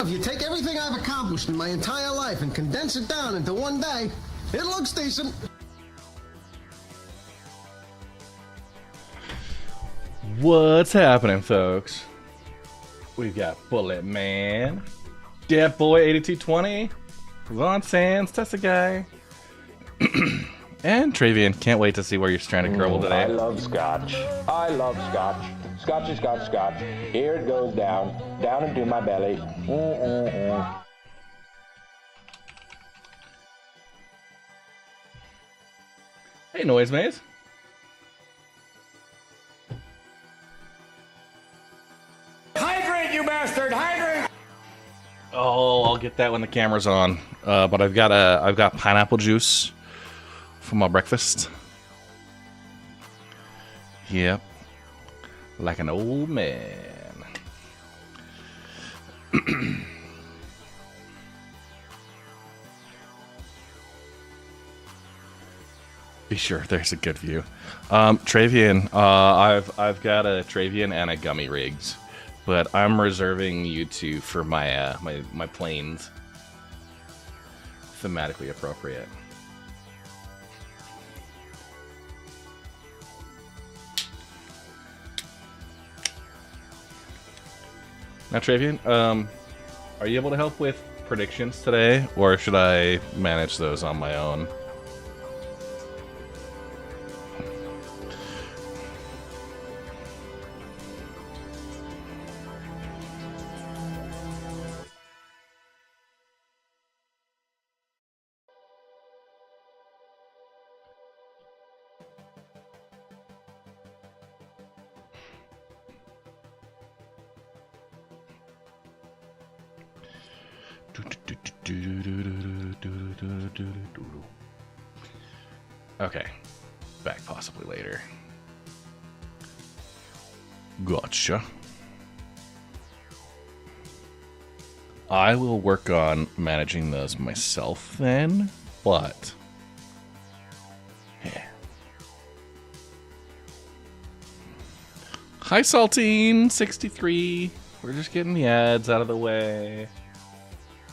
if you take everything I've accomplished in my entire life and condense it down into one day, it looks decent. What's happening, folks? We've got Bullet Man, Death Boy 8220, Von Sands, Tessa Guy, and Travian. Can't wait to see where you're stranded, Kerbal, today. I love scotch. I love scotch. Scotchy, scotch, scotch. Here it goes down into my belly. Hey, Noise Maze. Hydrate, you bastard! Hydrate! Oh, I'll get that when the camera's on. But I've got pineapple juice for my breakfast. Yep, like an old man. Be sure there's a good view. Travian, I've got a Travian and a Gummy Rigs, but I'm reserving you two for my my planes. Thematically appropriate. Now, Travian, are you able to help with predictions today, or should I manage those on my own? Okay, back possibly later. Gotcha. I will work on managing those myself then, but yeah. Hi, Saltine63. We're just getting the ads out of the way.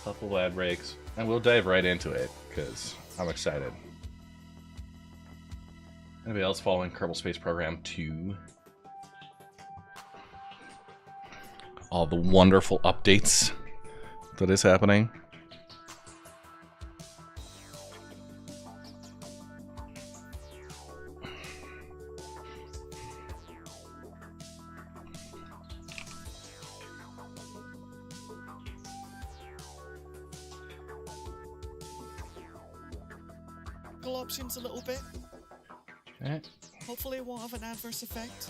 Couple ad breaks, and we'll dive right into it because I'm excited. Anybody else following Kerbal Space Program 2? All the wonderful updates that is happening. Options a little bit. Okay. Hopefully it won't have an adverse effect.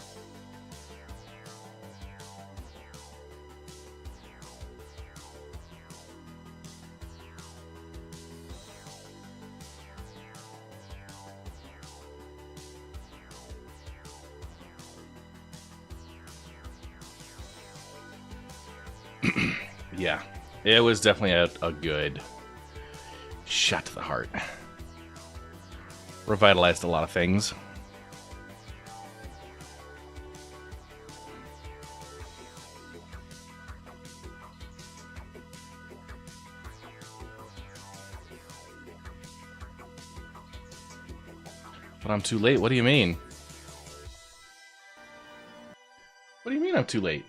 Yeah, it was definitely a good shot to the heart. Revitalized a lot of things. But I'm too late. What do you mean? What do you mean I'm too late?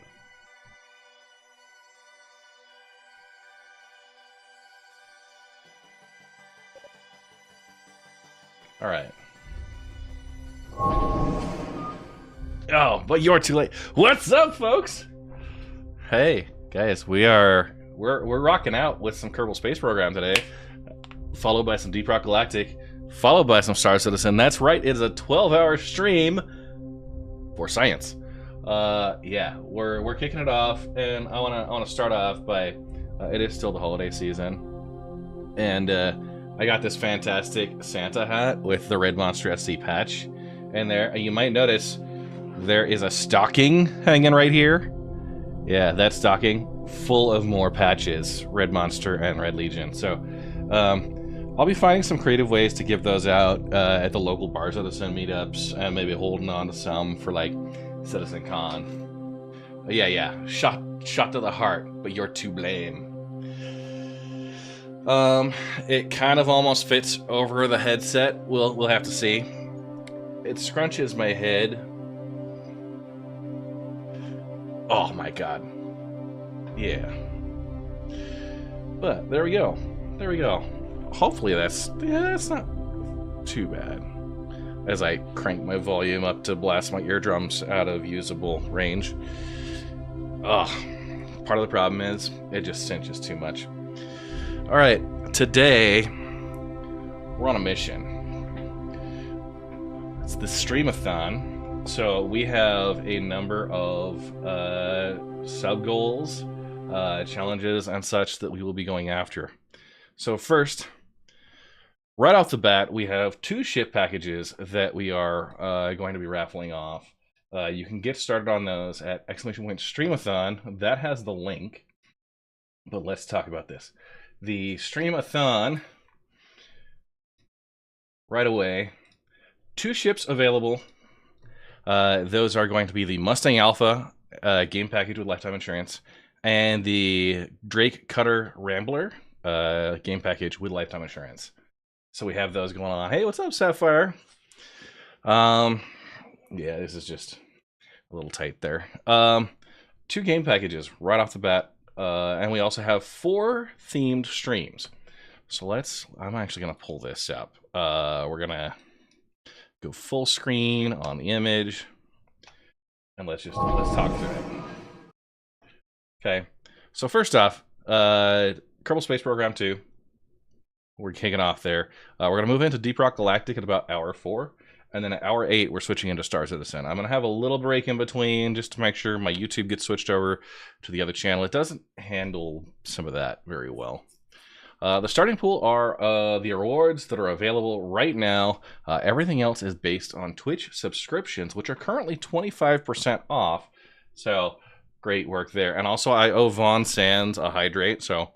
All right. Oh, but you're too late. What's up, folks? Hey, guys, we're rocking out with some Kerbal Space Program today, followed by some Deep Rock Galactic, followed by some Star Citizen. That's right, it's a 12-hour stream for science. Yeah, we're kicking it off, and I wanna start off by it is still the holiday season, and I got this fantastic Santa hat with the RedMonsterSC patch in there. And you might notice there is a stocking hanging right here. Yeah, that stocking full of more patches, Red Monster and Red Legion. So I'll be finding some creative ways to give those out at the local bars at the Sun meetups, and maybe holding on to some for like Citizen Con. But yeah, shot to the heart, but you're to blame. It kind of almost fits over the headset. We'll have to see. It scrunches my head. Oh my god. Yeah. But there we go. There we go. Hopefully that's not too bad. As I crank my volume up to blast my eardrums out of usable range. Ugh. Part of the problem is it just cinches too much. Alright, today we're on a mission. It's the Streamathon. So we have a number of sub goals, challenges, and such that we will be going after. So first, right off the bat, we have 2 ship packages that we are going to be raffling off. You can get started on those at !Streamathon. That has the link. But let's talk about this. The Streamathon, right away, 2 ships available. Those are going to be the Mustang Alpha game package with lifetime insurance and the Drake Cutter Rambler game package with lifetime insurance. So we have those going on. Hey, what's up, Sapphire? Yeah, this is just a little tight there. 2 game packages right off the bat. And we also have 4 themed streams. So I'm actually going to pull this up. We're going to go full screen on the image. And let's talk through it. Okay. So first off, Kerbal Space Program 2. We're kicking off there. We're going to move into Deep Rock Galactic at about hour 4. And then at hour 8, we're switching into Star Citizen. I'm going to have a little break in between just to make sure my YouTube gets switched over to the other channel. It doesn't handle some of that very well. The starting pool are the rewards that are available right now. Everything else is based on Twitch subscriptions, which are currently 25% off. So, great work there. And also, I owe Vaughn Sands a hydrate, so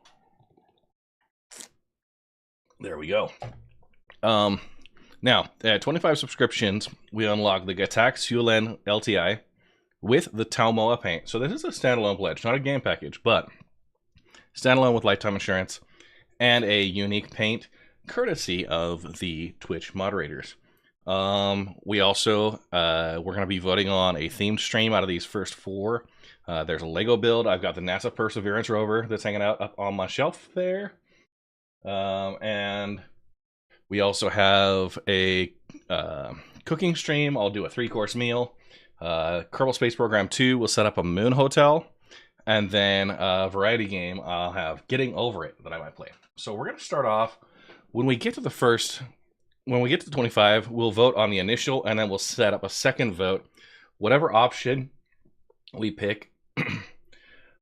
there we go. Now, at 25 subscriptions, we unlock the Gatak Sulen LTI with the Taumoa paint. So this is a standalone pledge, not a game package, but standalone with lifetime insurance and a unique paint courtesy of the Twitch moderators. We also, we're going to be voting on a themed stream out of these first 4. There's a Lego build. I've got the NASA Perseverance rover that's hanging out up on my shelf there. And we also have a cooking stream. I'll do a 3-course meal. Kerbal Space Program 2 will set up a moon hotel. And then a variety game, I'll have Getting Over It that I might play. So we're going to start off, when we get to the 25, we'll vote on the initial, and then we'll set up a second vote. Whatever option we pick,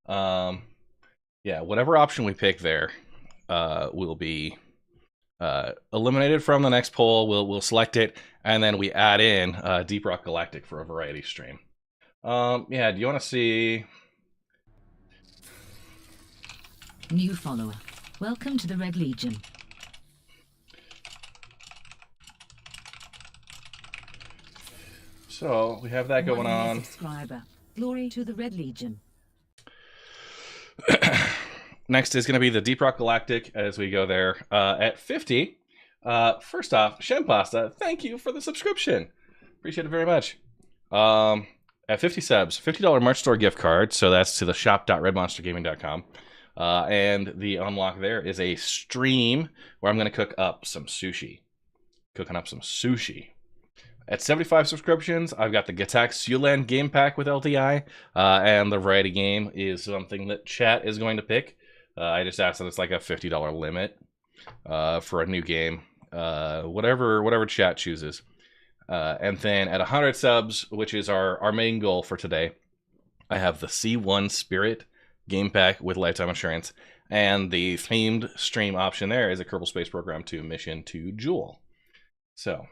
whatever option we pick there will be eliminated from the next poll. We'll select it, and then we add in Deep Rock Galactic for a variety stream. Do you want to see? New follower. Welcome to the Red Legion. So we have that going on. Subscriber. Glory to the Red Legion. Next is going to be the Deep Rock Galactic as we go there. At 50, first off, Shem Pasta, thank you for the subscription. Appreciate it very much. At 50 subs, $50 merch store gift card. So that's to the shop.redmonstergaming.com. And the unlock there is a stream where I'm going to cook up some sushi. Cooking up some sushi. At 75 subscriptions, I've got the Gatak Sulan game pack with LTI. And the variety game is something that chat is going to pick. I just asked that it's like a $50 limit for a new game. Whatever chat chooses. And then at 100 subs, which is our main goal for today, I have the C1 Spirit game pack with lifetime insurance, and the themed stream option there is a Kerbal Space Program 2 mission to Jewel. So,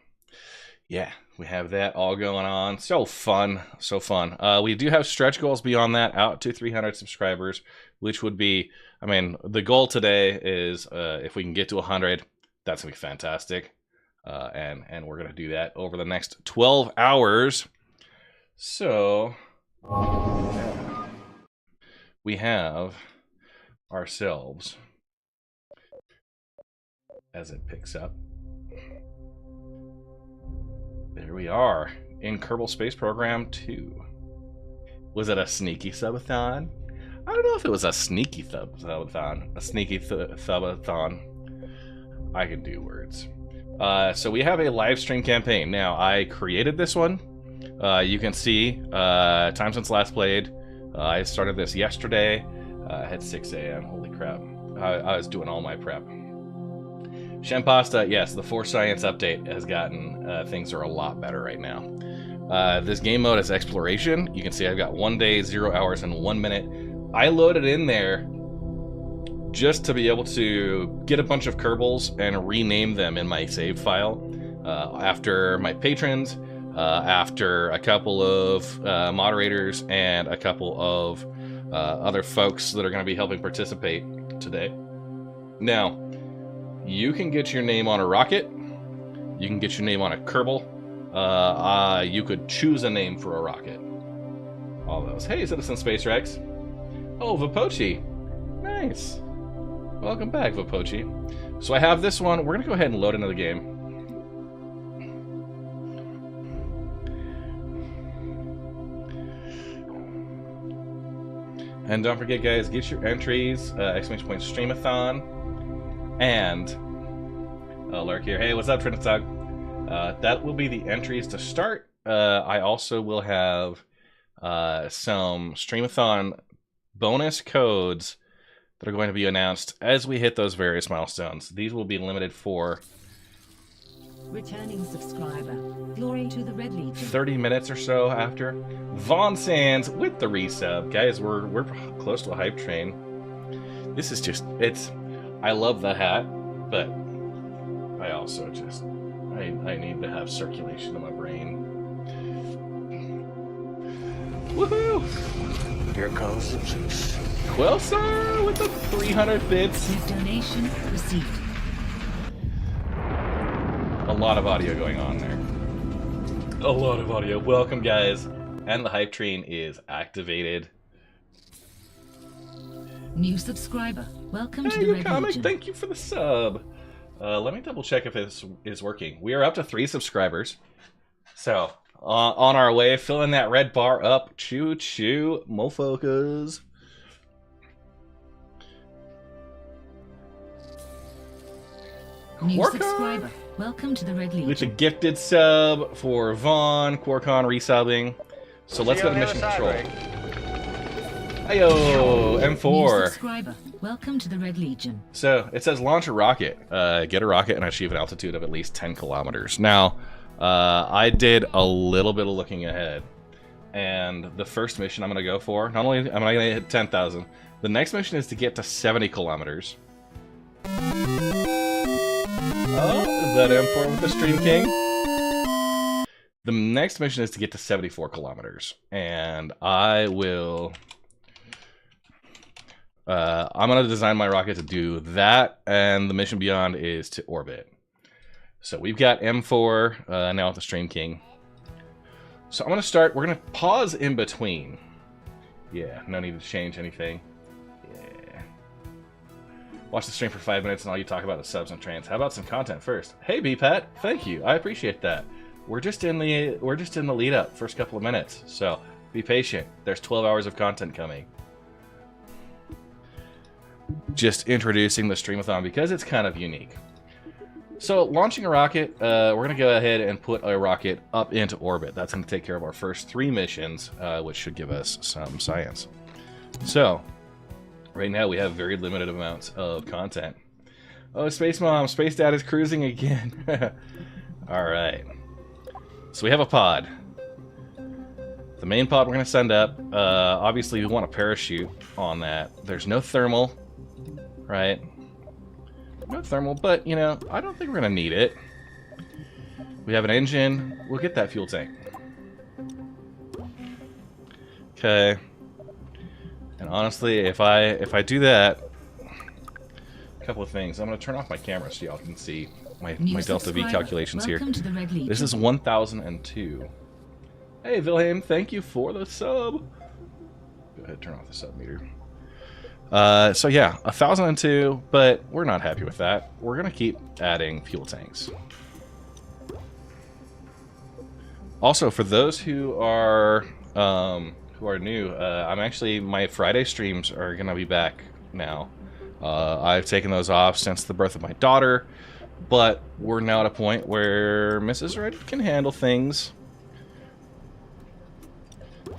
yeah, we have that all going on. So fun, so fun. We do have stretch goals beyond that, out to 300 subscribers, which would be, I mean, the goal today is if we can get to 100, that's gonna be fantastic. And we're gonna do that over the next 12 hours. So, yeah. We have ourselves as it picks up. There we are in Kerbal Space Program 2. Was it a sneaky subathon? I don't know if it was a sneaky subathon. A sneaky subathon. I can do words. So we have a live stream campaign. Now, I created this one. You can see time since last played. I started this yesterday at 6 a.m. Holy crap. I was doing all my prep. Shenpasta, yes, the Force Science update has gotten, things are a lot better right now. This game mode is exploration. You can see I've got 1 day, 0 hours, and 1 minute. I loaded in there just to be able to get a bunch of Kerbals and rename them in my save file after my patrons, after a couple of moderators, and a couple of other folks that are going to be helping participate today. Now, you can get your name on a rocket. You can get your name on a Kerbal. You could choose a name for a rocket. All those. Hey, Citizen Space Rex. Oh, Vapochi. Nice. Welcome back, Vapochi. So I have this one. We're going to go ahead and load into the game. And don't forget, guys, get your entries, exclamation point Streamathon, and Lurk here. Hey, what's up, Trinitog? That will be the entries to start. I also will have some Streamathon bonus codes that are going to be announced as we hit those various milestones. These will be limited for Returning subscriber. Glory to the Red Legion. 30 minutes or so after. Vaughn Sands with the resub. Guys, we're close to a hype train. This is just, I love the hat, but I also just, I need to have circulation in my brain. Woohoo! Here comes the juice. Quelsar with the 300 bits. Donation received. A lot of audio going on there. A lot of audio. Welcome, guys. And the hype train is activated. New subscriber. Welcome to Hey, the Red comic, Legion. thank you for the sub. Let me double check if this is working. We are up to 3 subscribers. So, on our way, filling that red bar up. Choo choo, mofocus. New Quarkon subscriber. Welcome to the Red Legion. with a gifted sub for Vaughn, Quarkon resubbing. So let's go to mission control. Heyo, New M4. subscriber. Welcome to the Red Legion. So it says launch a rocket, get a rocket and achieve an altitude of at least 10 kilometers. Now, I did a little bit of looking ahead, and the first mission I'm going to go for, not only am I going to hit 10,000, the next mission is to get to 70 kilometers. Oh, is that M4 with the Stream King? The next mission is to get to 74 kilometers, and I will... I'm going to design my rocket to do that, and the mission beyond is to orbit. So we've got M4 now with the Stream King. So I'm going to start, we're going to pause in between. Yeah, no need to change anything. Yeah. Watch the stream for 5 minutes and all you talk about is subs and trans. How about some content first? Hey BPAT, thank you. I appreciate that. We're just in the lead up, first couple of minutes. So be patient. There's 12 hours of content coming. Just introducing the Streamathon because it's kind of unique. So launching a rocket, we're going to go ahead and put a rocket up into orbit. That's going to take care of our first 3 missions, which should give us some science. So right now we have very limited amounts of content. Oh, Space Mom, Space Dad is cruising again. All right. So we have a pod. The main pod we're going to send up. Obviously we want a parachute on that. There's no thermal, right? No thermal, but, you know, I don't think we're going to need it. We have an engine. We'll get that fuel tank. Okay. And honestly, if I do that, a couple of things. I'm going to turn off my camera so y'all can see my Delta V calculations here. To the Red Legion. This is 1002. Hey, Wilhelm, thank you for the sub. Go ahead, turn off the sub meter. So yeah, 1,002, but we're not happy with that. We're gonna keep adding fuel tanks. Also, for those who are new, I'm actually, my Friday streams are gonna be back now. I've taken those off since the birth of my daughter, but we're now at a point where Mrs. Red can handle things.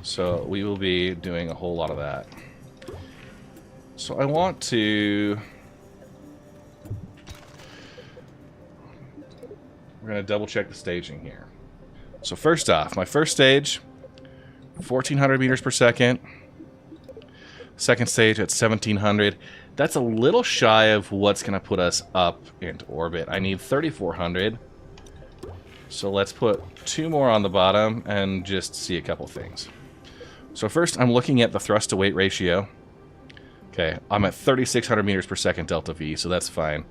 So we will be doing a whole lot of that. So I want to... We're going to double check the staging here. So first off, my first stage, 1,400 meters per second. Second stage at 1,700. That's a little shy of what's going to put us up into orbit. I need 3,400. So let's put 2 more on the bottom and just see a couple things. So first, I'm looking at the thrust to weight ratio. Okay, I'm at 3,600 meters per second delta V, so that's fine.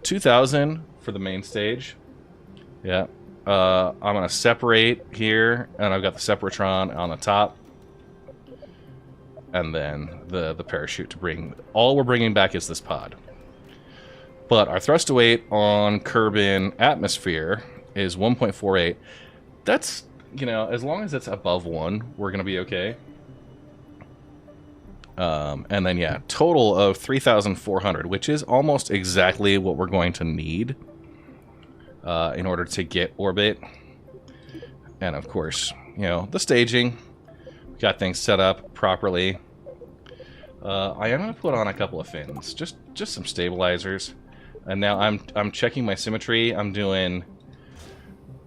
2,000 for the main stage. Yeah. I'm going to separate here, and I've got the Separatron on the top. And then the parachute to bring... All we're bringing back is this pod. But our thrust to weight on Kerbal atmosphere is 1.48. That's, you know, as long as it's above 1, we're going to be okay. And then, yeah, total of 3,400, which is almost exactly what we're going to need in order to get orbit. And, of course, you know, the staging. We got things set up properly. I am going to put on a couple of fins, just some stabilizers. And now I'm checking my symmetry. I'm doing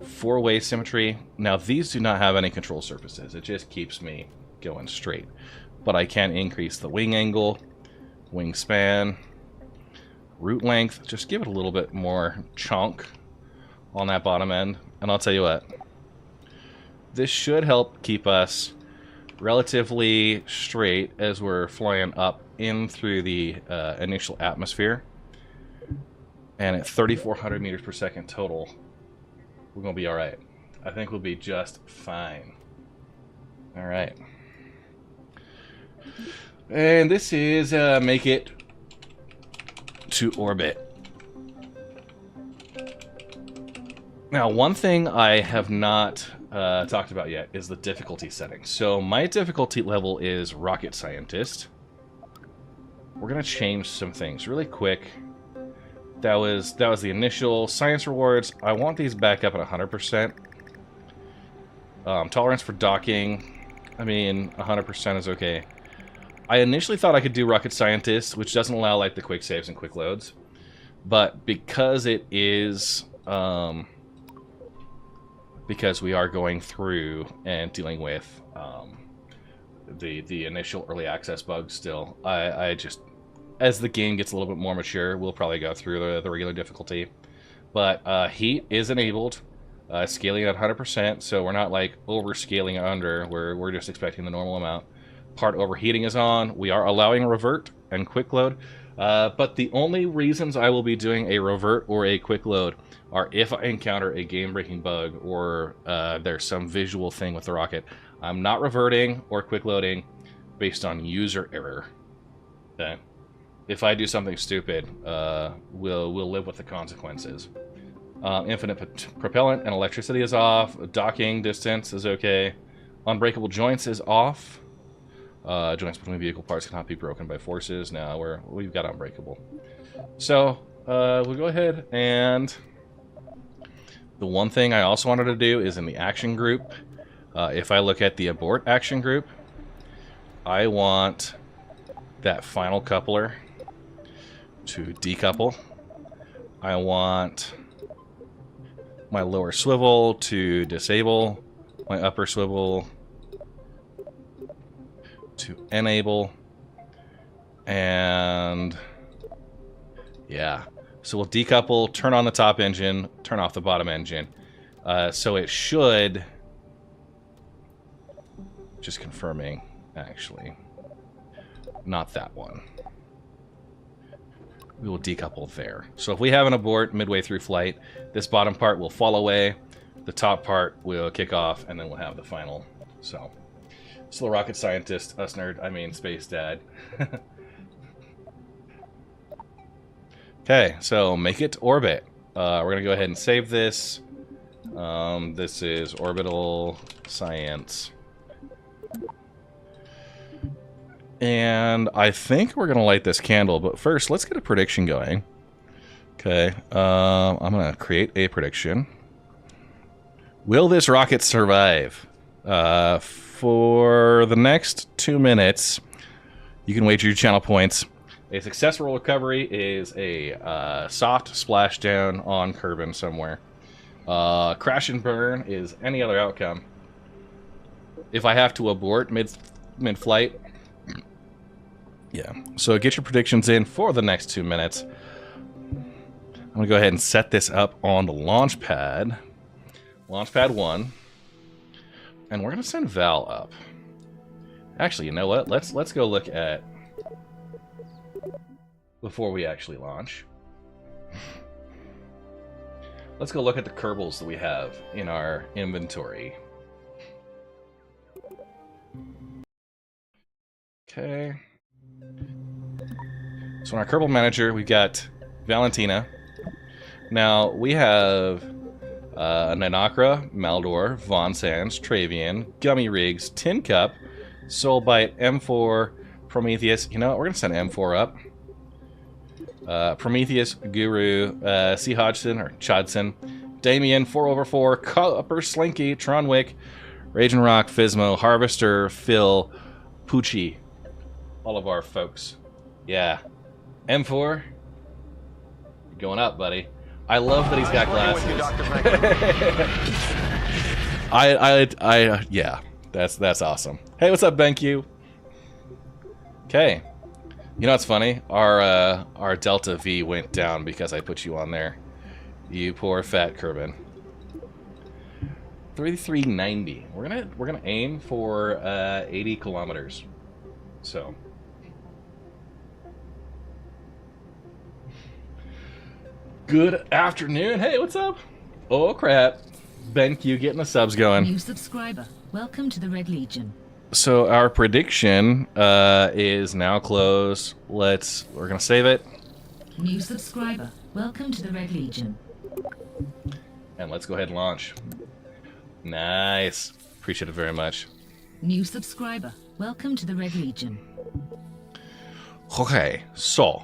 4-way symmetry. Now, these do not have any control surfaces. It just keeps me going straight. But I can increase the wing angle, wingspan, root length. Just give it a little bit more chunk on that bottom end. And I'll tell you what, this should help keep us relatively straight as we're flying up in through the initial atmosphere. And at 3,400 meters per second total, we're going to be all right. I think we'll be just fine. All right. And this is make it to orbit. Now, one thing I have not talked about yet is the difficulty setting. So my difficulty level is Rocket Scientist. We're gonna change some things really quick. That was the initial science rewards. I want these back up at 100%. Tolerance for docking. I mean, 100% is okay. I initially thought I could do Rocket Scientist, which doesn't allow like the quick saves and quick loads, but because it is because we are going through and dealing with the initial early access bugs still, I just, as the game gets a little bit more mature, we'll probably go through the regular difficulty. But heat is enabled, scaling at 100%, so we're not like overscaling under, we're just expecting the normal amount. Part overheating is on. We are allowing revert and quick load, but the only reasons I will be doing a revert or a quick load are if I encounter a game-breaking bug or there's some visual thing with the rocket. I'm not reverting or quick loading based on user error. Okay? If I do something stupid, we'll live with the consequences. Infinite propellant and electricity is off. Docking distance is okay. Unbreakable joints is off. Joints between vehicle parts cannot be broken by forces. Now we've got unbreakable. So we'll go ahead and the one thing I also wanted to do is in the action group. If I look at the abort action group, I want that final coupler to decouple. I want my lower swivel to disable, my upper swivel to enable, and yeah, so we'll decouple, turn on the top engine, turn off the bottom engine. So it should, just confirming, actually, not that one. We will decouple there. So if we have an abort midway through flight, this bottom part will fall away, the top part will kick off, and then we'll have the final. So the rocket scientist, us nerd, I mean space dad. Okay, so make it to orbit. We're gonna go ahead and save this. This is orbital science. And I think we're gonna light this candle, but first let's get a prediction going. Okay, I'm gonna create a prediction. Will this rocket survive? For the next 2 minutes, you can wager your channel points. A successful recovery is a soft splashdown on Kerbin somewhere. Crash and burn is any other outcome. If I have to abort mid-flight, yeah. So get your predictions in for the next 2 minutes. I'm gonna go ahead and set this up on the launch pad. Launch pad 1. And we're gonna send Val up. Actually, you know what? Let's go look at before we actually launch. Let's go look at the Kerbals that we have in our inventory. Okay. So in our Kerbal manager, we've got Valentina. Now, we have Nanakra, Maldor, Von Sands, Travian, Gummy Rigs, Tin Cup, Soulbite, M4, Prometheus. You know what? We're going to send M4 up. Prometheus, Guru, C. Hodgson, or Chodson, Damien, 4/4, Copper, Slinky, Tronwick, Raging Rock, Fismo, Harvester, Phil, Poochie. All of our folks. Yeah. M4, you're going up, buddy. I love that he's got glasses. Yeah, that's awesome. Hey, what's up, BenQ? Okay. You know what's funny? Our Delta V went down because I put you on there. You poor fat Kerbin. 3390. We're gonna aim for 80 kilometers. So. Good afternoon. Hey, what's up? Oh crap. BenQ getting the subs going. New subscriber. Welcome to the Red Legion. So our prediction is now closed. We're gonna save it. New subscriber. Welcome to the Red Legion. And let's go ahead and launch. Nice. Appreciate it very much. New subscriber. Welcome to the Red Legion. Okay, so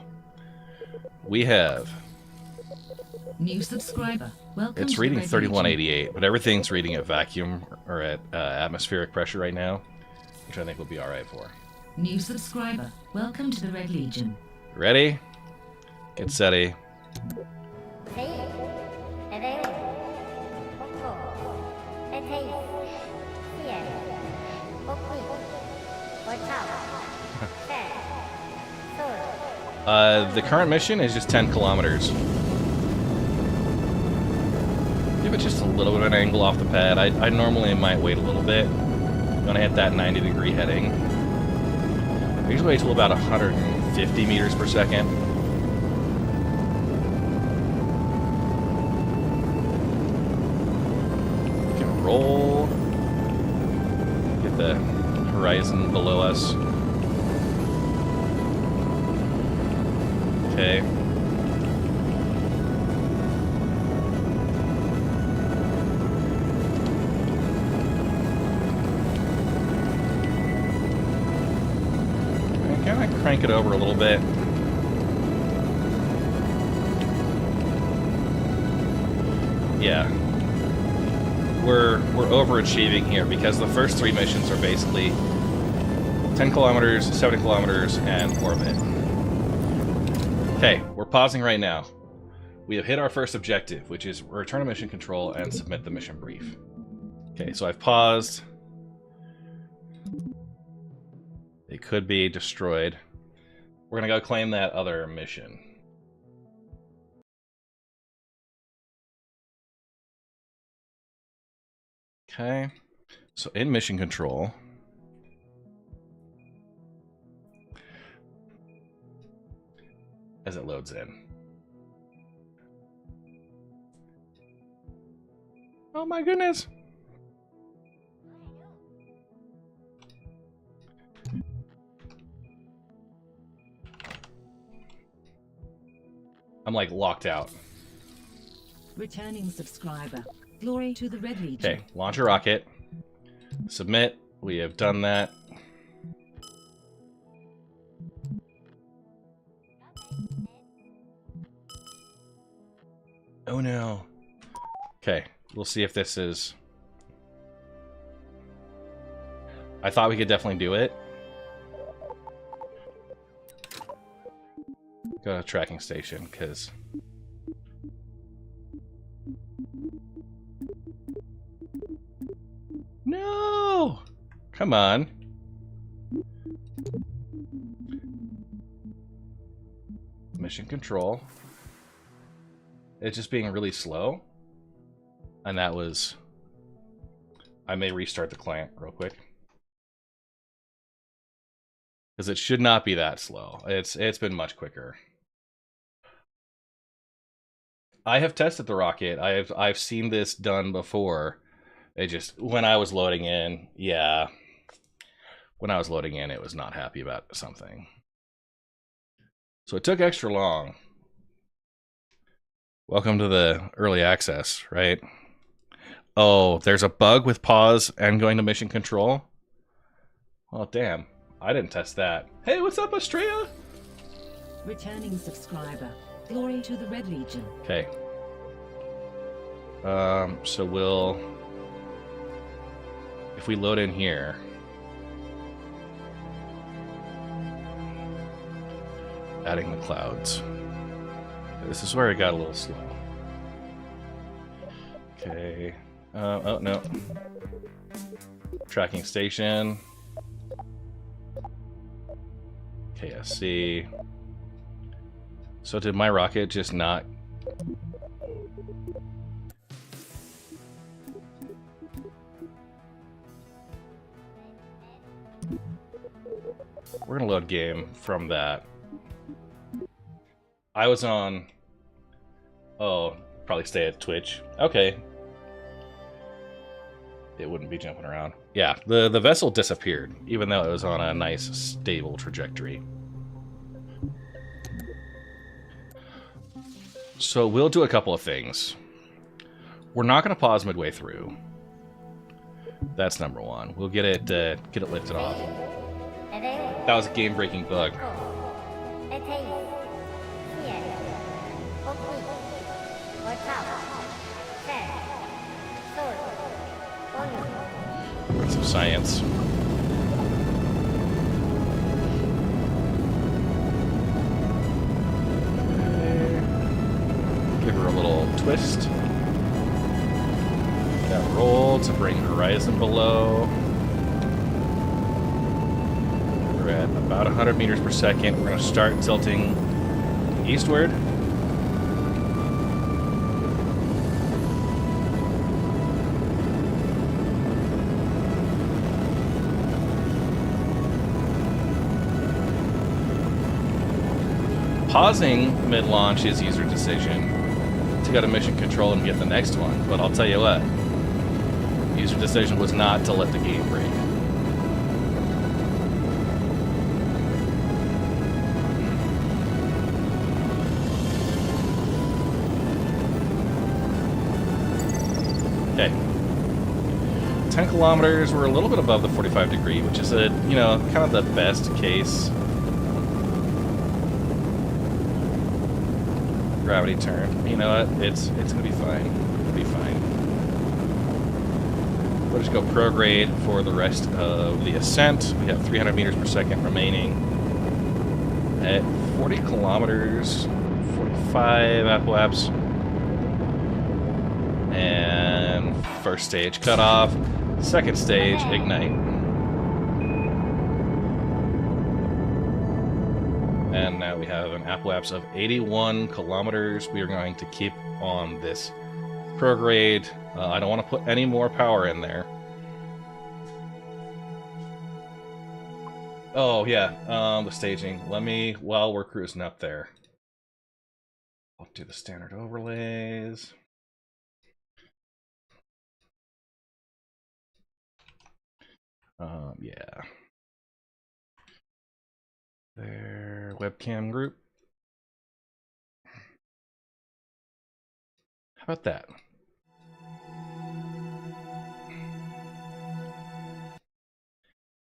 we have. New subscriber. Welcome It's to reading the Red 3188, but everything's reading at vacuum or at atmospheric pressure right now, which I think will be all right for. Legion. New subscriber. Welcome to the Red Legion. Ready? Get setty. The current mission is just 10 kilometers. Give it just a little bit of an angle off the pad. I normally might wait a little bit. Gonna hit that 90-degree heading. I usually wait till about 150 meters per second. We can roll. Get the horizon below us. Okay. Kind of crank it over a little bit. Yeah. We're overachieving here because the first 3 missions are basically 10 kilometers, 70 kilometers, and orbit. Okay, we're pausing right now. We have hit our first objective, which is return to mission control and submit the mission brief. Okay, so I've paused. It could be destroyed. We're gonna go claim that other mission. Okay, so in mission control, as it loads in. Oh my goodness! I'm like locked out. Returning subscriber. Glory to the Red Legion. Okay, launch a rocket. Submit. We have done that. Oh no. Okay, we'll see if this is... I thought we could definitely do it. Go to tracking station, because... No! Come on. Mission control. It's just being really slow. And that was... I may restart the client real quick. Because it should not be that slow. It's been much quicker. I have tested the rocket. I've seen this done before. It just, when I was loading in, yeah. When I was loading in, it was not happy about something. So it took extra long. Welcome to the early access, right? Oh, there's a bug with pause and going to mission control? Oh, damn. I didn't test that. Hey, what's up, Astrea? Returning subscriber. Glory to the Red Legion. Okay. So we'll... If we load in here... Adding the clouds. This is where it got a little slow. Okay. Oh, no. Tracking station. KSC. So did my rocket just not... We're gonna load game from that. I was on... Oh, probably stay at Twitch. Okay. It wouldn't be jumping around. Yeah, the vessel disappeared, even though it was on a nice, stable trajectory. So we'll do a couple of things. We're not going to pause midway through. That's number one. We'll get it lifted off. That was a game-breaking bug. Some science. Give her a little twist. That roll to bring horizon below. We're at about 100 meters per second. We're going to start tilting eastward. Pausing mid-launch is user decision to go to mission control and get the next one, but I'll tell you what, user decision was not to let the game break. Okay. 10 kilometers, we're a little bit above the 45 degree, which is a, you know, kind of the best case. Gravity turn. You know what? It's gonna be fine. It'll be fine. We'll just go prograde for the rest of the ascent. We have 300 meters per second remaining. At 40 kilometers, 45 apoaps. And first stage cut off. Second stage ignite. And now we have an apoaps of 81 kilometers. We are going to keep on this prograde. I don't want to put any more power in there. Oh, yeah, the staging. Let me, while we're cruising up there, I'll do the standard overlays. Yeah. Their webcam group. How about that?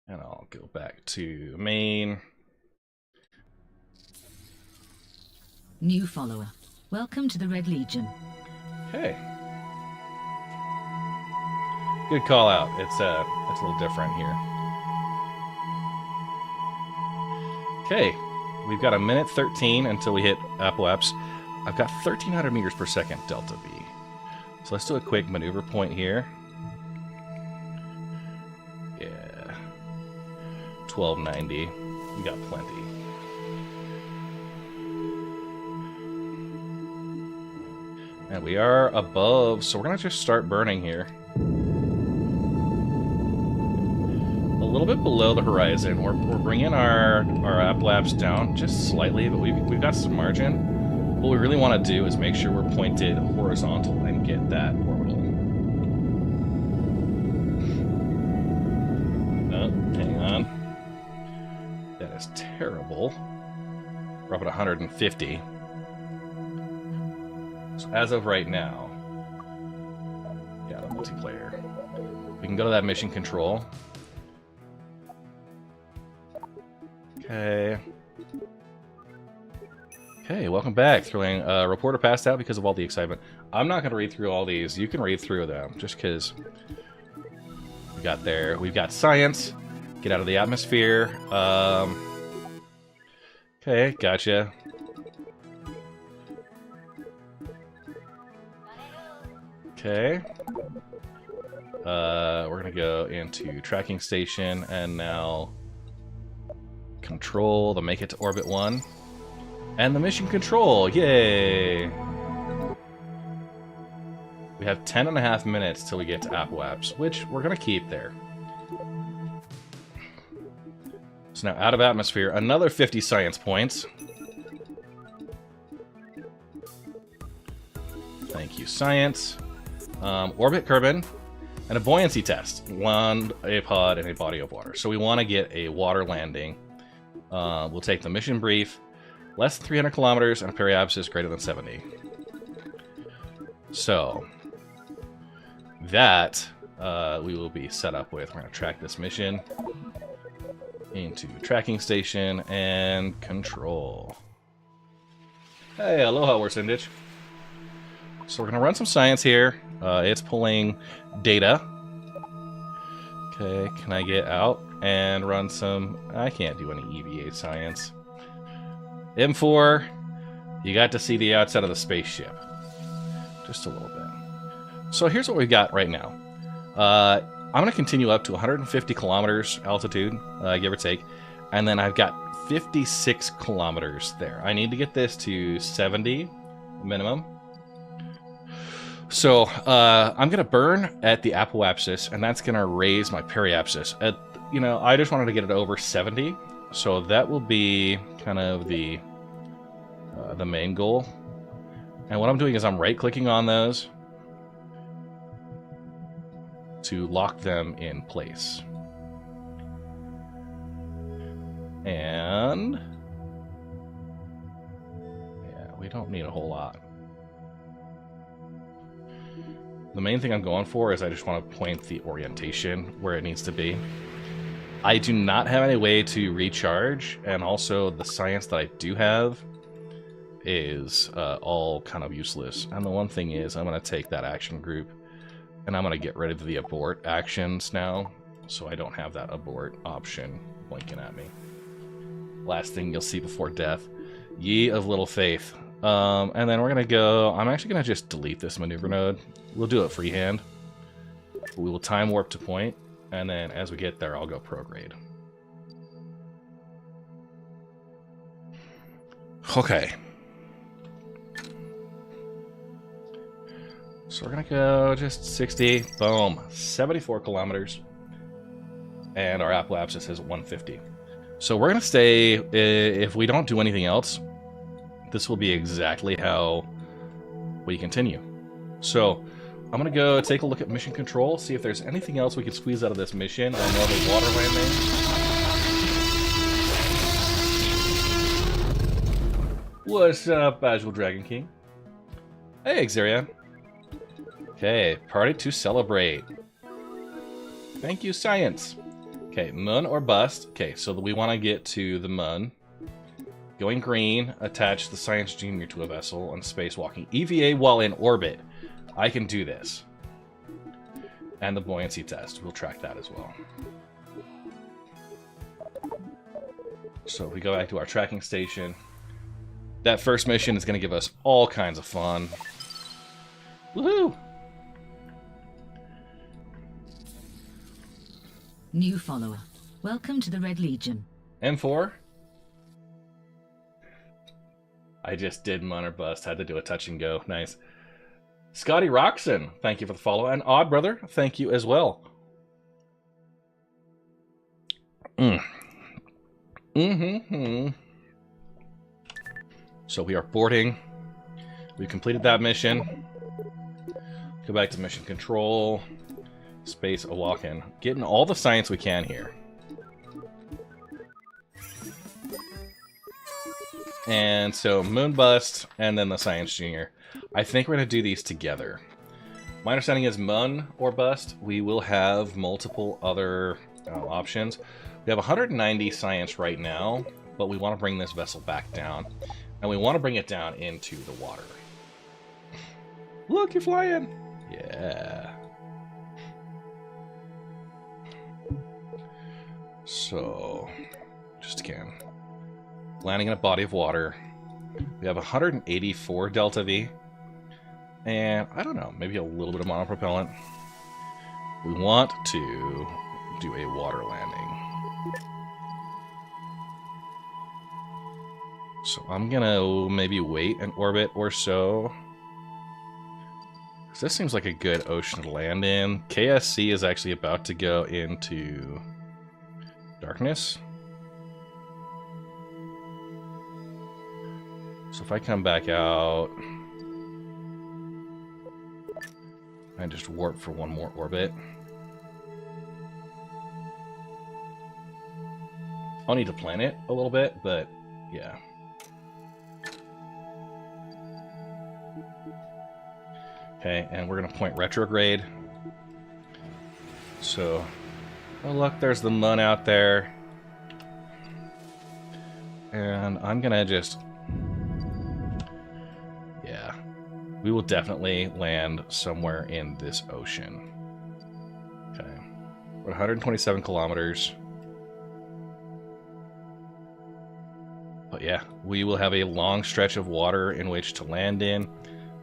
And I'll go back to main. New follower. Welcome to the Red Legion. Okay. Good call out. It's a little different here. Okay. We've got 1:13 until we hit apoapse. I've got 1,300 meters per second delta V. So let's do a quick maneuver point here. Yeah. 1290. We got plenty. And we are above, so we're going to just start burning here. A little bit below the horizon. We're bringing our apoapse down just slightly, but we've got some margin. What we really want to do is make sure we're pointed horizontal and get that orbital. Oh, hang on. That is terrible. We're up at 150. So as of right now, yeah, the multiplayer. We can go to that mission control. Okay. Okay, welcome back. Thrilling. Reporter passed out because of all the excitement. I'm not going to read through all these. You can read through them, just because we got there. We've got science. Get out of the atmosphere. Okay, gotcha. Okay. We're gonna go into tracking station and now control to make it to orbit 1. And the mission control, yay! We have 10.5 minutes till we get to apoapse, which we're gonna keep there. So now out of atmosphere, another 50 science points. Thank you, science. Orbit Kerbal, and a buoyancy test. Land a pod in a body of water. So we want to get a water landing. We'll take the mission brief. Less than 300 kilometers and a periapsis greater than 70. So that we will be set up with. We're going to track this mission into tracking station and control. Hey, aloha, Warsindich. So we're going to run some science here. It's pulling data. Okay, can I get out and run some... I can't do any EVA science. M4, you got to see the outside of the spaceship. Just a little bit. So here's what we've got right now. I'm going to continue up to 150 kilometers altitude, give or take. And then I've got 56 kilometers there. I need to get this to 70 minimum. So, I'm going to burn at the apoapsis, and that's going to raise my periapsis. I just wanted to get it over 70, so that will be kind of the main goal. And what I'm doing is I'm right-clicking on those to lock them in place. And... yeah, we don't need a whole lot. The main thing I'm going for is I just want to point the orientation where it needs to be. I do not have any way to recharge, and also the science that I do have is all kind of useless. And the one thing is I'm going to take that action group, and I'm going to get rid of the abort actions now, so I don't have that abort option blinking at me. Last thing you'll see before death. Ye of little faith. And then we're going to go... I'm actually going to just delete this maneuver node. We'll do it freehand. We will time warp to point, and then as we get there, I'll go prograde. Okay. So we're going to go just 60. Boom. 74 kilometers. And our apoapsis is 150. So we're going to stay... if we don't do anything else, this will be exactly how we continue. So... I'm going to go take a look at mission control, see if there's anything else we can squeeze out of this mission. I know the water landing. What's up, Agile Dragon King? Hey, Xerion. Okay, party to celebrate. Thank you, science. Okay, moon or bust. Okay, so we want to get to the moon. Going green, attach the Science Junior to a vessel on spacewalking. EVA while in orbit. I can do this. And the buoyancy test. We'll track that as well. So if we go back to our tracking station, that first mission is going to give us all kinds of fun. Woohoo! New follower. Welcome to the Red Legion. M4? I just did Mun or Bust. Had to do a touch and go. Nice. Scotty Roxon, thank you for the follow. And Odd Brother, thank you as well. So we are boarding. We completed that mission. Go back to mission control. Space Awaken. Getting all the science we can here. And so Moonbust and then the Science Junior. I think we're going to do these together. My understanding is Mun or Bust. We will have multiple other options. We have 190 science right now, but we want to bring this vessel back down. And we want to bring it down into the water. Look, you're flying! Yeah. So, just again, landing in a body of water. We have 184 Delta V. And, I don't know, maybe a little bit of monopropellant. We want to do a water landing. So I'm gonna maybe wait an orbit or so. This seems like a good ocean to land in. KSC is actually about to go into darkness. So if I come back out and just warp for one more orbit. I'll need to plan it a little bit, but yeah. Okay, and we're going to point retrograde. So, oh look, there's the Mun out there. And I'm going to just... yeah. We will definitely land somewhere in this ocean. Okay. We're 127 kilometers. But yeah, we will have a long stretch of water in which to land in.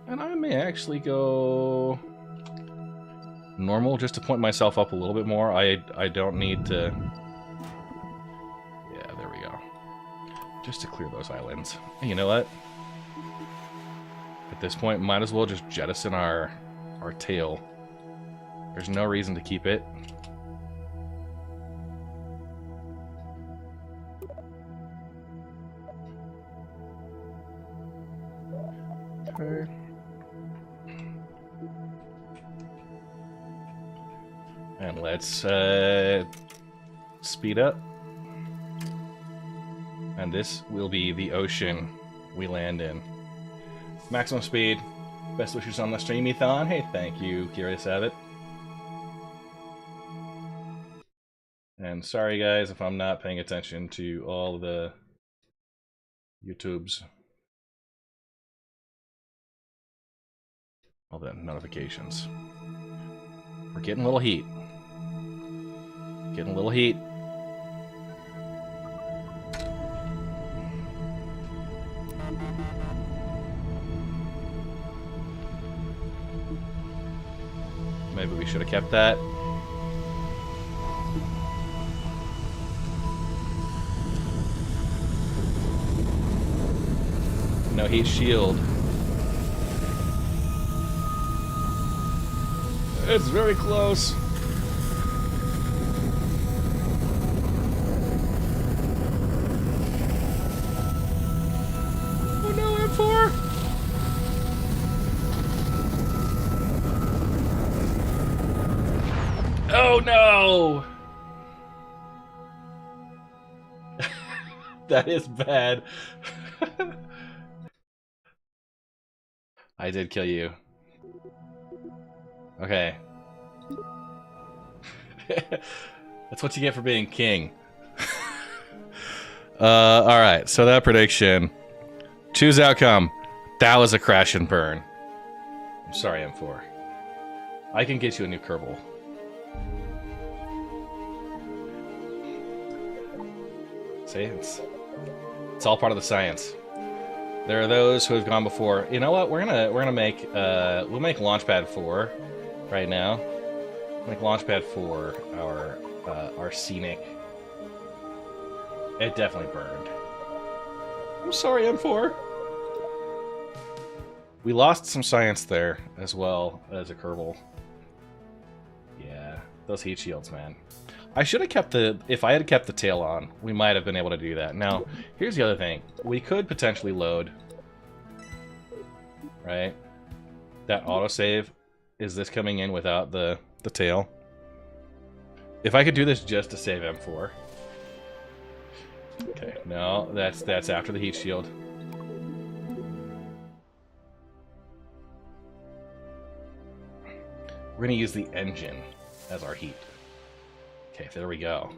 And I may actually go normal just to point myself up a little bit more. I don't need to... yeah, there we go. Just to clear those islands. And you know what? At this point, might as well just jettison our tail. There's no reason to keep it. Okay. And let's speed up. And this will be the ocean we land in. Maximum speed. Best wishes on the Streamathon. Hey, thank you, Curious Abbott. And sorry guys if I'm not paying attention to all the YouTubes. All the notifications. We're getting a little heat. Getting a little heat. Maybe we should have kept that. No heat shield. It's very close. Oh no, M4! Oh no! That is bad. I did kill you. Okay. That's what you get for being king. Alright, so that prediction. Choose outcome. That was a crash and burn. I'm sorry, M4. I can get you a new Kerbal. See, it's all part of the science. There are those who have gone before. You know what? We're gonna make we'll make Launchpad 4 right now. Make Launchpad 4 our scenic. It definitely burned. I'm sorry, M4. We lost some science there as well as a Kerbal. Yeah, those heat shields, man. I should have kept the... If I had kept the tail on, we might have been able to do that. Now, here's the other thing. We could potentially load. Right? That autosave. Is this coming in without the tail? If I could do this just to save M4. Okay, no, that's after the heat shield. We're gonna use the engine as our heat. Okay, there we go.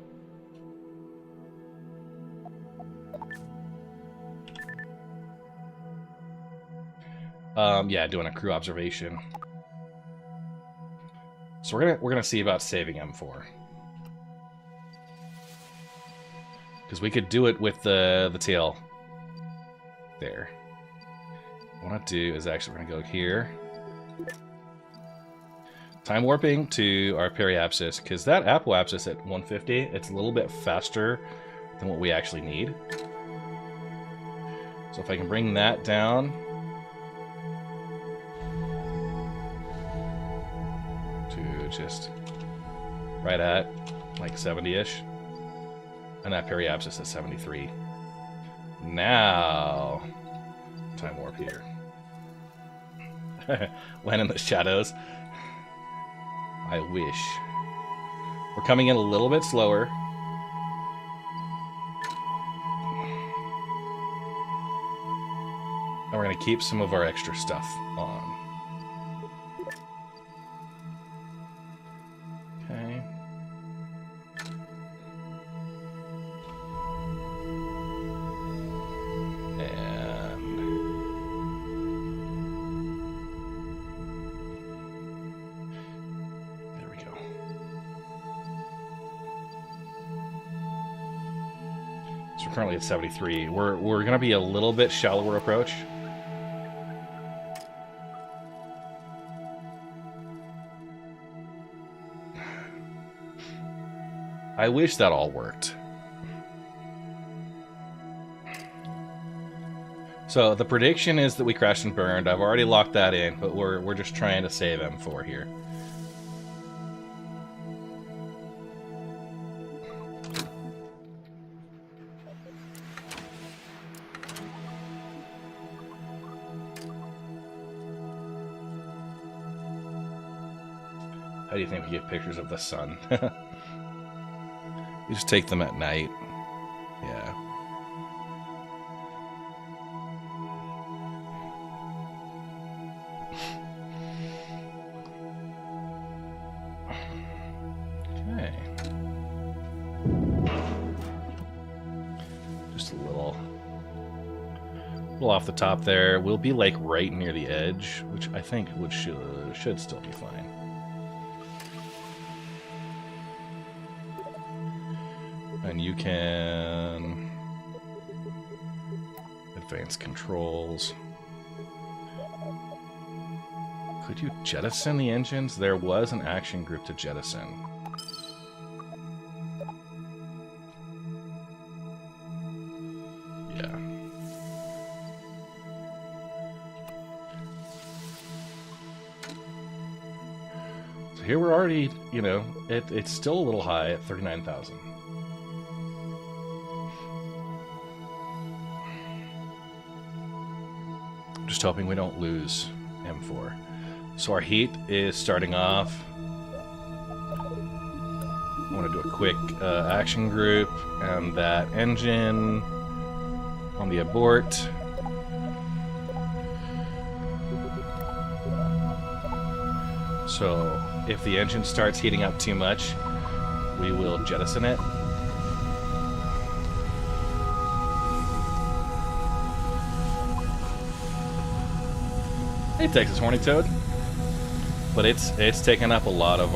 Yeah, doing a crew observation. So we're gonna see about saving M4. Because we could do it with the tail. There. What I want to do is actually we're gonna go here. Time warping to our periapsis, because that apoapsis at 150, it's a little bit faster than what we actually need. So if I can bring that down to just right at like 70-ish, and that periapsis at 73. Now, time warp here. Land in the shadows. I wish. We're coming in a little bit slower. And we're going to keep some of our extra stuff on. Okay. Currently at 73. We're gonna be a little bit shallower approach. I wish that all worked. So the prediction is that we crashed and burned. I've already locked that in, but we're just trying to save M4 here. How do you think we get pictures of the sun? We just take them at night. Yeah. Okay. Just a little off the top there. We'll be like right near the edge, which I think should still be fine. And you can advance controls. Could you jettison the engines? There was an action group to jettison. Yeah. So here we're already, you know, it's still a little high at 39,000. Just hoping we don't lose M4. So our heat is starting off. I want to do a quick action group and that engine on the abort. So if the engine starts heating up too much, we will jettison it. Hey, Texas Horny Toad. But it's taken up a lot of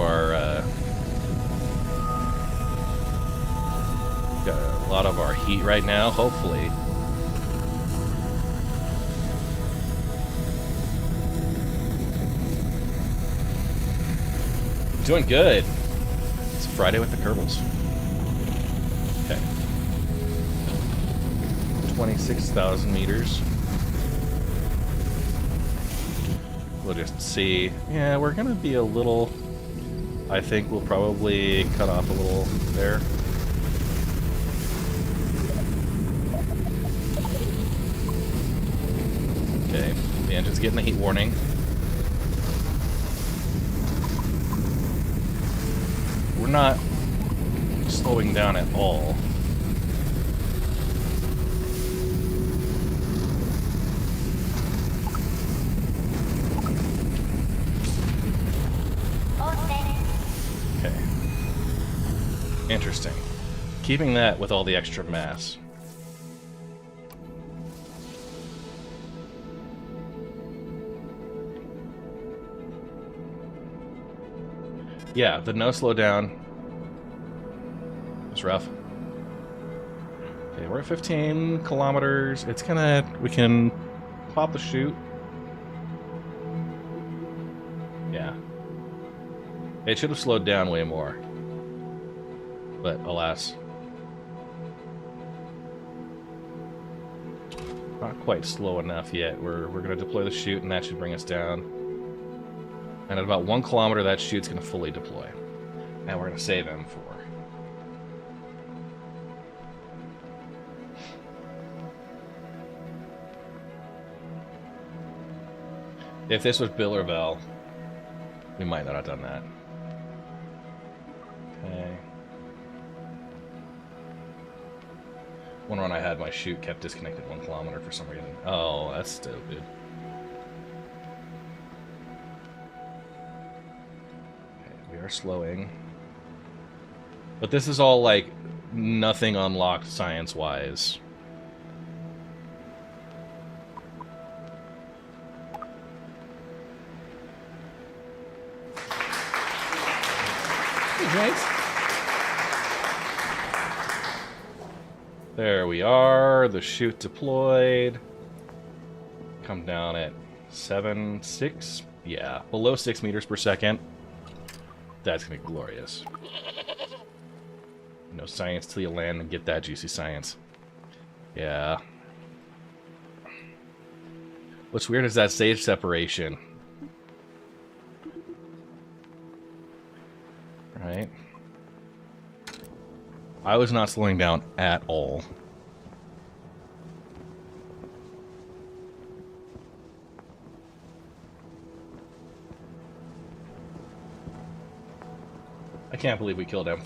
our heat right now. Hopefully. Doing good. It's Friday with the Kerbals. Okay. 26,000 meters. We'll just see. Yeah, we're gonna be a little... I think we'll probably cut off a little there. Okay, the engine's getting a heat warning. We're not slowing down at all. Okay. Interesting. Keeping that with all the extra mass. Yeah, the no slowdown is rough. Okay, we're at 15 kilometers. It's gonna... we can pop the chute. Yeah. It should have slowed down way more. But, alas. Not quite slow enough yet. We're gonna deploy the chute and that should bring us down. And at about 1 kilometer, that chute's going to fully deploy. And we're going to save M4. If this was Bill or Val, we might not have done that. Okay. One run I had, my chute kept disconnected 1 kilometer for some reason. Oh, that's stupid. We are slowing. But this is all, like, nothing unlocked science-wise. Hey, mates. There we are. The chute deployed. Come down at 6? Yeah, below 6 meters per second. That's gonna be glorious. No science till you land and get that juicy science. Yeah. What's weird is that stage separation. Right? I was not slowing down at all. I can't believe we killed M4.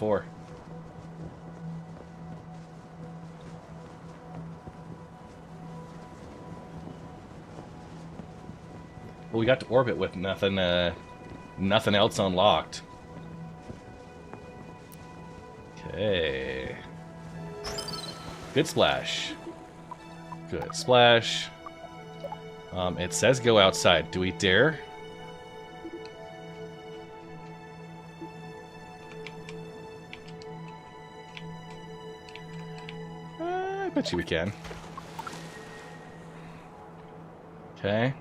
Well, we got to orbit with nothing else unlocked. Okay. Good splash. Good splash. It says go outside. Do we dare? I bet you we can. Okay.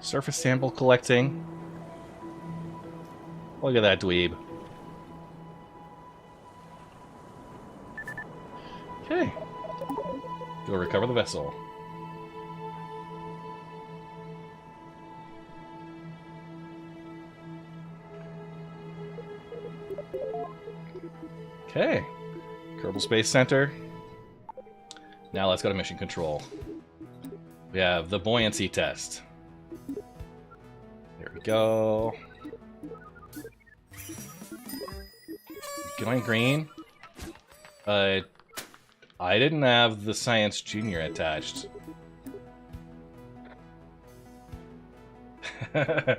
Surface sample collecting. Look at that dweeb. Okay. Go recover the vessel. Okay. Kerbal Space Center. Now let's go to mission control. We have the buoyancy test. There we go. Going green. I didn't have the Science Junior attached. A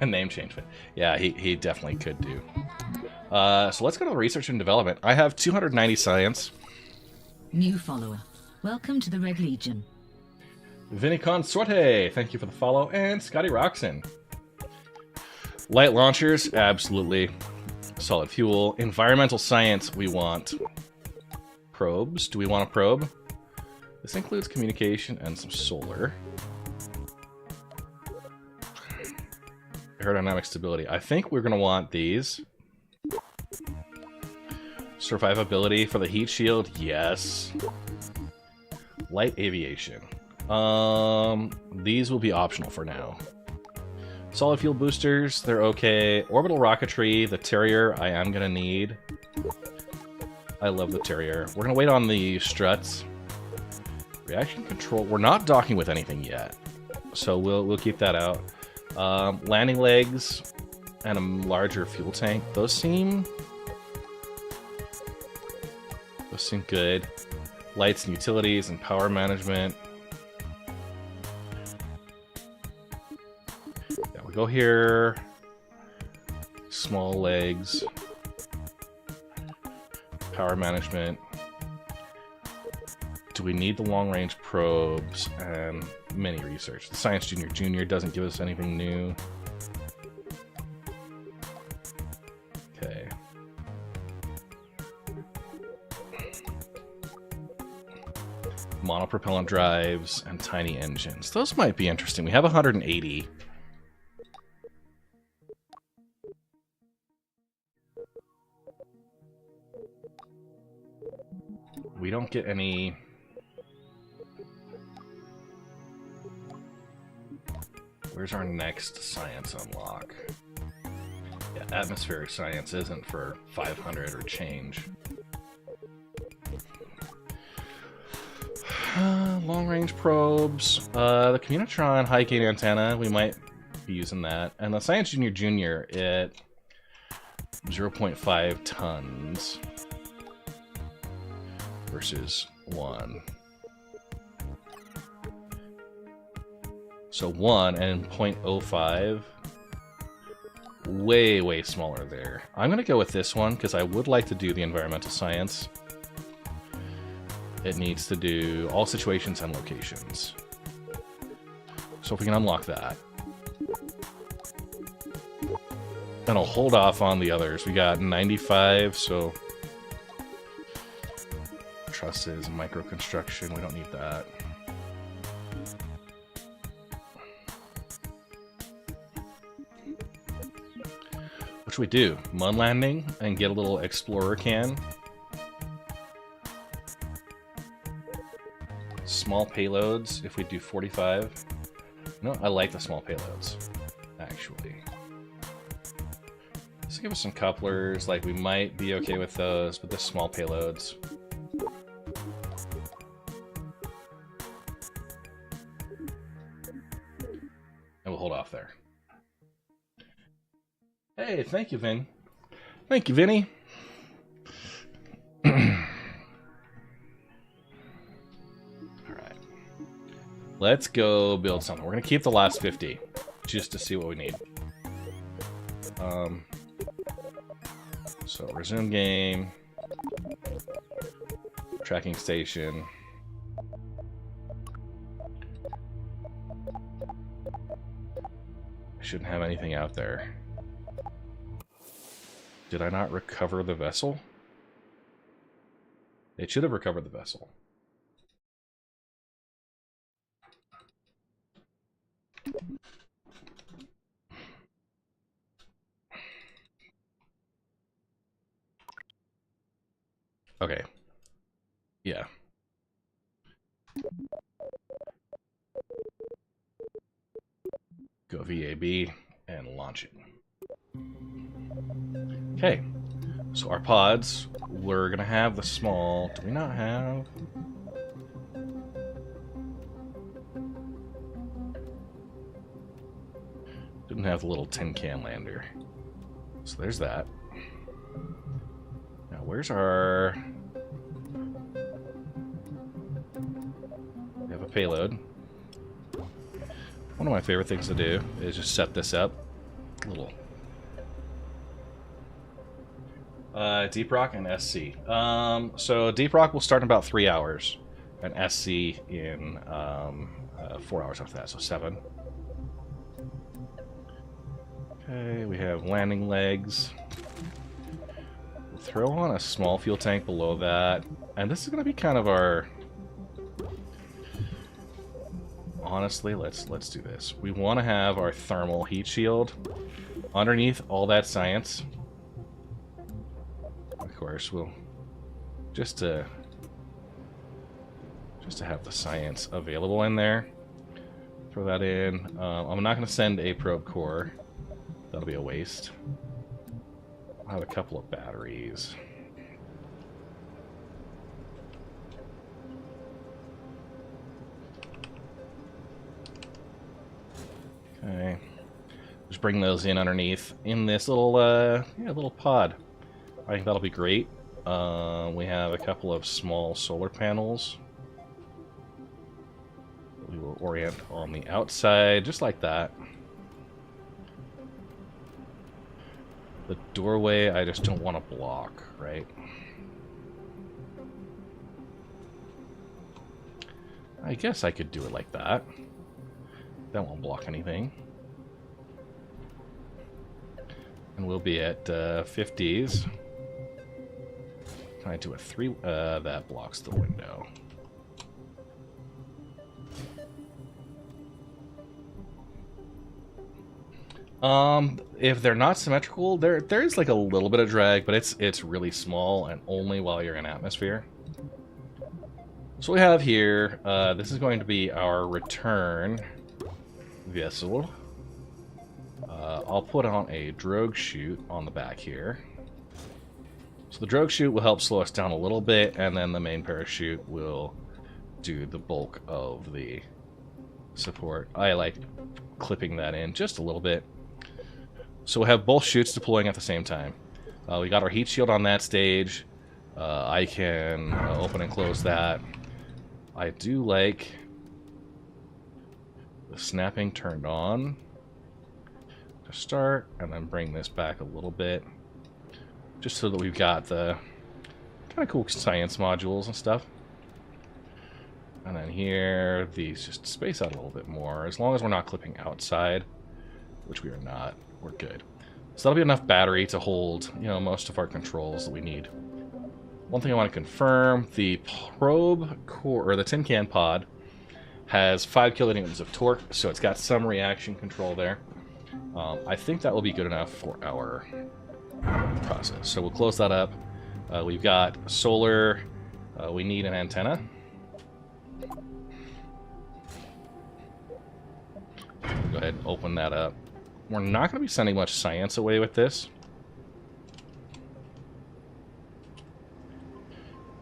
name change. Yeah, he definitely could do. So let's go to the research and development. I have 290 science. New follower. Welcome to the Red Legion. Vinny Consorte, thank you for the follow. And Scotty Roxon. Light launchers, absolutely. Solid fuel. Environmental science, we want. Probes. Do we want a probe? This includes communication and some solar. Aerodynamic stability. I think we're going to want these. Survivability for the heat shield, yes. Light aviation. These will be optional for now. Solid fuel boosters, they're okay. Orbital rocketry, the Terrier, I am gonna need. I love the Terrier. We're gonna wait on the struts. Reaction control, we're not docking with anything yet, so we'll keep that out. Landing legs and a larger fuel tank, those seem good. Lights and utilities and power management. Yeah, we go here. Small legs. Power management. Do we need the long-range probes and mini research? The Science Junior doesn't give us anything new. Okay. Monopropellant drives and tiny engines. Those might be interesting. We have 180. We don't get any... Where's our next science unlock? Yeah, atmospheric science isn't for 500 or change. Long-range probes. The Communitron high-gain antenna, we might be using that. And the Science Junior at 0.5 tons versus 1. So 1 and 0.05. Way, way smaller there. I'm going to go with this one because I would like to do the environmental science. It needs to do all situations and locations. So if we can unlock that. And I'll hold off on the others. We got 95, so... Trusses, micro construction, we don't need that. What should we do? Moon landing and get a little explorer can? Small payloads, if we do 45. No, I like the small payloads, actually. Let's give us some couplers, like we might be okay with those, but the small payloads. And we'll hold off there. Hey, thank you, Vin. Thank you, Vinny. Let's go build something. We're gonna keep the last 50 just to see what we need. So resume game, tracking station. I shouldn't have anything out there. Did I not recover the vessel? It should have recovered the vessel. Okay. Yeah. Go VAB and launch it. Okay. So our pods, we're gonna have the small. Do we not have? Didn't have the little tin can lander. So there's that. where's our... We have a payload. One of my favorite things to do is just set this up. Little... Deep Rock and SC. So Deep Rock will start in about 3 hours, and SC in 4 hours after that, so 7. Okay, we have landing legs. We'll throw on a small fuel tank below that, and this is going to be kind of our... Honestly, let's do this. We want to have our thermal heat shield underneath all that science. Of course, we'll just to have the science available in there. Throw that in. I'm not going to send a probe core. That'll be a waste. I'll have a couple of batteries. Okay. Just bring those in underneath in this little little pod. I think that'll be great. We have a couple of small solar panels. We will orient on the outside, just like that. The doorway, I just don't want to block, right? I guess I could do it like that. That won't block anything. And we'll be at 50s. Can I do a 3? That blocks the window. If they're not symmetrical, there is like a little bit of drag, but it's really small and only while you're in atmosphere. So we have here, this is going to be our return vessel. I'll put on a drogue chute on the back here. So the drogue chute will help slow us down a little bit, and then the main parachute will do the bulk of the support. I like clipping that in just a little bit. So we'll have both chutes deploying at the same time. We got our heat shield on that stage. I can open and close that. I do like the snapping turned on to start, and then bring this back a little bit, just so that we've got the kind of cool science modules and stuff. And then here, these just space out a little bit more. As long as we're not clipping outside, which we are not, we're good. So that'll be enough battery to hold, you know, most of our controls that we need. One thing I want to confirm, the probe core, or the tin can pod, has 5 kilonewtons of torque, so it's got some reaction control there. I think that will be good enough for our process. So we'll close that up. We've got solar. We need an antenna. Go ahead and open that up. We're not going to be sending much science away with this,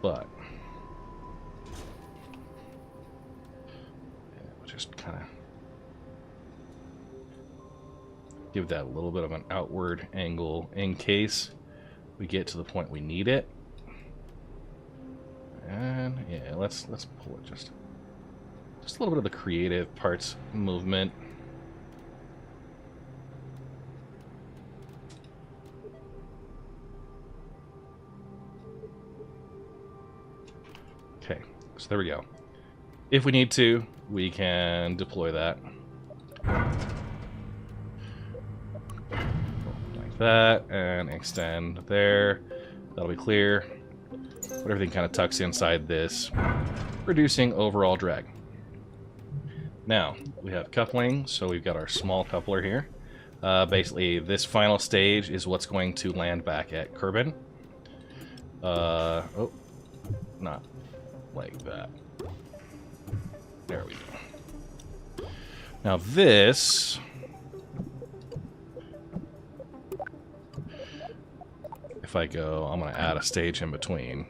but we'll just kind of give that a little bit of an outward angle in case we get to the point we need it. And yeah, let's pull it just a little bit of the creative parts movement. Okay, so there we go. If we need to, we can deploy that. Like that, and extend there. That'll be clear. But everything kind of tucks inside this, reducing overall drag. Now, we have coupling, so we've got our small coupler here. Basically, this final stage is what's going to land back at Kerbin. Oh, not like that. There we go. Now this... If I go, I'm going to add a stage in between.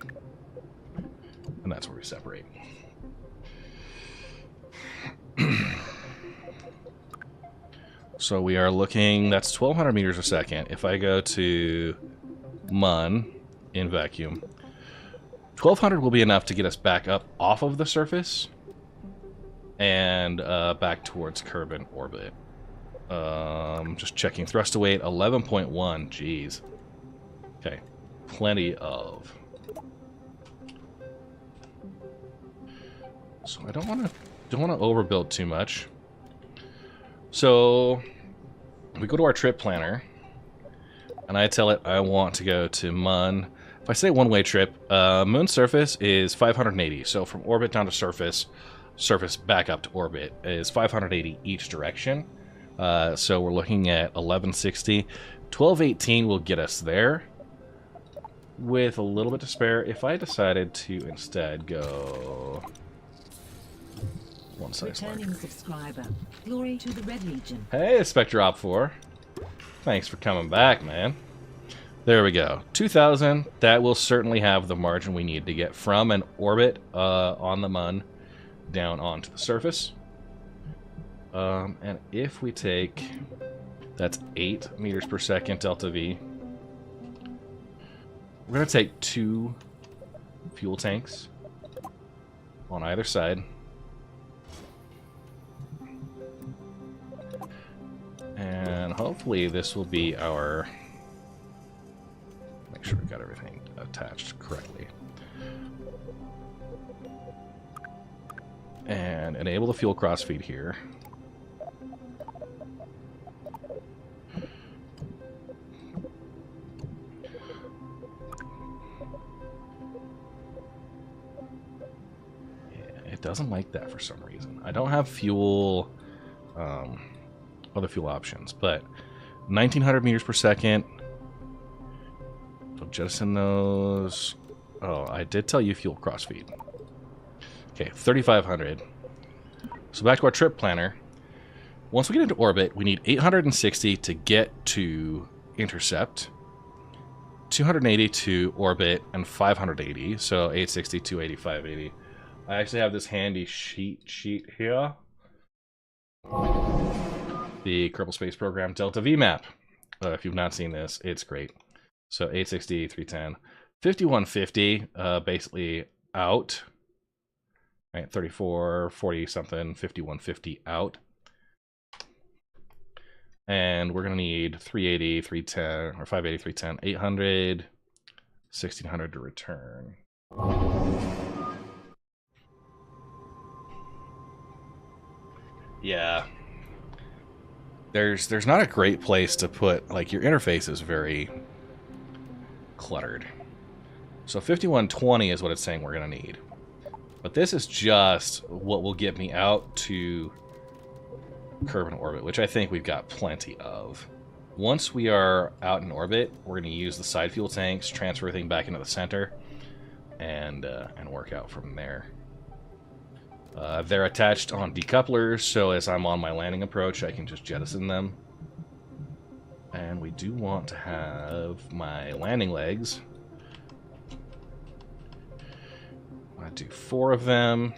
And that's where we separate. So we are looking, that's 1200 meters a second. If I go to MUN, in vacuum. 1200 will be enough to get us back up off of the surface and back towards Kerbal orbit. Just checking thrust to weight, 11.1. Jeez. Okay, plenty of. So I don't want to overbuild too much. So we go to our trip planner, and I tell it I want to go to Mun. If I say one-way trip, moon surface is 580. So from orbit down to surface back up to orbit is 580 each direction. So we're looking at 1160. 1218 will get us there with a little bit to spare. If I decided to instead go one size larger. Returning subscriber. Glory to the Red Legion. Hey, Spectre Op 4. Thanks for coming back, man. There we go. 2000. That will certainly have the margin we need to get from an orbit on the Mun down onto the surface. And if we take, that's 8 meters per second delta V. We're going to take 2 fuel tanks on either side. And hopefully this will be our... Make sure we got everything attached correctly. And enable the fuel crossfeed here. It doesn't like that for some reason. I don't have fuel, other fuel options, but 1900 meters per second. So jettison those. Oh, I did tell you fuel crossfeed. Okay, 3500. So back to our trip planner. Once we get into orbit, we need 860 to get to intercept, 280 to orbit, and 580. So 860, 280, 580. I actually have this handy sheet here. The Kerbal Space Program Delta V map. If you've not seen this, it's great. So 860, 310, 5150, basically out. Right, 34, 40 something, 5150 out. And we're going to need 380, 310, or 580, 310, 800, 1600 to return. Yeah. There's not a great place to put, like, your interface is very cluttered. So 5120 is what it's saying we're going to need. But this is just what will get me out to Kerbal orbit, which I think we've got plenty of. Once we are out in orbit, we're going to use the side fuel tanks, transfer everything back into the center, and work out from there. They're attached on decouplers, so as I'm on my landing approach, I can just jettison them. And we do want to have my landing legs. I do 4 of them.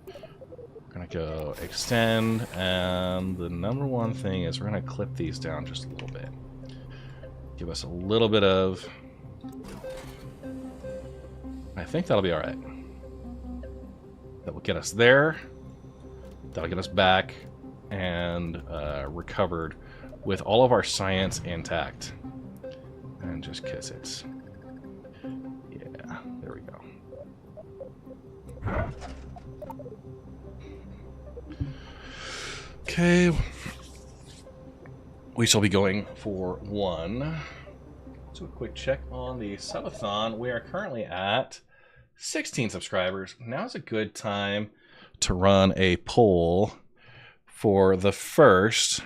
We're gonna go extend, and the number one thing is we're gonna clip these down just a little bit. Give us a little bit of... I think that'll be alright. That will get us there. That'll get us back and recovered with all of our science intact. And just kiss it. Yeah, there we go. Okay. We shall be going for 1. So a quick check on the subathon. We are currently at 16 subscribers. Now's a good time to run a poll for the first.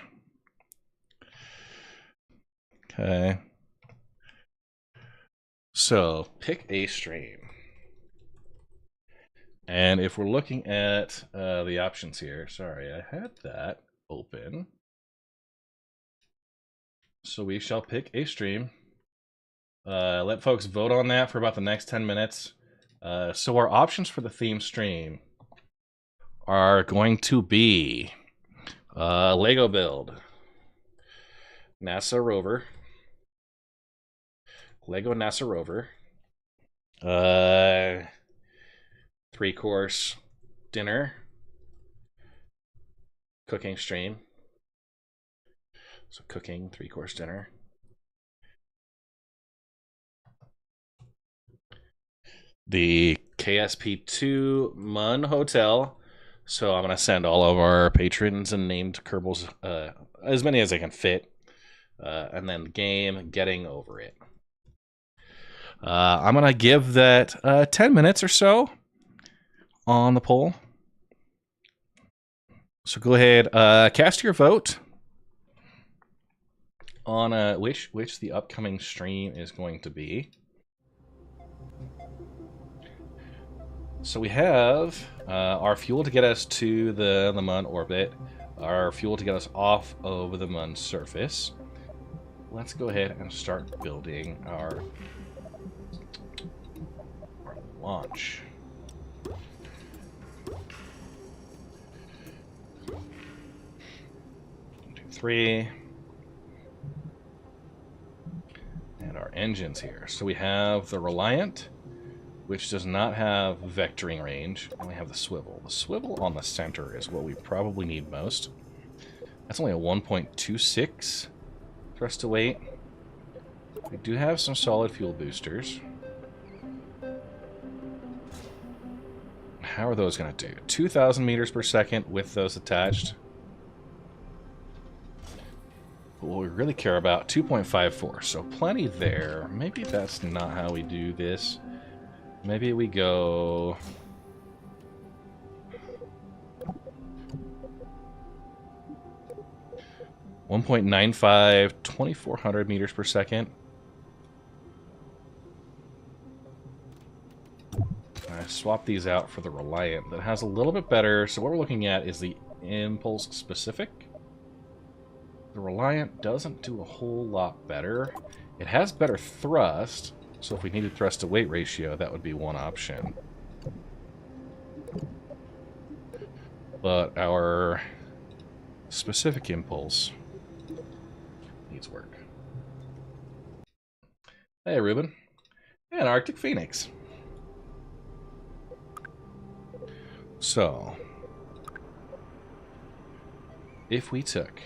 Okay. So pick a stream. And if we're looking at the options here, sorry, I had that open. So we shall pick a stream. Let folks vote on that for about the next 10 minutes. So our options for the theme stream are going to be Lego build, NASA rover, Lego NASA rover. 3-course dinner. Cooking stream. So cooking, 3-course dinner. The KSP2 Mun Hotel. So I'm going to send all of our patrons and named Kerbals, as many as I can fit. And then the game, Getting Over It. I'm going to give that 10 minutes or so on the poll. So go ahead, cast your vote on which the upcoming stream is going to be. So we have our fuel to get us to the Mun orbit, our fuel to get us off of the Mun surface. Let's go ahead and start building our launch. 1, 2, 3. And our engines here. So we have the Reliant, which does not have vectoring range, and we have the swivel. The swivel on the center is what we probably need most. That's only a 1.26 thrust to weight. We do have some solid fuel boosters. How are those going to do? 2,000 meters per second with those attached. But what we really care about, 2.54, so plenty there. Maybe that's not how we do this. Maybe we go... .95, 2,400 meters per second. I swap these out for the Reliant that has a little bit better. So what we're looking at is the impulse specific. The Reliant doesn't do a whole lot better. It has better thrust. So if we needed thrust to weight ratio, that would be one option. But our specific impulse needs work. Hey, Ruben. And Arctic Phoenix. So, if we took,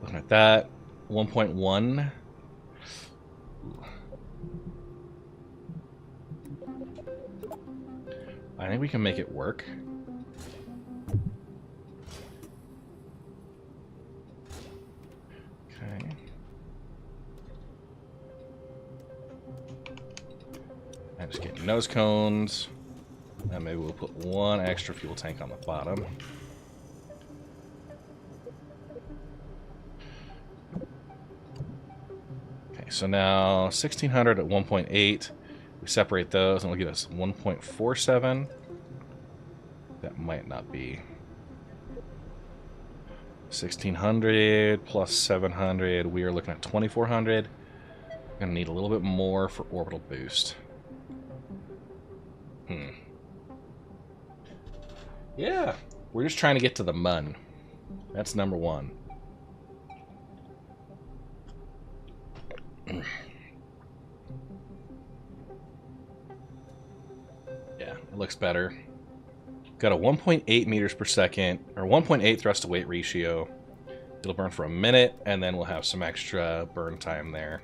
looking at that, 1.1... I think we can make it work. Okay. I'm just getting nose cones. And maybe we'll put one extra fuel tank on the bottom. Okay, so now 1600 at 1.8. We separate those and it'll give us 1.47. That might not be. 1600 plus 700. We are looking at 2400. We're going to need a little bit more for orbital boost. Yeah, we're just trying to get to the Mun. That's number one. Yeah, it looks better. Got a 1.8 meters per second, or 1.8 thrust to weight ratio. It'll burn for a minute, and then we'll have some extra burn time there.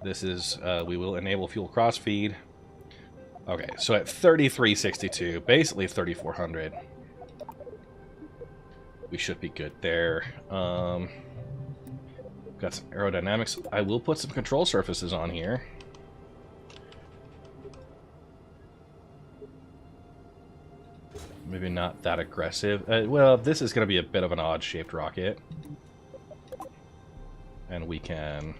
This is, we will enable fuel crossfeed. Okay, so at 3362, basically 3400. We should be good there. Got some aerodynamics. I will put some control surfaces on here. Maybe not that aggressive. Well, this is going to be a bit of an odd-shaped rocket. And we can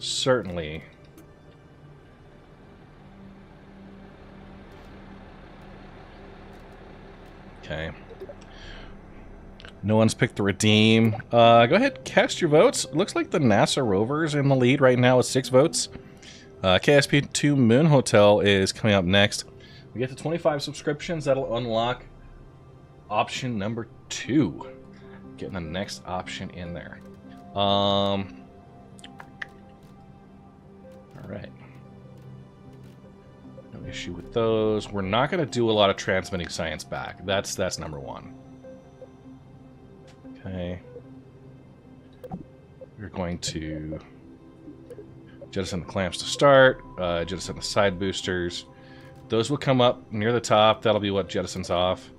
certainly... Okay. No one's picked the Redeem. Go ahead, cast your votes. Looks like the NASA rover's in the lead right now with 6 votes. KSP2 Mun Hotel is coming up next. We get to 25 subscriptions. That'll unlock option number 2. Getting the next option in there. All right. No issue with those. We're not going to do a lot of transmitting science back. That's number one. Okay. We're going to jettison the clamps to start. Jettison the side boosters. Those will come up near the top. That'll be what jettisons off.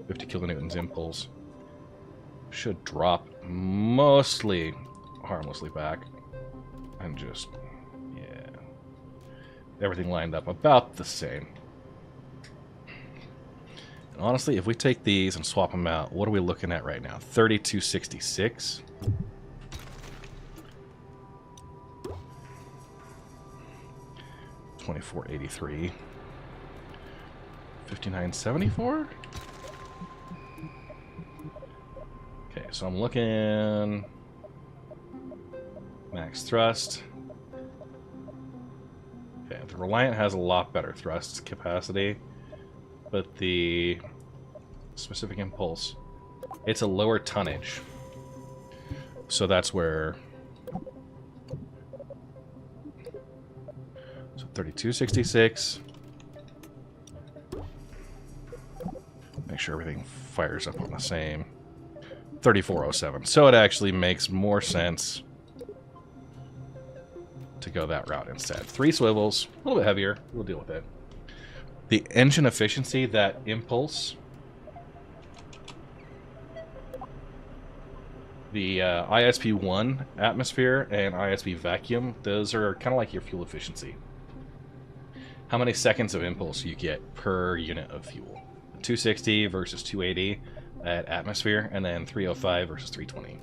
50 kilonewtons impulse. Should drop mostly harmlessly back. And just, yeah. Everything lined up about the same. And honestly, if we take these and swap them out, what are we looking at right now? 3266. $24.83. $59.74. Okay, so I'm looking max thrust. Okay, the Reliant has a lot better thrust capacity, but the specific impulse, it's a lower tonnage. So that's where. So 3266. Make sure everything fires up on the same. 3407. So it actually makes more sense to go that route instead. 3 swivels, a little bit heavier. We'll deal with it. The engine efficiency, that impulse, the ISP-1 atmosphere and ISP vacuum, those are kind of like your fuel efficiency. How many seconds of impulse you get per unit of fuel. 260 versus 280 at atmosphere, and then 305 versus 320.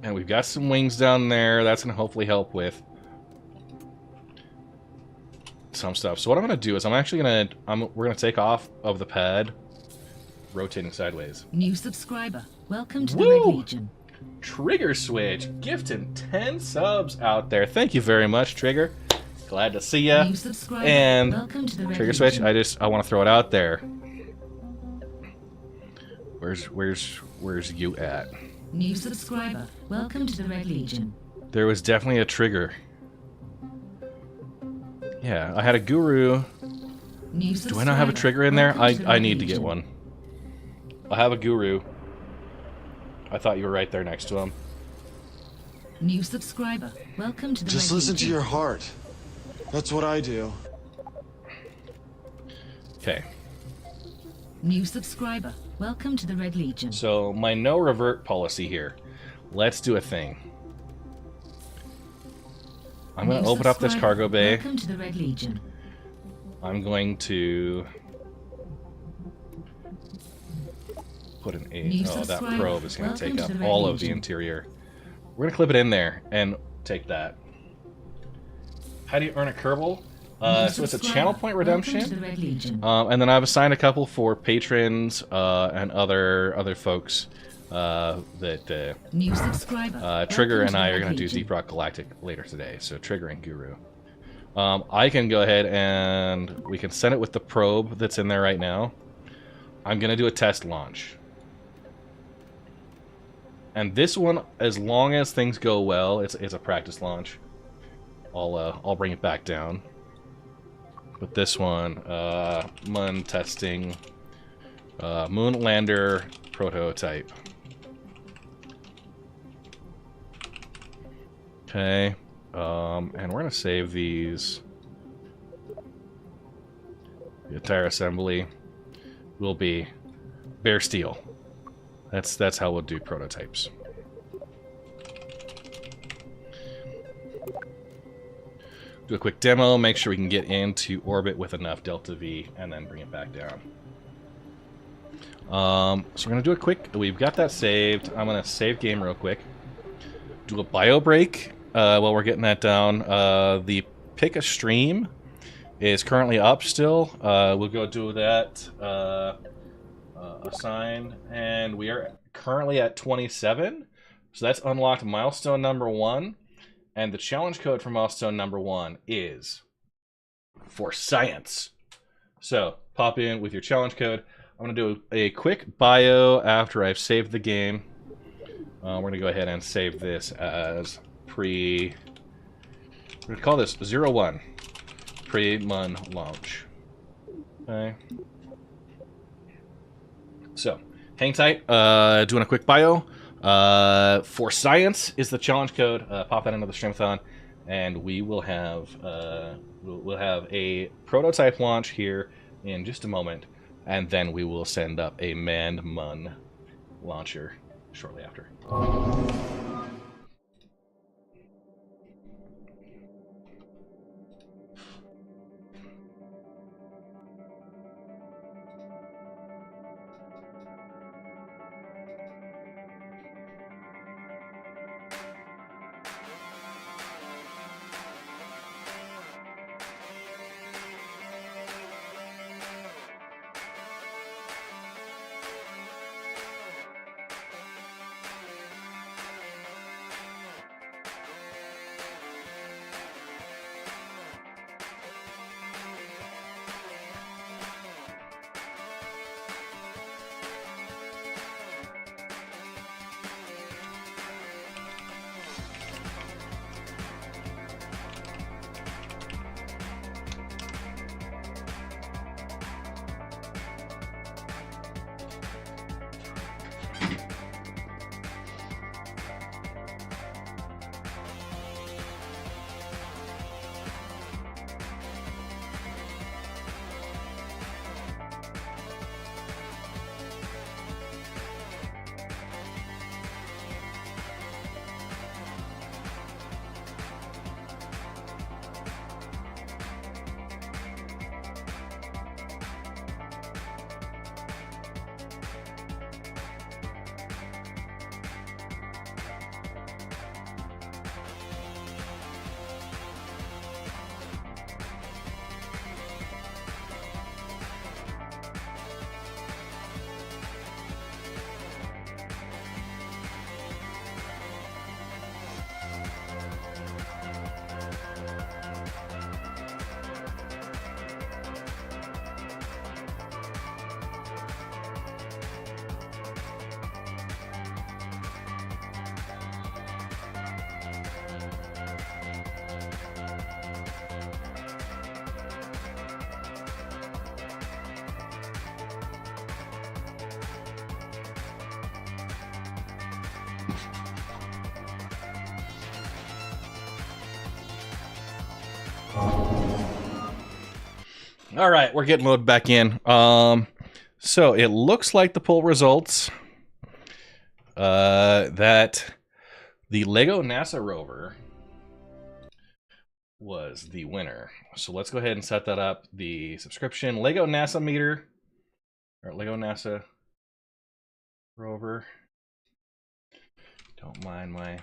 And we've got some wings down there. That's going to hopefully help with some stuff. So what I'm going to do is I'm actually going to we're going to take off of the pad, rotating sideways. New subscriber. Welcome to the Red Legion. Trigger Switch gifting 10 subs out there. Thank you very much, Trigger. Glad to see ya. And welcome to the Red Trigger Legion. Switch, I want to throw it out there. Where's you at? New subscriber. Welcome to the Red Legion. There was definitely a trigger. Yeah, I had a guru. New Do I not have a trigger in there? Welcome to the I Red need to get Legion. one. I have a guru. I thought you were right there next to him. New subscriber. Welcome to the Just Red listen Legion. to your heart. That's what I do. Okay. New subscriber. Welcome to the Red Legion. So, my no revert policy here. Let's do a thing. I'm going to New open up this subscriber. cargo bay. Welcome to the Red Legion. I'm going to put an New 8. Oh, that subscriber. probe is going to Welcome take to up the Red all of the Legion. interior. We're going to clip it in there and take that. How do you earn a Kerbal? So it's a channel point Welcome to the redemption. Red Legion. And then I've assigned a couple for patrons and other folks that New subscriber. Trigger Welcome and to I the are Red going to do Legion. Deep Rock Galactic later today. So Trigger and Guru. I can go ahead and we can send it with the probe that's in there right now. I'm going to do a test launch. And this one, as long as things go well, it's a practice launch. I'll bring it back down. But this one, Moon testing, Moon Lander prototype. Okay, and we're gonna save these. The entire assembly will be bare steel. That's how we'll do prototypes. Do a quick demo, make sure we can get into orbit with enough delta V, and then bring it back down. So we're gonna do a quick. We've got that saved. I'm gonna save game real quick. Do a bio break while we're getting that down. The pick a stream is currently up still. We'll go do that. Assign, and we are currently at 27. So that's unlocked milestone number 1. And the challenge code for milestone number 1 is for science. So pop in with your challenge code. I'm going to do a quick bio after I've saved the game. We're going to go ahead and save this as we're going to call this 01, pre-mun launch. Okay. So, hang tight, doing a quick bio. For science is the challenge code. Pop that into the Streamathon, and we will have we'll have a prototype launch here in just a moment, and then we will send up a manned mun launcher shortly after. All right, we're getting loaded back in. So it looks like the poll results that the Lego NASA rover was the winner. So let's go ahead and set that up. The subscription Lego NASA meter, or Lego NASA rover. Don't mind my.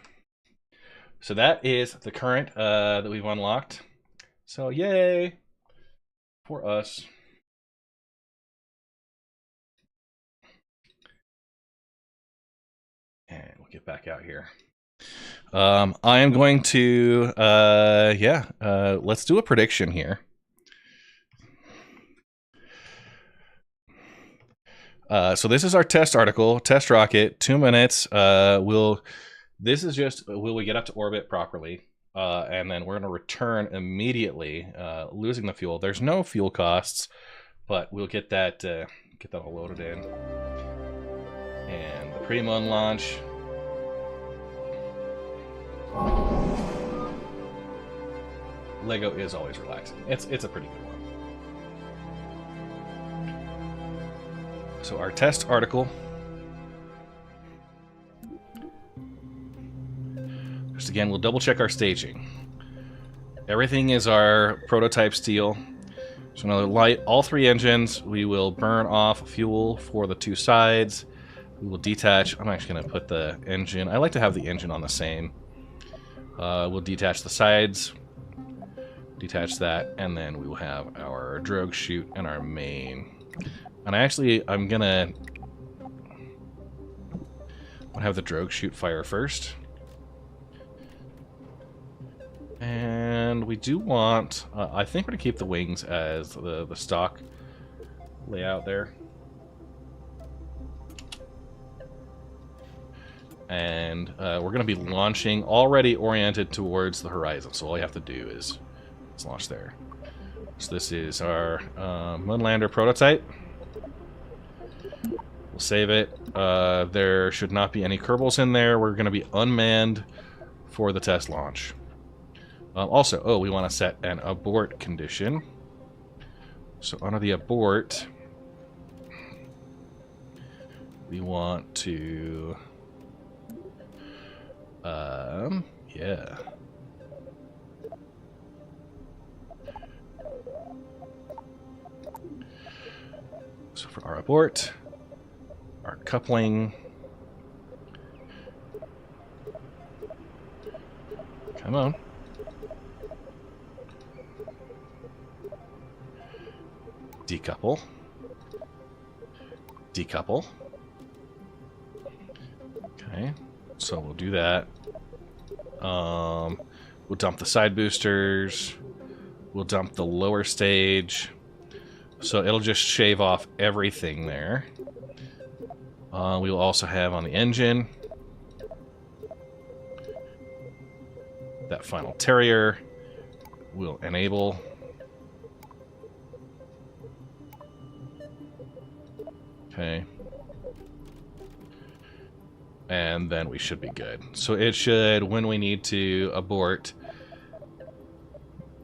So that is the current that we've unlocked. So yay for us. And we'll get back out here. I am going to, let's do a prediction here. So this is our test article, test rocket, 2 minutes. This is just, will we get up to orbit properly? And then we're going to return immediately, losing the fuel. There's no fuel costs, but we'll get that all loaded in. And the pre-mun launch. Lego is always relaxing. It's a pretty good one. So our test article. Just again, we'll double check our staging. Everything is our prototype steel. So now light all 3 engines. We will burn off fuel for the 2 sides. We will detach. I'm actually going to put the engine. I like to have the engine on the same. We'll detach the sides. Detach that, and then we will have our drogue chute and our main. And I'm gonna have the drogue chute fire first. And we do want, I think we're gonna keep the wings as the stock layout there. And we're going to be launching already oriented towards the horizon. So all you have to do is launch there. So this is our Moonlander prototype. We'll save it. There should not be any Kerbals in there. We're going to be unmanned for the test launch. Also, we want to set an abort condition. So under the abort, we want to... yeah. So for our abort, our coupling, come on. Decouple. Decouple. Okay, so we'll do that. We'll dump the side boosters. We'll dump the lower stage. So it'll just shave off everything there. We will also have on the engine that final Terrier. We'll enable. Okay. And then we should be good. So it should, when we need to abort,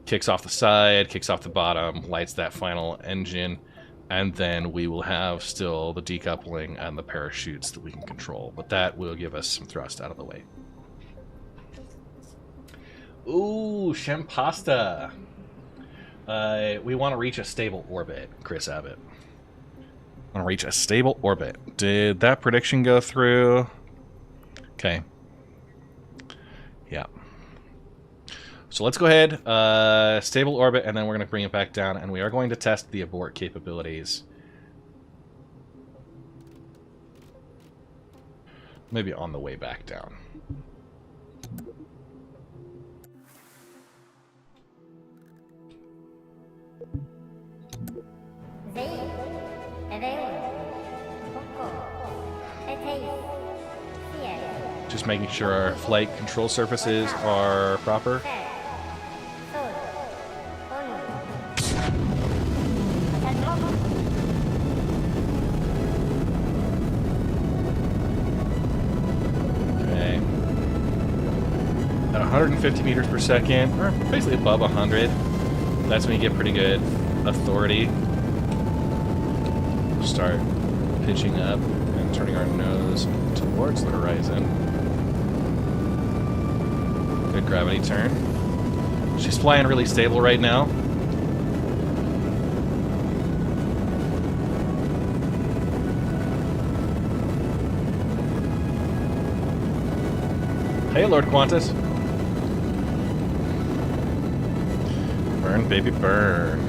kicks off the side, kicks off the bottom, lights that final engine, and then we will have still the decoupling and the parachutes that we can control. But that will give us some thrust out of the way. Ooh, Shempasta. We want to reach a stable orbit, Chris Abbott. Want to reach a stable orbit. Did that prediction go through? Okay. Yeah. So let's go ahead, stable orbit, and then we're going to bring it back down, and we are going to test the abort capabilities. Maybe on the way back down. Just making sure our flight control surfaces are proper. Okay. At 150 meters per second, or basically above 100, that's when you get pretty good authority. We'll start pitching up and turning our nose towards the horizon. Good gravity turn. She's flying really stable right now. Hey, Lord Qantas. Burn, baby, burn.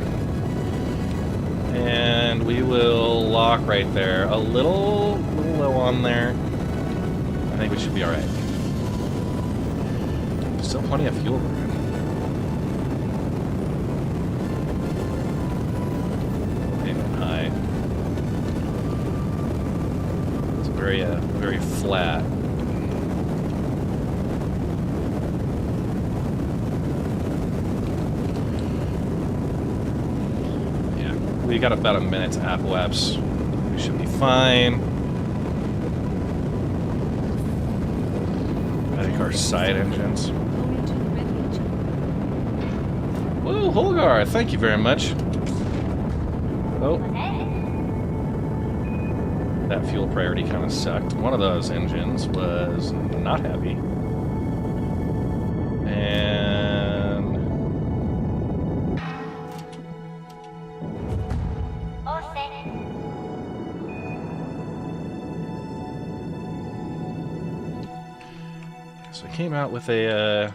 And we will lock right there. A little low on there. I think we should be alright. Still plenty of fuel burn. Aiming high. It's very flat. Yeah, we got about a minute to apoapse. We should be fine. I think our side engines. Whoa, Holgar, thank you very much. Oh. That fuel priority kind of sucked. One of those engines was not happy. And... so I came out with a...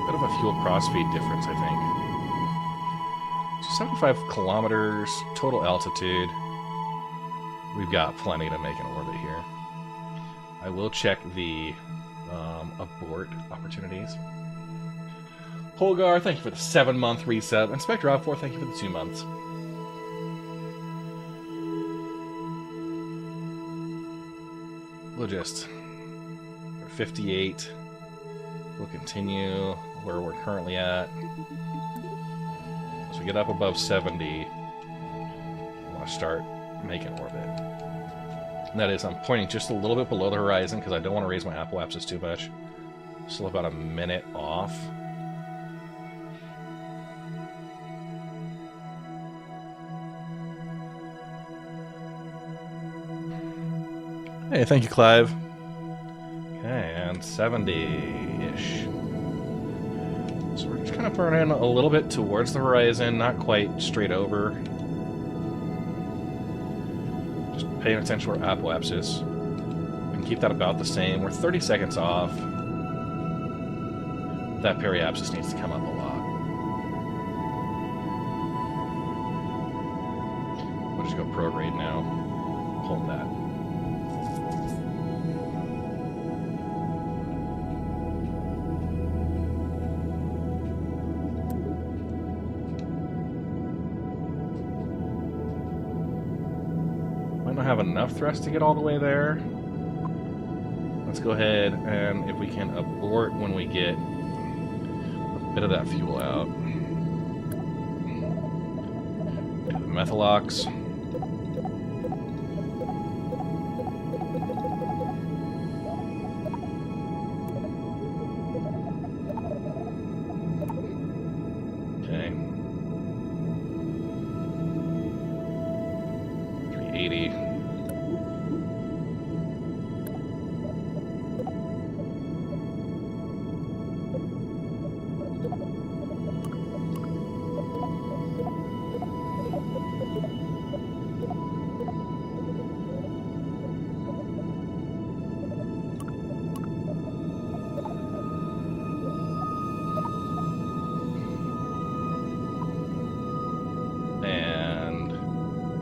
bit of a fuel crossfeed difference, I think. So 75 kilometers total altitude. We've got plenty to make an orbit here. I will check the abort opportunities. Holgar, thank you for the 7-month resub. And Spectre 4, thank you for the 2 months. we'll just 58. We'll continue where we're currently at. As we get up above 70, I want to start making orbit. And that is, I'm pointing just a little bit below the horizon because I don't want to raise my apoapsis too much. Still about a minute off. Hey, thank you, Clive. Okay, and 70-ish. So we're just kind of burning a little bit towards the horizon, not quite straight over. Just paying attention to our apoapsis. We can keep that about the same. We're 30 seconds off. That periapsis needs to come up a lot. We'll just go prograde now. Hold that. Might not have enough thrust to get all the way there. Let's go ahead and if we can abort when we get a bit of that fuel out. Do the methalox. Okay. 380.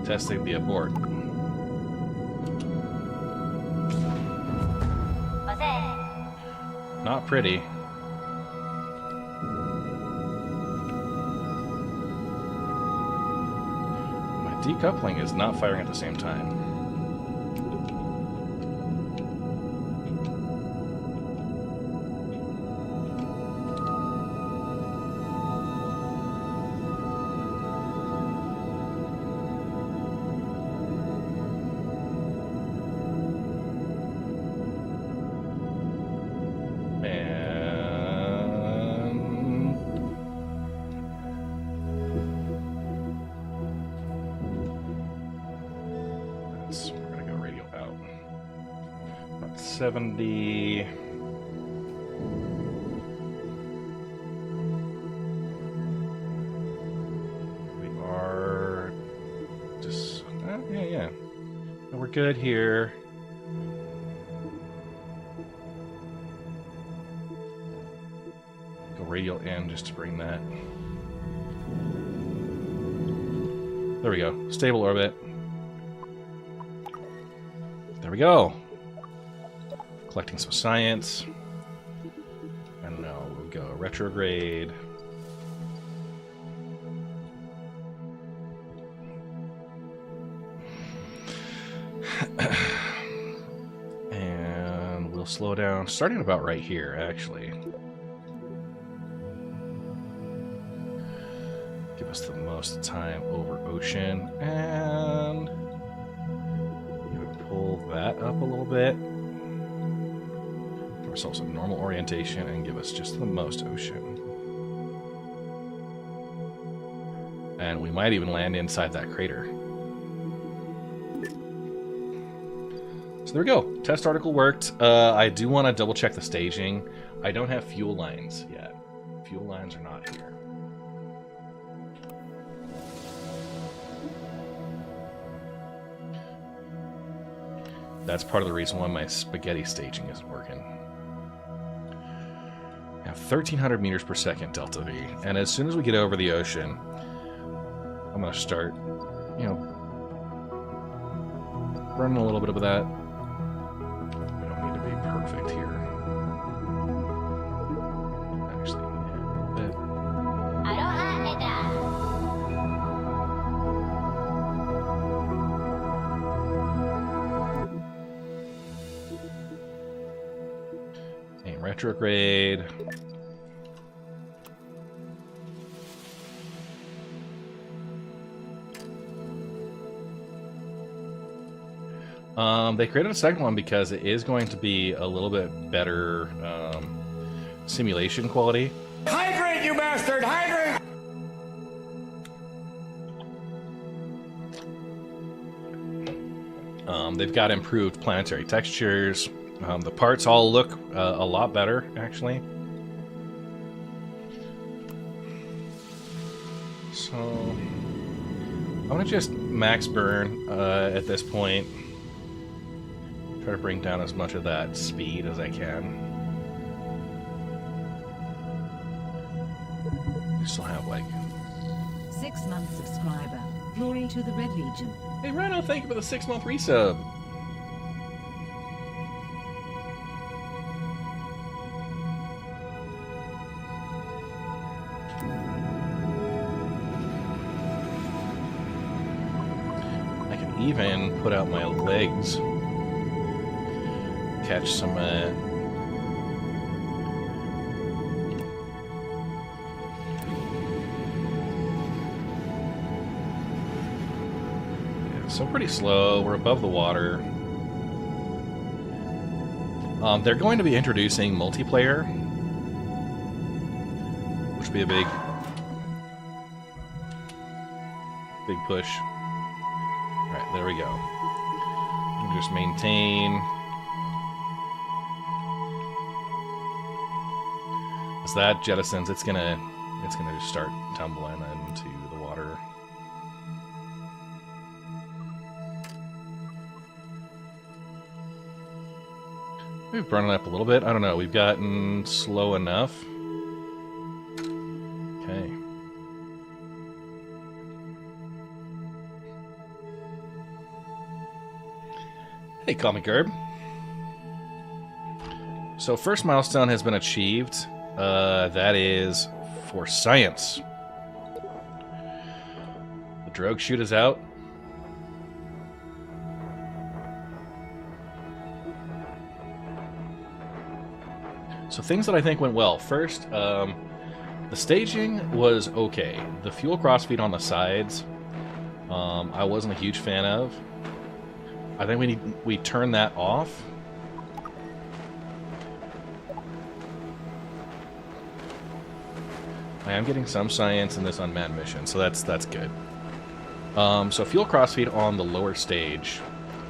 Testing the abort. Not pretty. My decoupling is not firing at the same time. We're gonna go radial out. About 70. We are just yeah. We're good here. Go radial in just to bring that. There we go. Stable orbit. There we go. Collecting some science. And now we'll go retrograde. And we'll slow down, starting about right here, actually. Give us the most time over ocean, and pull that up a little bit. Give ourselves a normal orientation and give us just the most ocean. And we might even land inside that crater. So there we go. Test article worked. I do want to double check the staging. I don't have fuel lines yet. Fuel lines are not here. That's part of the reason why my spaghetti staging isn't working. I have 1,300 meters per second delta V, and as soon as we get over the ocean, I'm going to start, running a little bit of that. We don't need to be perfect here. Actually, yeah, a bit. retrograde. They created a second one because it is going to be a little bit better simulation quality. Hydrate, you bastard! Hydrate! They've got improved planetary textures. The parts all look a lot better, actually. So I'm gonna just max burn at this point. Try to bring down as much of that speed as I can. We still have like 6-month subscriber. Glory to the Red Legion. Hey Rhino, thank you for the 6-month resub. I can even put out my legs, catch some so pretty slow. We're above the water. They're going to be introducing multiplayer, which will be a big push. All right, there we go. Just maintain. As that jettisons, it's gonna just start tumbling into the water. We've brought it up a little bit. I don't know. We've gotten slow enough. Okay. Hey, call me Gerb. So first milestone has been achieved. That is for science. The drogue chute is out. So things that I think went well. First, the staging was okay. The fuel crossfeed on the sides, I wasn't a huge fan of. I think we turn that off. I am getting some science in this unmanned mission, so that's good. So fuel crossfeed on the lower stage,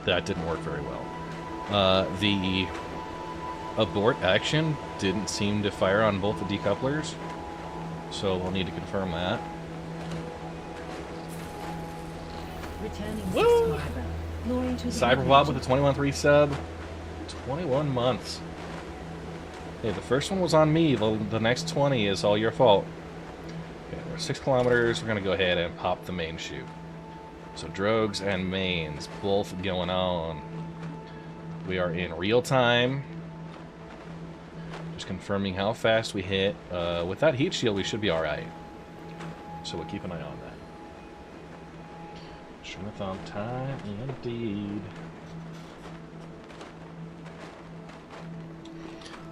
that didn't work very well. The abort action didn't seem to fire on both the decouplers, so we'll need to confirm that. Returning Woo! subscriber. Glory to the Cyberbob with Red a 21th resub. 21 months. Hey, the first one was on me. The next 20 is all your fault. Okay, we're 6 kilometers. We're going to go ahead and pop the main chute. So drogues and mains both going on. We are in real time. Just confirming how fast we hit. With that heat shield, we should be alright. So we'll keep an eye on that. Streamathon time indeed.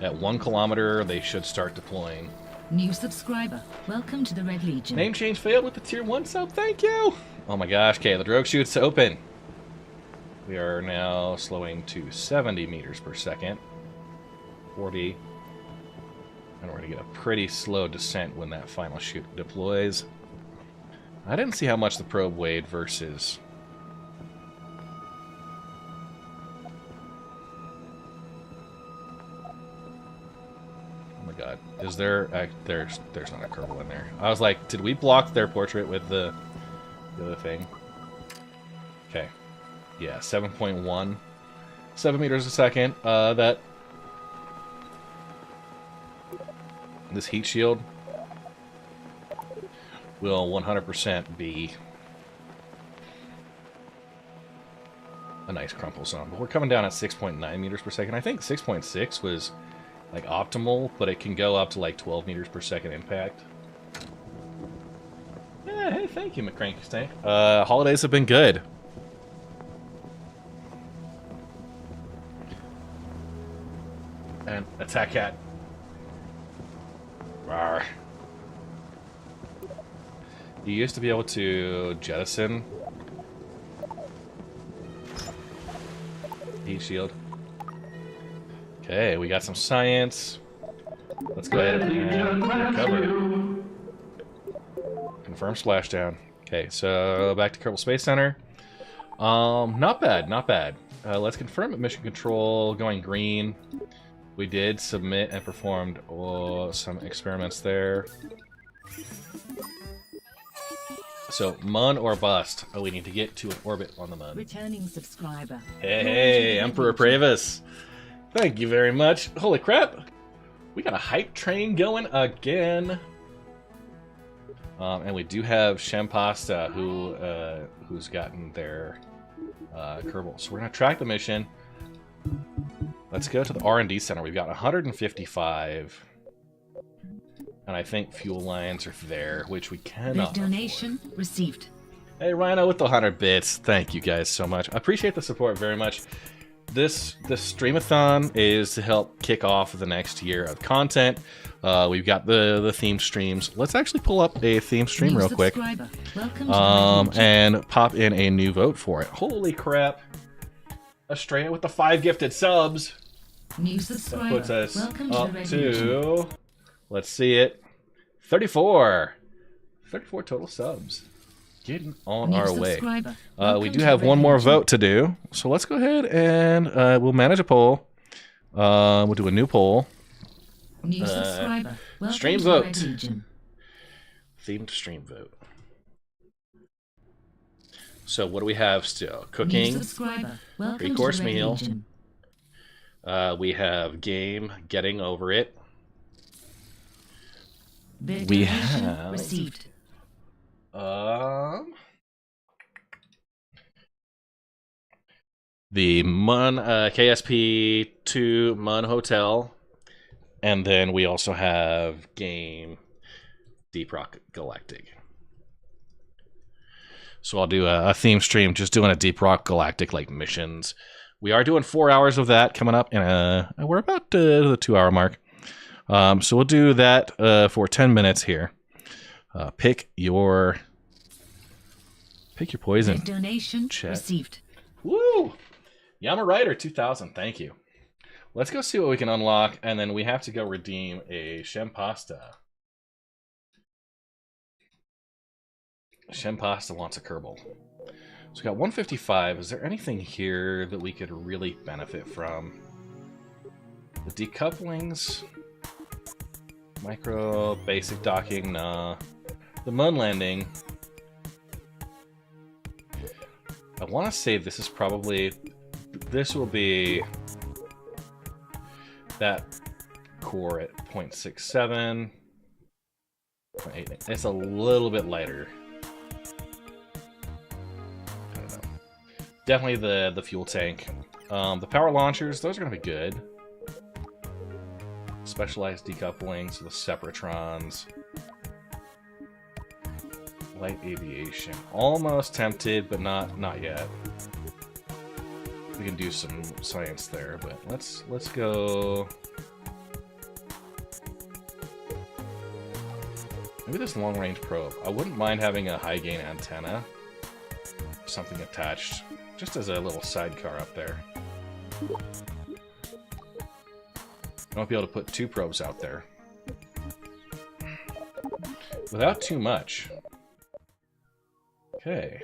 At 1 kilometer, they should start deploying. New subscriber. Welcome to the Red Legion. Name change failed with the tier 1 sub. Thank you. Oh my gosh. Okay, the drogue chute's open. We are now slowing to 70 meters per second. 40. And we're going to get a pretty slow descent when that final chute deploys. I didn't see how much the probe weighed versus... Oh my god. Is there... there's not a Kerbal in there. I was like, did we block their portrait with the other thing? Okay. Yeah, 7.1. 7 meters a second. This heat shield will 100% be a nice crumple zone. But we're coming down at 6.9 meters per second. I think 6.6 was like optimal, but it can go up to like 12 meters per second impact. Yeah, hey, thank you, McCranky. Holidays have been good. And Attack Cat Rawr. You used to be able to jettison heat shield. Okay, we got some science. Let's go ahead and recover. Confirm splashdown. Okay, so back to Kerbal Space Center. Not bad, not bad. Let's confirm mission control going green. We did submit and performed some experiments there. So, Mun or bust. Oh, we need to get to an orbit on the Mun. Returning subscriber. Hey, Emperor Pravis. Thank you very much. Holy crap. We got a hype train going again. And we do have Shempasta, who's gotten their Kerbal. So we're going to track the mission. Let's go to the R&D center. We've got 155. And I think fuel lines are there, which we cannot. Donation received. Hey, Rhino with the 100 bits. Thank you guys so much. I appreciate the support very much. This Streamathon is to help kick off the next year of content. We've got the theme streams. Let's actually pull up a theme stream real quick. And pop in a new vote for it. Holy crap. Estrella with the 5 gifted subs. New subscriber. That puts us Welcome up to, to, let's see it, 34. 34 total subs. Getting on our way. We do have one more vote to do, so let's go ahead and we'll manage a poll. We'll do a new poll. New subscriber. Stream vote. Themed stream vote. So what do we have still? Cooking. 3-course meal. We have game. Getting over it. We have received. The Mun KSP 2 Mun Hotel, and then we also have game Deep Rock Galactic. So I'll do a theme stream, just doing a Deep Rock Galactic like missions. We are doing 4 hours of that coming up, and we're about to the 2-hour mark. So we'll do that for 10 minutes here. Pick your poison. Donation received. Woo! Yama Rider 2000, thank you. Let's go see what we can unlock, and then we have to go redeem a Shempasta. Shempasta wants a Kerbal. So we got 155. Is there anything here that we could really benefit from? The decouplings, micro, basic docking, nah. The Mun landing. I want to say this is probably, this will be that core at 0.67, 0.8. It's a little bit lighter. I don't know. Definitely the fuel tank. The power launchers, those are going to be good. Specialized decouplings, the Separatrons. Light aviation. Almost tempted, but not yet. We can do some science there, but let's go. Maybe this long range probe. I wouldn't mind having a high gain antenna. Something attached, just as a little sidecar up there. I won't be able to put 2 probes out there. Without too much. Okay.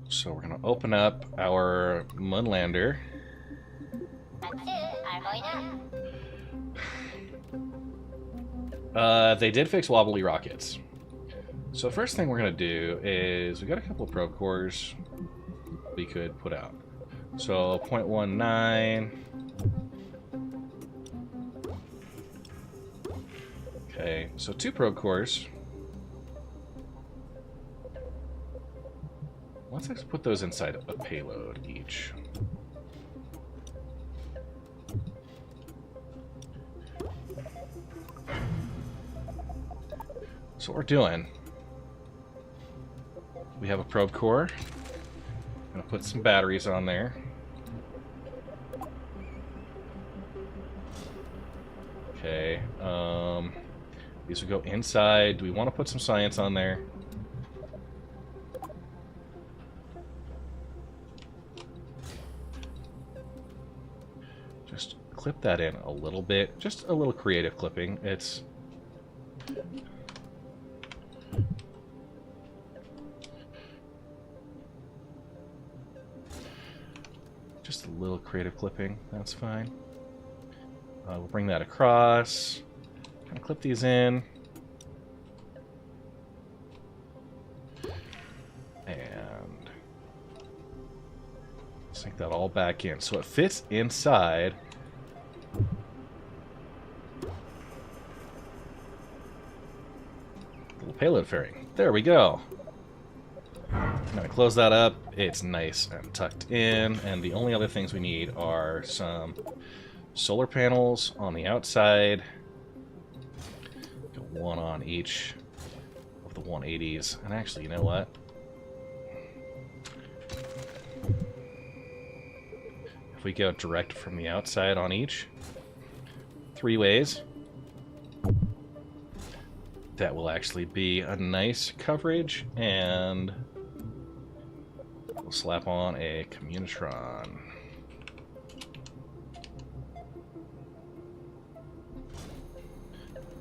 So we're gonna open up our Munlander. They did fix wobbly rockets. So the first thing we're gonna do is we got a couple of probe cores we could put out. So 0.19. Okay, so 2 probe cores. Let's actually put those inside a payload each. So what we're doing, we have a probe core. I'm gonna put some batteries on there. Okay. These will go inside. Do we want to put some science on there? Just clip that in a little bit. Just a little creative clipping. It's... just a little creative clipping. That's fine. We'll bring that across. Kind of clip these in. And sink that all back in. So it fits inside. Little payload fairing. There we go. I'm going to close that up. It's nice and tucked in. And the only other things we need are some solar panels on the outside. Go one on each of the 180s. And actually, you know what? If we go direct from the outside on each, 3 ways, that will actually be a nice coverage, and we'll slap on a Communitron.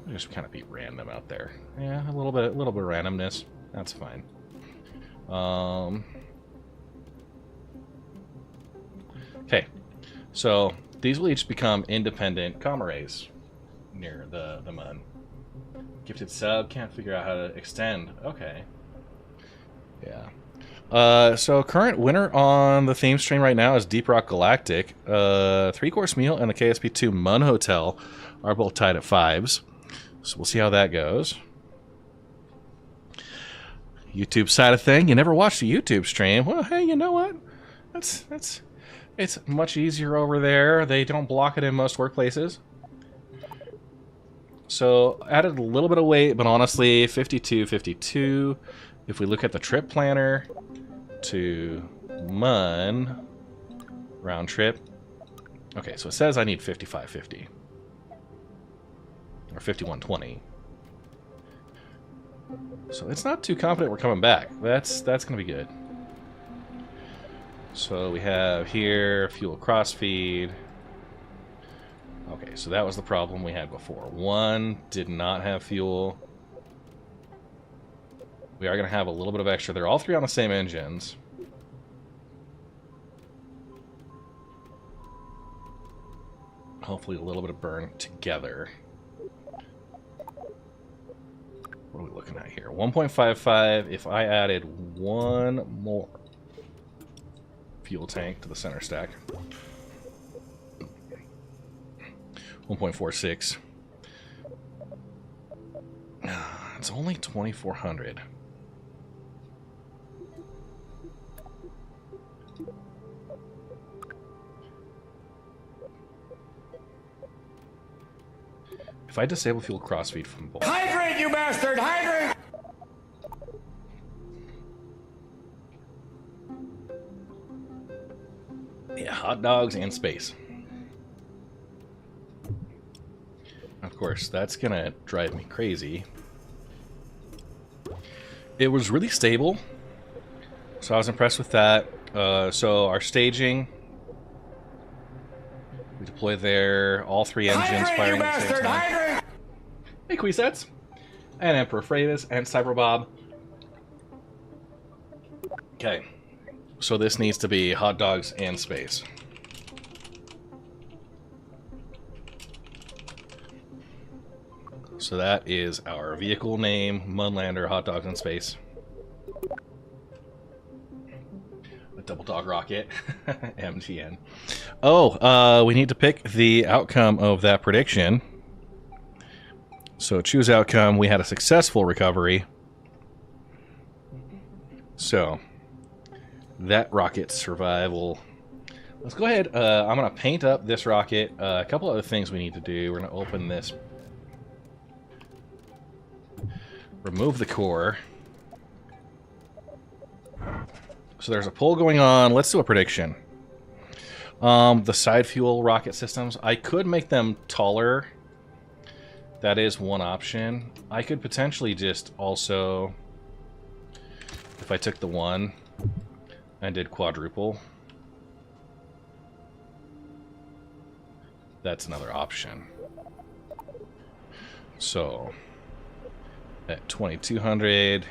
Just kind of be random out there. Yeah, a little bit of randomness. That's fine. Okay, so these will each become independent comm arrays near the MUN. Gifted sub, can't figure out how to extend. Okay. Yeah. So current winner on the theme stream right now is Deep Rock Galactic. 3-course meal and the KSP2 MUN Hotel are both tied at 5s. So we'll see how that goes. YouTube side of thing, you never watched a YouTube stream. Well, hey, you know what? It's much easier over there. They don't block it in most workplaces. So added a little bit of weight, but honestly, 52. If we look at the trip planner to MUN round trip. Okay, so it says I need 55.50 or 51.20. So it's not too confident we're coming back. That's gonna be good. So we have here fuel crossfeed. Okay, so that was the problem we had before. One did not have fuel. We are going to have a little bit of extra. They're all 3 on the same engines. Hopefully a little bit of burn together. What are we looking at here? 1.55. If I added one more fuel tank to the center stack. 1.46. It's only 2,400. If I disable fuel crossfeed from both. Hydrate, you bastard! Hydrate! Yeah, hot dogs and space. Of course, that's gonna drive me crazy. It was really stable, so I was impressed with that. So our staging, we deploy there, all 3 engines firing at the same time. Hey, Queesets, and Emperor Freitas, and Cyber Bob. Okay, so this needs to be hot dogs and space. So that is our vehicle name, Munlander, hot dogs in space. A double dog rocket, MTN. Oh, we need to pick the outcome of that prediction. So choose outcome. We had a successful recovery. So that rocket survival. Let's go ahead. I'm going to paint up this rocket. A couple other things we need to do. We're going to open this. Remove the core. So there's a pull going on. Let's do a prediction. The side fuel rocket systems, I could make them taller That is one option. I could potentially just also, if I took the 1 and did quadruple, that's another option. So at 2200,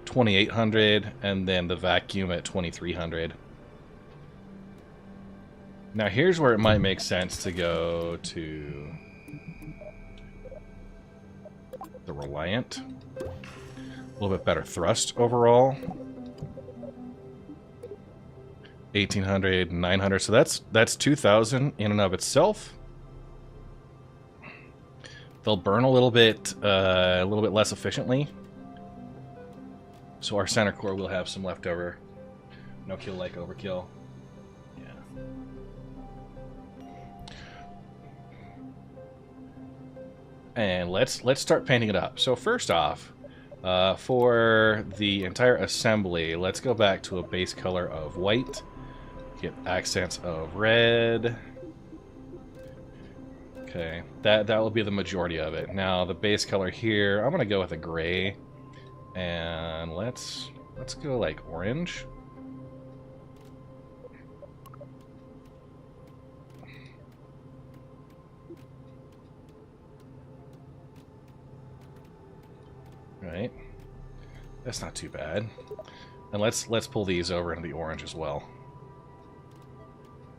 2800, and then the vacuum at 2300. Now here's where it might make sense to go to the Reliant. A little bit better thrust overall. 1800, 900, so that's 2000 in and of itself. They'll burn a little bit less efficiently. So our center core will have some leftover. No kill like overkill. Yeah. And let's start painting it up. So first off, for the entire assembly, let's go back to a base color of white. Get accents of red. Okay, that will be the majority of it. Now the base color here, I'm gonna go with a gray, and let's go like orange. Right, that's not too bad. And let's pull these over into the orange as well.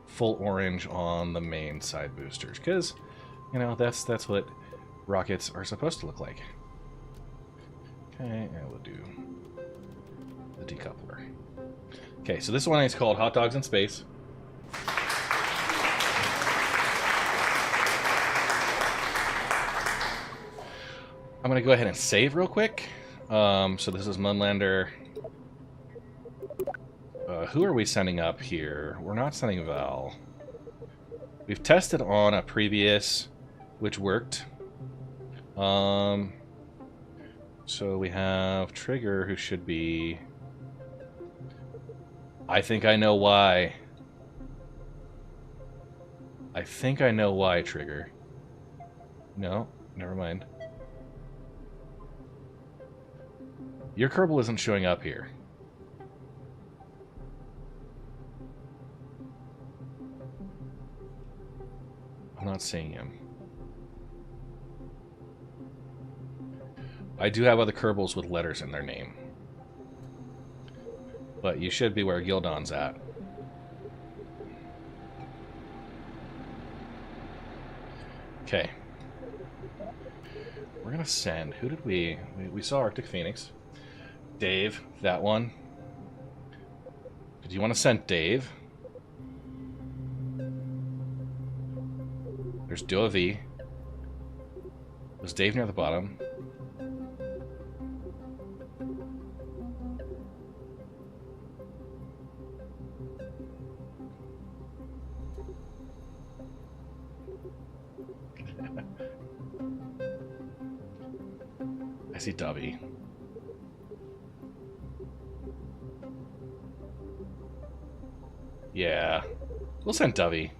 Full orange on the main side boosters, because you know that's what rockets are supposed to look like. Okay, and we'll do the decoupler. Okay, so this one is called Hot Dogs in Space. I'm gonna go ahead and save real quick. So this is Munlander. Who are we sending up here? We're not sending Val. We've tested on a previous, which worked. So we have Trigger, who should be... I think I know why. I think I know why, Trigger. No, never mind. Your Kerbal isn't showing up here. I'm not seeing him. I do have other Kerbals with letters in their name. But you should be where Gildon's at. Okay. We're gonna send... Who did we saw Arctic Phoenix. Dave, that one. Did you want to send Dave? There's Dua V. Was Dave near the bottom? I see Dubby. Yeah. We'll send Dubby.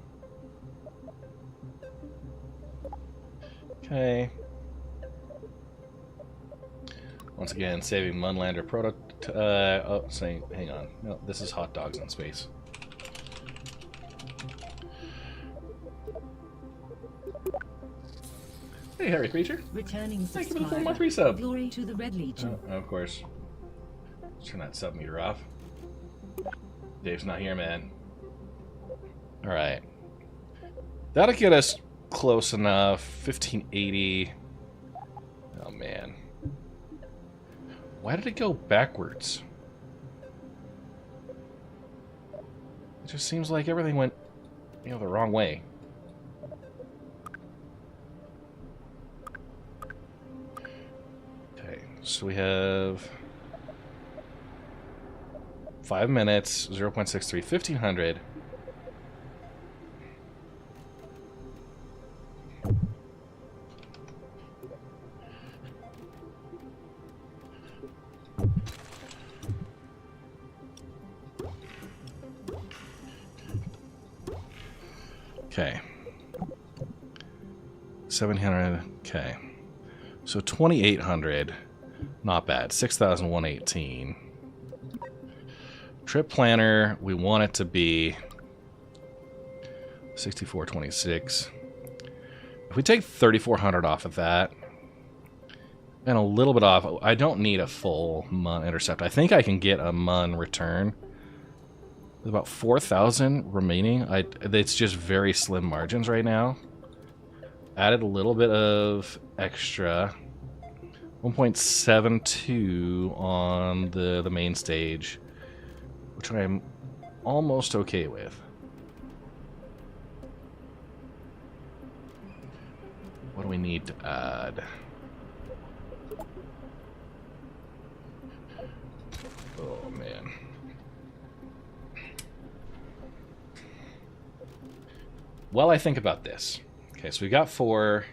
Okay. Once again, saving Munlander proto... hang on. No, this is Hot Dogs in Space. Hey, Harry Creature. Returning Thank you for the subscriber. 4-month resub. Glory to the Red Legion. Oh, of course. Turn that sub meter off. Dave's not here, man. Alright. That'll get us close enough. 1580. Oh, man. Why did it go backwards? It just seems like everything went, you know, the wrong way. Okay, so we have 5 minutes, 0.63, 1500. Okay. 1,700. Okay. So 2,800. Not bad. 6,118. Trip planner, we want it to be 6,426. If we take 3,400 off of that, and a little bit off, I don't need a full MUN intercept. I think I can get a MUN return. With about 4,000 remaining. It's just very slim margins right now. Added a little bit of extra. 1.72 on the main stage, which I'm almost okay with. What do we need to add? Oh, man. Well, I think about this. Okay, so we got four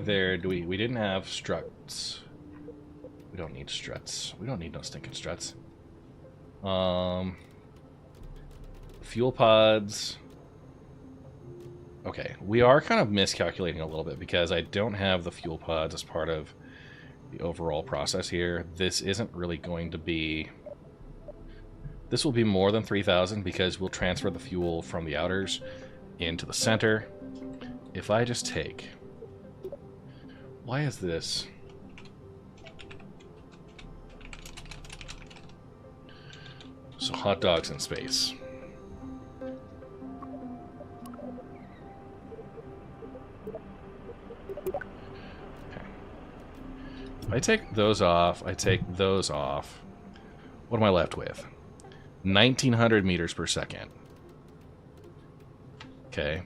there. We didn't have struts. We don't need struts. We don't need no stinking struts. Fuel pods. Okay, we are kind of miscalculating a little bit because I don't have the fuel pods as part of the overall process here. This isn't really going to be... This will be more than 3,000 because we'll transfer the fuel from the outers into the center. If I just take... Why is this? So hot dogs in space. I take those off, I take those off. What am I left with? 1,900 meters per second. Okay.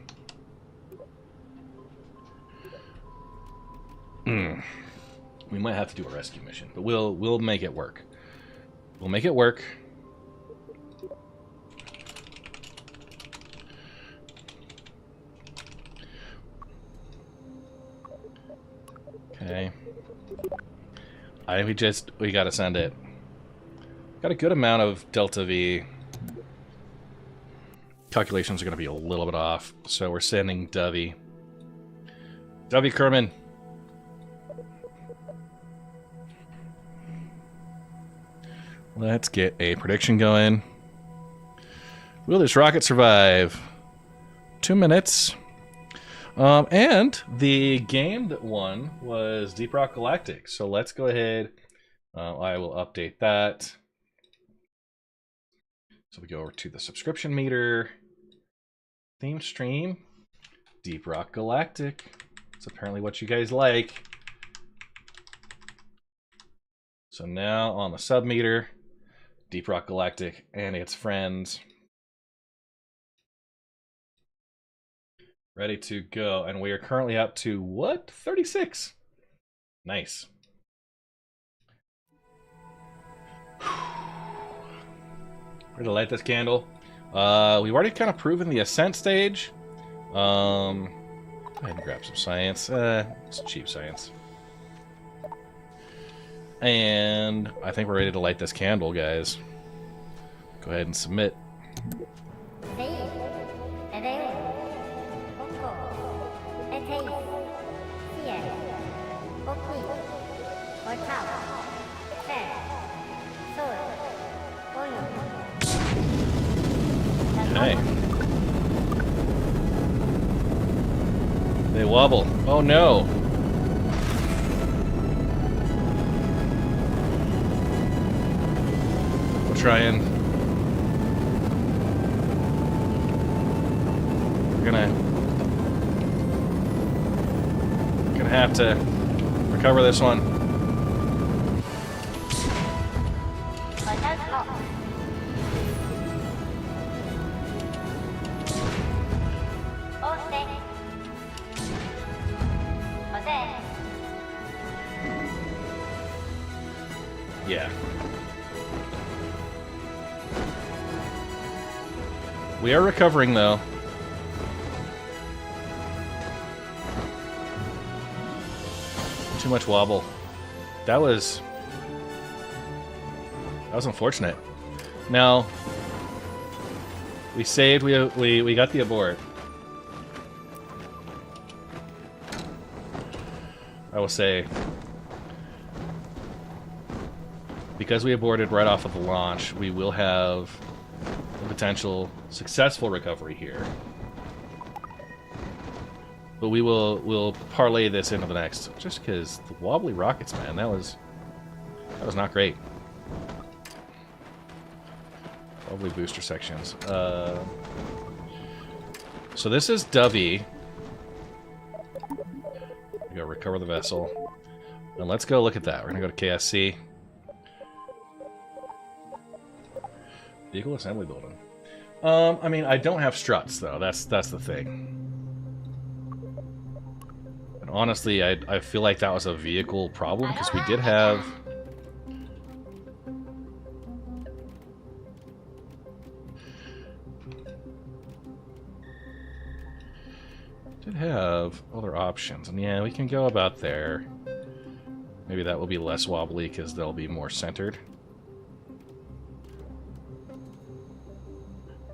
We might have to do a rescue mission, but we'll make it work. We'll make it work. Okay. We gotta send it. Got a good amount of Delta V. Calculations are gonna be a little bit off, so we're sending Dovey. Dovey Kerman. Let's get a prediction going. Will this rocket survive? 2 minutes. And the game that won was Deep Rock Galactic. So let's go ahead. I will update that. So we go over to the subscription meter. Theme stream. Deep Rock Galactic. It's apparently what you guys like. So now on the sub meter, Deep Rock Galactic and its friends. Ready to go. And we are currently up to what? 36. Nice. Ready to light this candle. We've already kind of proven the ascent stage. Go ahead and grab some science. It's cheap science. And I think we're ready to light this candle, guys. Go ahead and submit. Okay. They wobble. Oh no. We'll try and... We're gonna have to recover this one. Yeah. We are recovering, though. Too much wobble. That was unfortunate. Now, we saved. We got the abort. I will say, because we aborted right off of the launch, we will have a potential successful recovery here. But we'll parlay this into the next, just because the wobbly rockets, man, that was not great. Wobbly booster sections. So this is Dovey. We go recover the vessel. And let's go look at that. We're gonna go to KSC. Vehicle assembly building. I mean, I don't have struts though. That's the thing. And honestly, I feel like that was a vehicle problem because we did have. Have other options, and yeah, we can go about there. Maybe that will be less wobbly because they'll be more centered.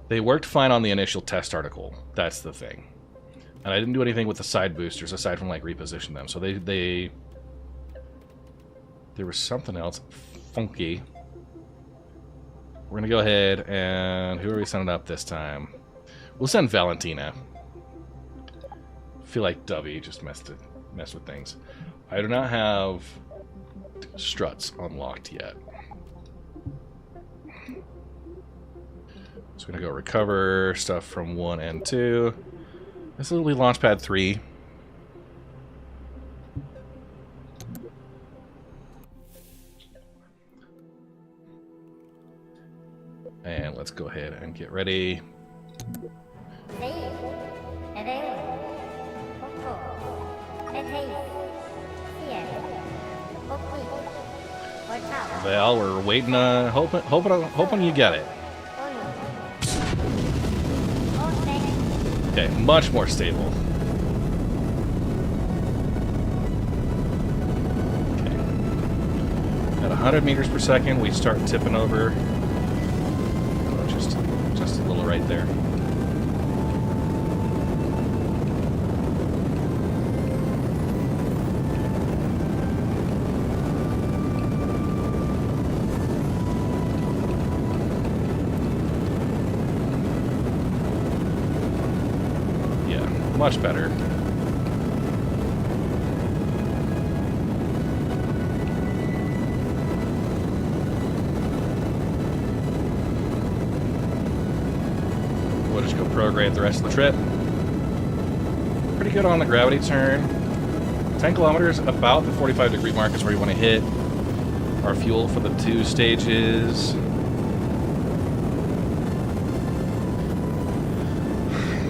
They worked fine on the initial test article. That's the thing. And I didn't do anything with the side boosters aside from like reposition them. So there was something else funky. We're gonna go ahead and who are we sending up this time? We'll send Valentina. I feel like Dovey just messed with things. I do not have struts unlocked yet. So we're gonna go recover stuff from 1 and 2. This will be Launchpad 3. And let's go ahead and get ready. Val, we're waiting, hoping you get it. Okay, much more stable. Okay. At 100 meters per second, we start tipping over. Oh, just a little right there. Much better. We'll just go prograde the rest of the trip. Pretty good on the gravity turn. 10 kilometers, about the 45-degree mark is where you want to hit. Our fuel for the 2 stages.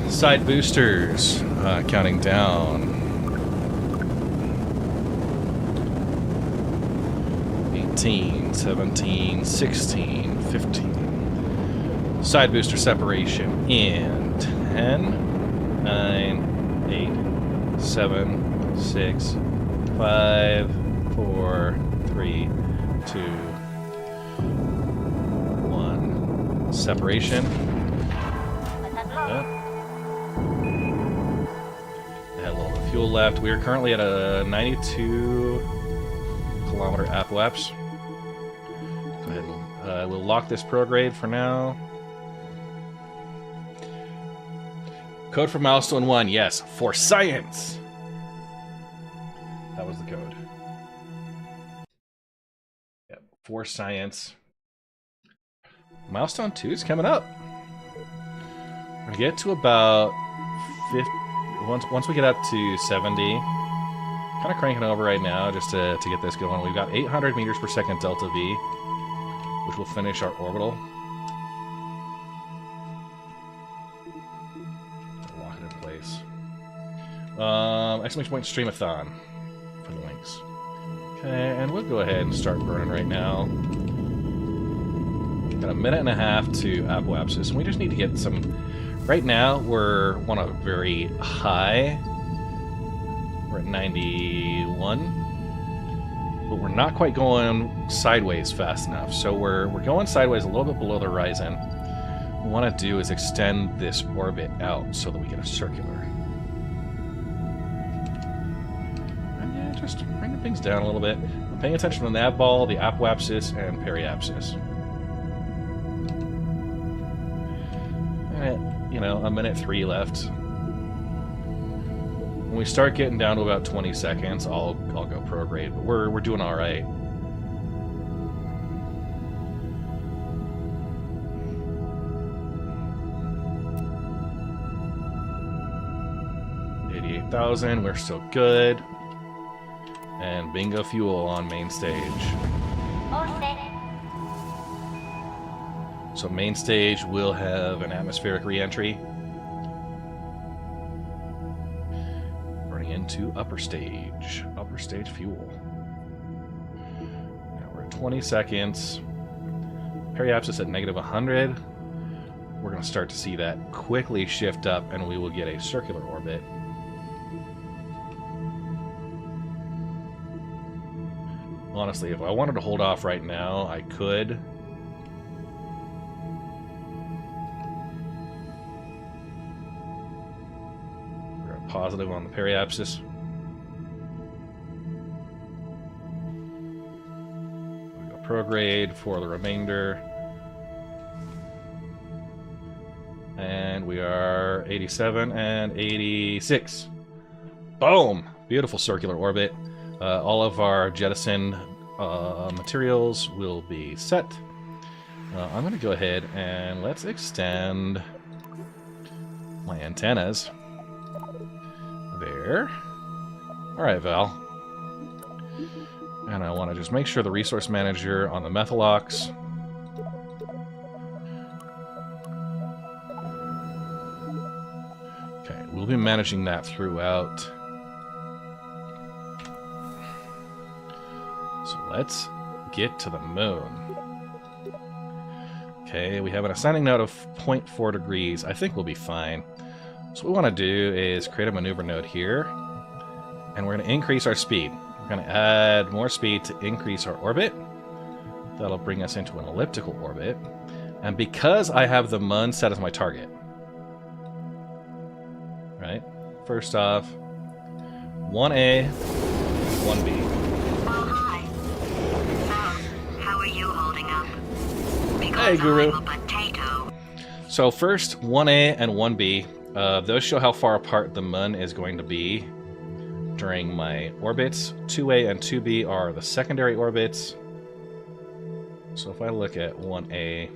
Side boosters, counting down. 18, 17, 16, 15. Side booster separation in 10, 9, 8, 7, 6, 5, 4, 3, 2, 1. Separation. Yep. Fuel left. We are currently at a 92 kilometer apoapse. Go ahead and we'll lock this prograde for now. Code for milestone 1, yes, for science. That was the code. Yep, for science. Milestone 2 is coming up. We're gonna get to about 50. Once we get up to 70, kind of cranking over right now just to get this going. We've got 800 meters per second delta V, which will finish our orbital. Lock it in place. Exclamation point Streamathon for the links. Okay, and we'll go ahead and start burning right now. Got a minute and a half to apoapsis, and we just need to get some. Right now, we're on a very high. We're at 91. But we're not quite going sideways fast enough. So we're going sideways a little bit below the horizon. What we want to do is extend this orbit out so that we get a circular. And yeah, just bringing things down a little bit. I'm paying attention to the nav ball, the apoapsis, and periapsis. You know, a minute 3 left. When we start getting down to about 20 seconds, I'll go prograde. But we're doing all right. We're still good. And bingo fuel on main stage. So main stage will have an atmospheric re-entry. Running into upper stage. Upper stage fuel. Now we're at 20 seconds. Periapsis at negative 100. We're going to start to see that quickly shift up, and we will get a circular orbit. Honestly, if I wanted to hold off right now, I could. We're at positive on the periapsis. We go prograde for the remainder. And we are 87 and 86. Boom! Beautiful circular orbit. All of our jettisoned materials will be set. I'm going to go ahead and let's extend my antennas. There. Alright, Val. And I want to just make sure the resource manager on the Methalox. Okay, we'll be managing that throughout. So let's get to the moon. Okay, we have an ascending node of 0.4 degrees. I think we'll be fine. So what we want to do is create a maneuver node here. And we're going to increase our speed. We're going to add more speed to increase our orbit. That'll bring us into an elliptical orbit. And because I have the moon set as my target. Right? First off, 1A, 1B. Hey, Guru. So first, 1A and 1B. Those show how far apart the moon is going to be during my orbits. 2A and 2B are the secondary orbits. So if I look at 1A...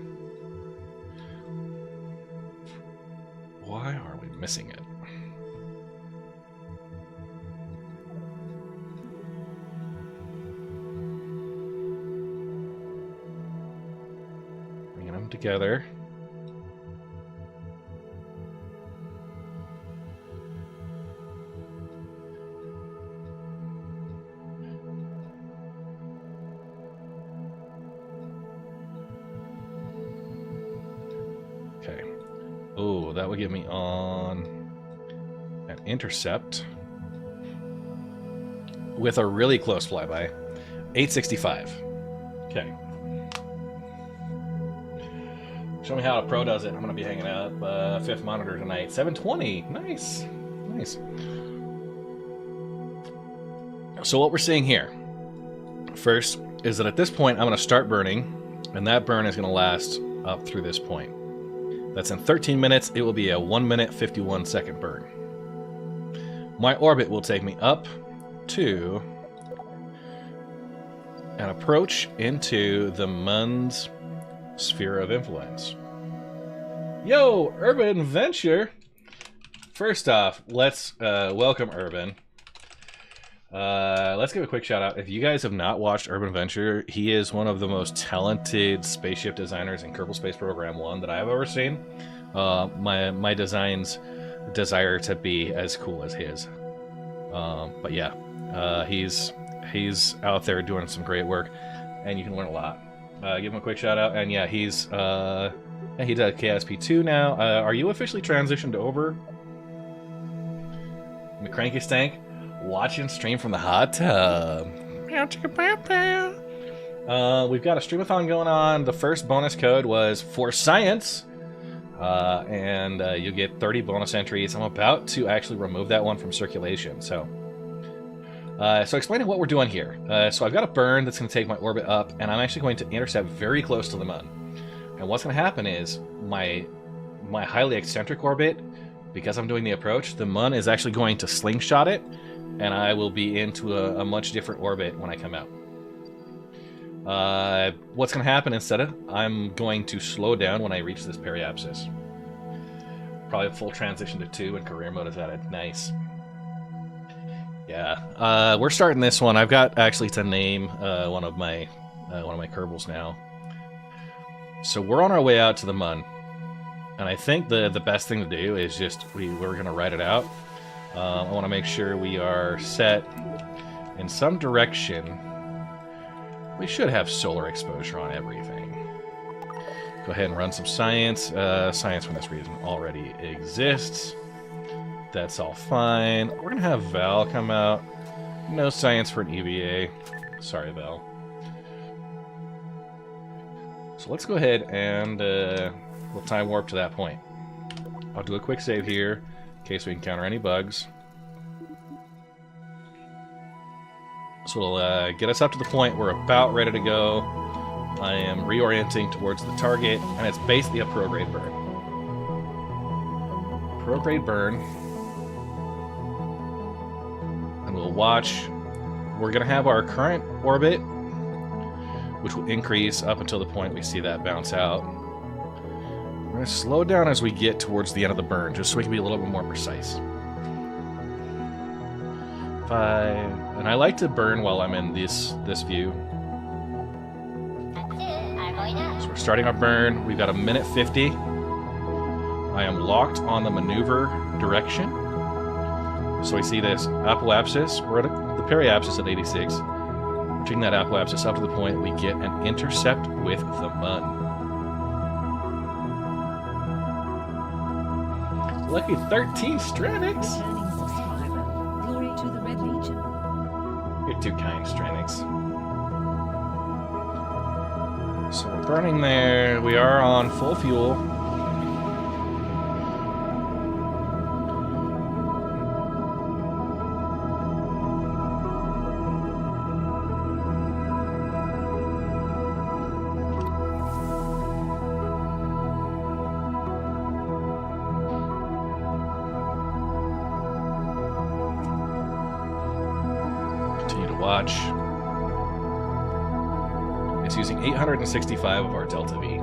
Why are we missing it? Together. Okay. Oh, that would get me on an intercept with a really close flyby. 865. Okay. Show me how a pro does it. I'm going to be hanging out 5th monitor tonight. 720. Nice. Nice. So what we're seeing here, first, is that at this point I'm going to start burning, and that burn is going to last up through this point. That's in 13 minutes. It will be a 1 minute 51 second burn. My orbit will take me up to an approach into the moon's sphere of influence. Yo, Urban Venture! First off, let's welcome Urban. Let's give a quick shout out. If you guys have not watched Urban Venture, he is one of the most talented spaceship designers in Kerbal Space Program 1 that I've ever seen. My designs desire to be as cool as his. But yeah, he's out there doing some great work, and you can learn a lot. Give him a quick shout out, and yeah, he does KSP2 now. Are you officially transitioned over? McCranky Stank, watching stream from the hot tub. We've got a Streamathon going on. The first bonus code was for science, and you get 30 bonus entries. I'm about to actually remove that one from circulation, so So explaining what we're doing here. So I've got a burn that's going to take my orbit up, and I'm actually going to intercept very close to the Mun. And what's going to happen is my highly eccentric orbit, because I'm doing the approach, the Mun is actually going to slingshot it, and I will be into a much different orbit when I come out. What's going to happen instead of, I'm going to slow down when I reach this periapsis. Probably a full transition to 2 and career mode is added. Nice. Yeah, we're starting this one. I've got actually to name one of my Kerbals now. So we're on our way out to the Mun, and I think the best thing to do is just we're gonna ride it out. I want to make sure we are set in some direction. We should have solar exposure on everything. Go ahead and run some science. Science for this reason already exists. That's all fine. We're gonna have Val come out. No science for an EVA. Sorry, Val. So let's go ahead and we'll time warp to that point. I'll do a quick save here in case we encounter any bugs. So it'll get us up to the point we're about ready to go. I am reorienting towards the target, and it's basically a prograde burn. Prograde burn. And we'll watch. We're going to have our current orbit, which will increase up until the point we see that bounce out. We're going to slow down as we get towards the end of the burn, just so we can be a little bit more precise. 5, and I like to burn while I'm in this view. So we're starting our burn. We've got a minute 50. I am locked on the maneuver direction. So we see this apoapsis. We're at the periapsis at 86. We're taking that apoapsis up to the point we get an intercept with the Mun. Lucky 13 Stranix. Returning subscriber. Glory to the Red Legion. You're too kind, Stranix. So we're burning there. We are on full fuel. Continue to watch. It's using 865 of our Delta V.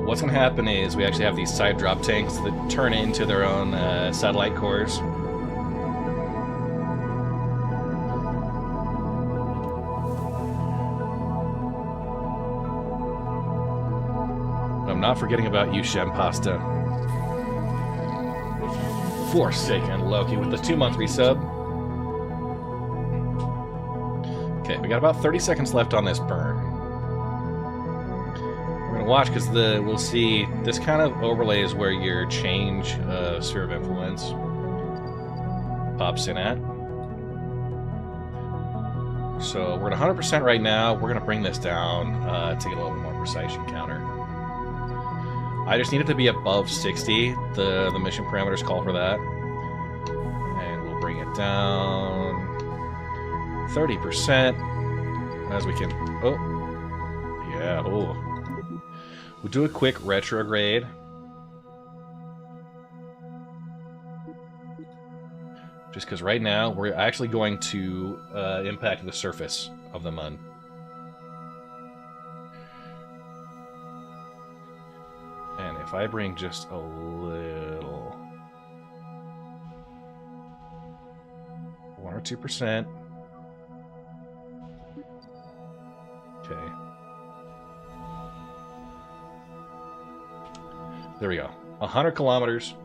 What's going to happen is we actually have these side drop tanks that turn into their own satellite cores. I'm not forgetting about you, Shem Pasta. Forsaken Loki with the 2-month resub. Okay, we got about 30 seconds left on this burn. We're gonna watch because we'll see this kind of overlays where your change sphere of influence pops in at. So we're at 100% right now. We're gonna bring this down to get a little bit more precise encounter. I just need it to be above 60. The mission parameters call for that, and we'll bring it down 30% as we can. Oh, yeah. Oh. We'll do a quick retrograde. Just because right now we're actually going to impact the surface of the Mun. And if I bring just a little, 1 or 2%. Okay. There we go. 100 kilometers.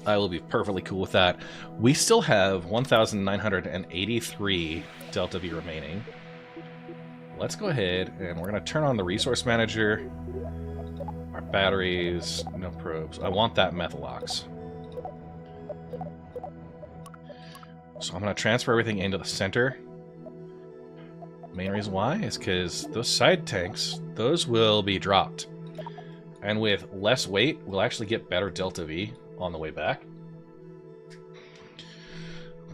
I will be perfectly cool with that. We still have 1,983 Delta V remaining. Let's go ahead and we're going to turn on the resource manager. Our batteries, no probes. I want that Methalox. So I'm going to transfer everything into the center. Main reason why is because those side tanks, those will be dropped. And with less weight, we'll actually get better Delta V on the way back.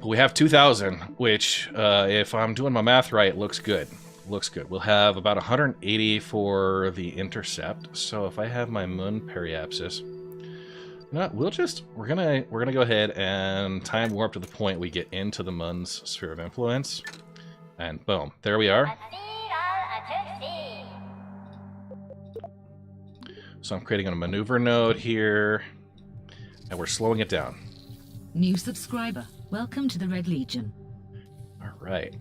We have 2,000, which, if I'm doing my math right, looks good. Looks good. We'll have about 180 for the intercept. So if I have my moon periapsis, no, we're gonna go ahead and time warp to the point we get into the moon's sphere of influence, and boom, there we are. So I'm creating a maneuver node here, and we're slowing it down. New subscriber. Welcome to the Red Legion. All right.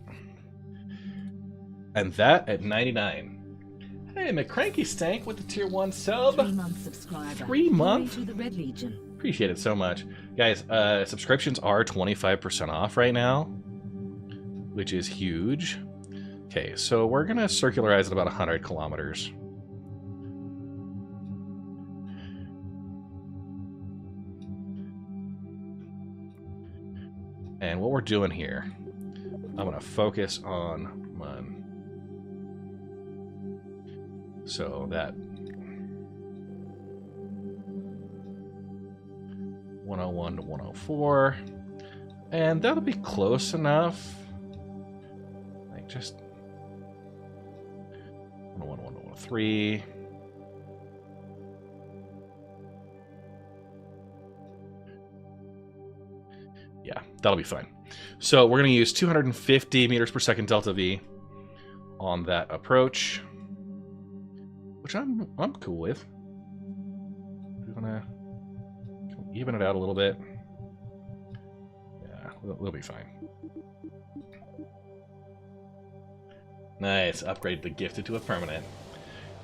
And that at 99. Hey, McCranky Stank with the tier 1 sub. 3-month subscriber. 3 month? To the Red Legion. Appreciate it so much. Guys, subscriptions are 25% off right now, which is huge. Okay, so we're going to circularize at about 100 kilometers. And what we're doing here, I'm going to focus on Mun. So that 101 to 104, and that'll be close enough. Like just 101 to 103. Yeah, that'll be fine. So we're going to use 250 meters per second delta V on that approach, which I'm cool with. We're gonna even it out a little bit. Yeah, we'll be fine. Nice, upgrade the gifted to a permanent.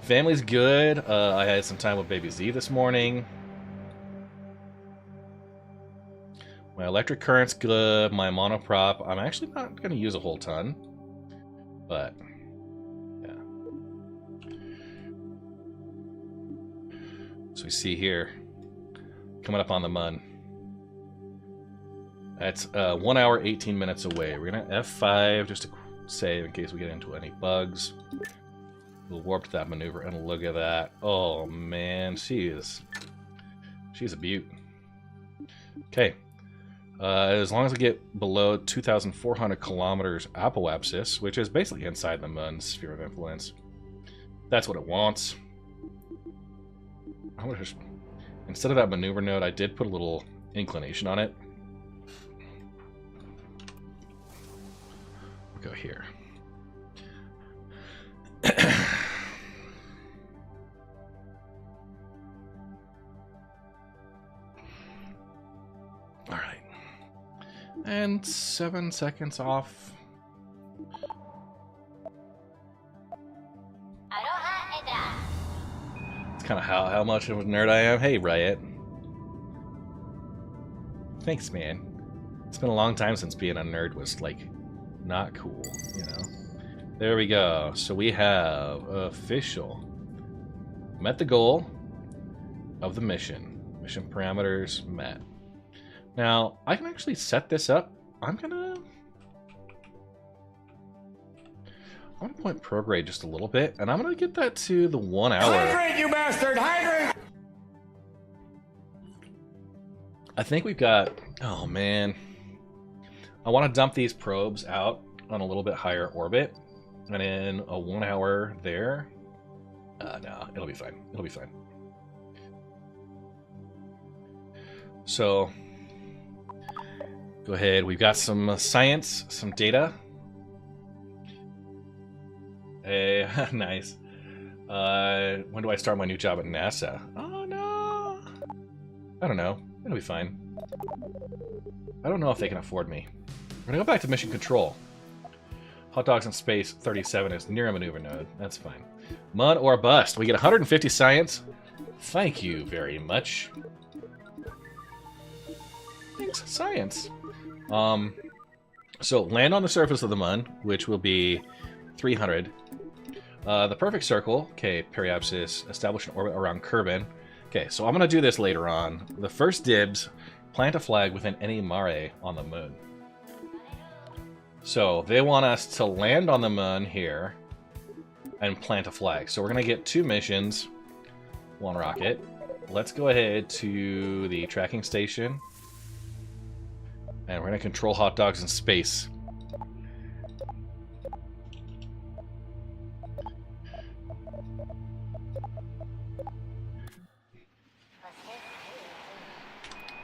Family's good. I had some time with baby Z this morning. My electric current's good. My monoprop, I'm actually not going to use a whole ton, but yeah. So we see here, coming up on the Mun. That's 1 hour, 18 minutes away. We're going to F5 just to save in case we get into any bugs. We'll warp to that maneuver, and look at that. Oh man, she's a beaut. Okay. As long as we get below 2,400 kilometers apoapsis, which is basically inside the Mun's sphere of influence, that's what it wants. I'm gonna just, instead of that maneuver node, I did put a little inclination on it. We'll go here. All right. And 7 seconds off. It's kind of how much of a nerd I am. Hey, Riot. Thanks, man. It's been a long time since being a nerd was, like, not cool, you know? There we go. So we have official. Met the goal of the mission. Mission parameters met. Now, I can actually set this up. I'm gonna point prograde just a little bit, and I'm gonna get that to the 1 hour. Hydrate, you bastard! Hydrate! I think we've got, oh man. I want to dump these probes out on a little bit higher orbit, and in a 1 hour there. No, it'll be fine. It'll be fine. So, go ahead. We've got some science, some data. Hey, nice. When do I start my new job at NASA? Oh, no. I don't know. It'll be fine. I don't know if they can afford me. We're going to go back to mission control. Hot Dogs in Space 37 is near a maneuver node. That's fine. Mud or bust. We get 150 science. Thank you very much. Thanks, science. So land on the surface of the Mun, which will be 300. The perfect circle. Okay, periapsis. Establish an orbit around Kerbin. Okay, so I'm gonna do this later on. The first dibs. Plant a flag within any mare on the Moon. So they want us to land on the Mun here and plant a flag. So we're gonna get 2 missions, 1 rocket. Let's go ahead to the tracking station. And we're gonna control hot dogs in space.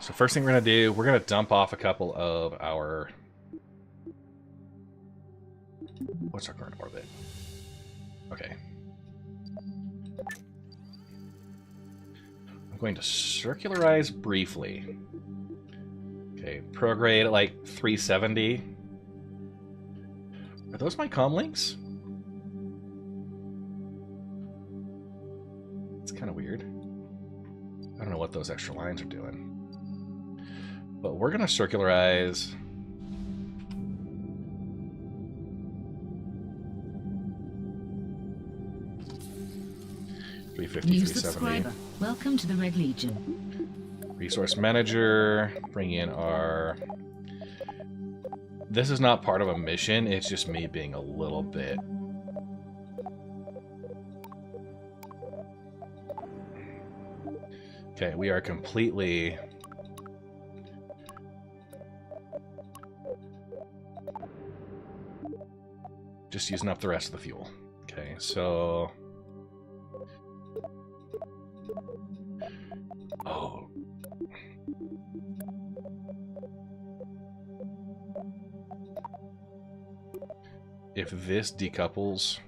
So first thing we're gonna do, we're gonna dump off a couple of our... What's our current orbit? Okay. I'm going to circularize briefly. Okay, prograde at like 370. Are those my comm links? It's kind of weird. I don't know what those extra lines are doing. But we're going to circularize... New subscriber. Welcome to the Red Legion. Resource manager. Bring in our... This is not part of a mission. It's just me being a little bit... Okay, we are completely... just using up the rest of the fuel. Okay, so... Oh. If this decouples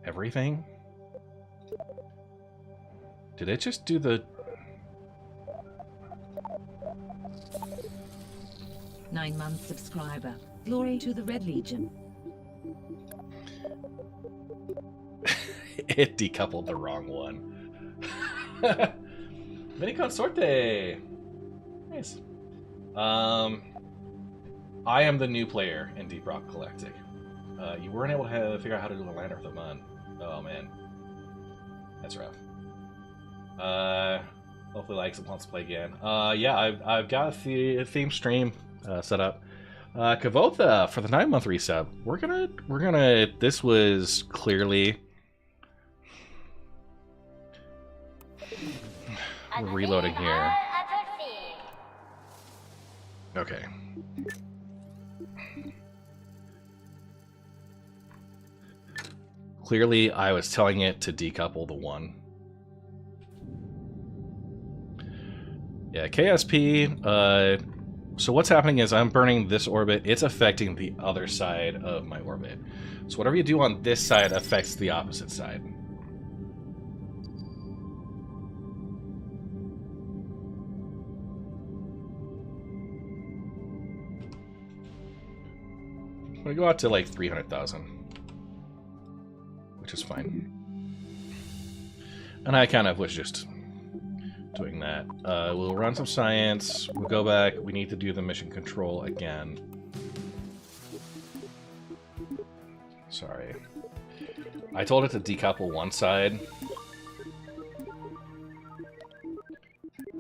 everything... Did it just do the... 9-month subscriber. Glory to the Red Legion. It decoupled the wrong one. Mini Consorte! Nice. I am the new player in Deep Rock Galactic. You weren't able to figure out how to do the Lantern of the Mun. Oh man. That's rough. Hopefully likes and wants to play again. Yeah, I've got a theme stream set up. Kavotha for the 9-month resub. We're gonna. This was clearly. We're reloading here. Okay. Clearly, I was telling it to decouple the one. Yeah, KSP. So what's happening is I'm burning this orbit. It's affecting the other side of my orbit. So whatever you do on this side affects the opposite side. I'm gonna go out to like 300,000, which is fine. And I kind of was just doing that. We'll run some science. We'll go back. We need to do the mission control again. Sorry. I told it to decouple one side.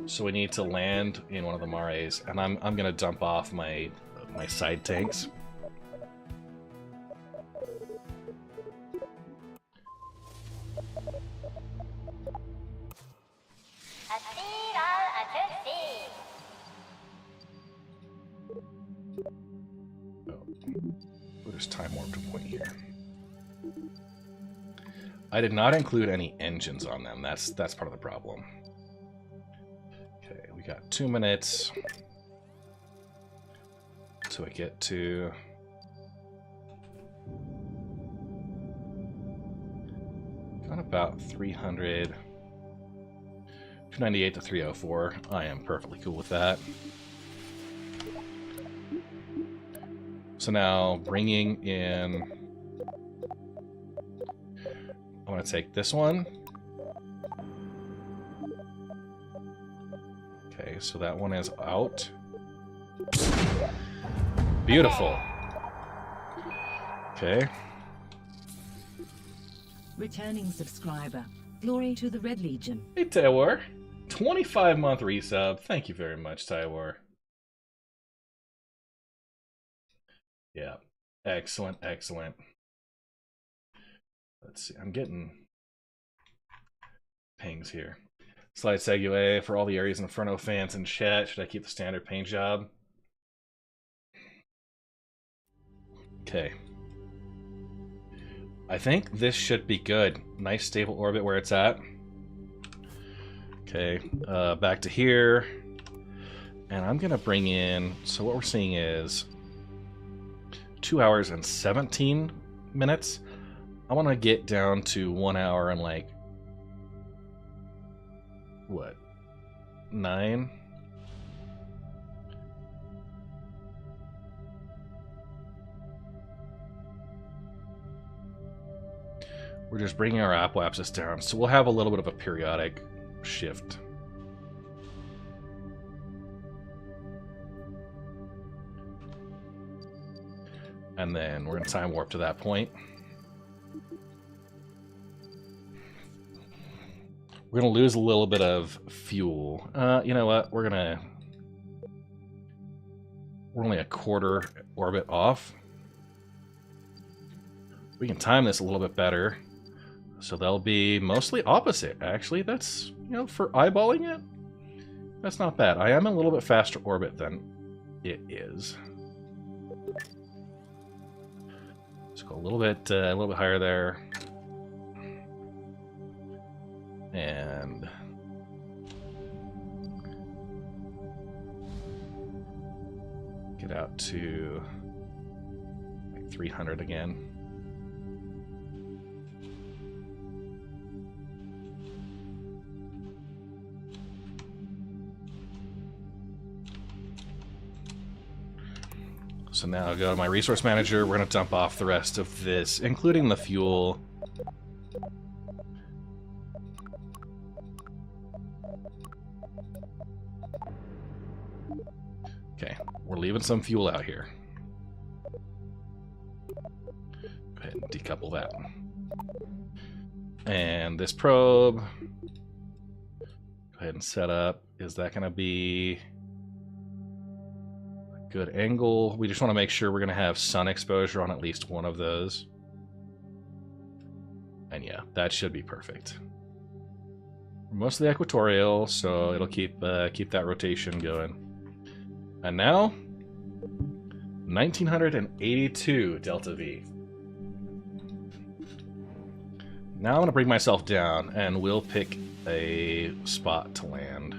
So we need to land in one of the mares, and I'm gonna dump off my side tanks. We'll just time warp to point here. I did not include any engines on them. That's part of the problem. Okay, we got 2 minutes till we get to got about 300, 298 to 304. I am perfectly cool with that. So now, bringing in... I want to take this one. Okay, so that one is out. Beautiful. Okay. Returning subscriber. Glory to the Red Legion. Hey, Taiwar. 25-month resub. Thank you very much, Taiwar. Yeah, excellent, excellent. Let's see, I'm getting pings here. Slide segue for all the Ares Inferno fans in chat. Should I keep the standard paint job? Okay. I think this should be good. Nice stable orbit where it's at. Okay, back to here. And I'm gonna bring in, so what we're seeing is 2 hours and 17 minutes. I wanna get down to 1 hour and like, what, 9? We're just bringing our apoapsis down, so we'll have a little bit of a periodic shift. And then we're gonna time warp to that point. We're gonna lose a little bit of fuel. You know what? We're only a quarter orbit off. We can time this a little bit better. So they'll be mostly opposite, actually. That's, you know, for eyeballing it, that's not bad. I am a little bit faster orbit than it is. Let's go a little bit higher there. And get out to like 300 again. So now I'll go to my resource manager. We're going to dump off the rest of this, including the fuel. Okay, we're leaving some fuel out here. Go ahead and decouple that. And this probe, go ahead and set up. Is that going to be a good angle? We just want to make sure we're going to have sun exposure on at least one of those. And yeah, that should be perfect. Mostly equatorial, so it'll keep that rotation going. And now, 1982 Delta V. Now I'm going to bring myself down, and we'll pick a spot to land.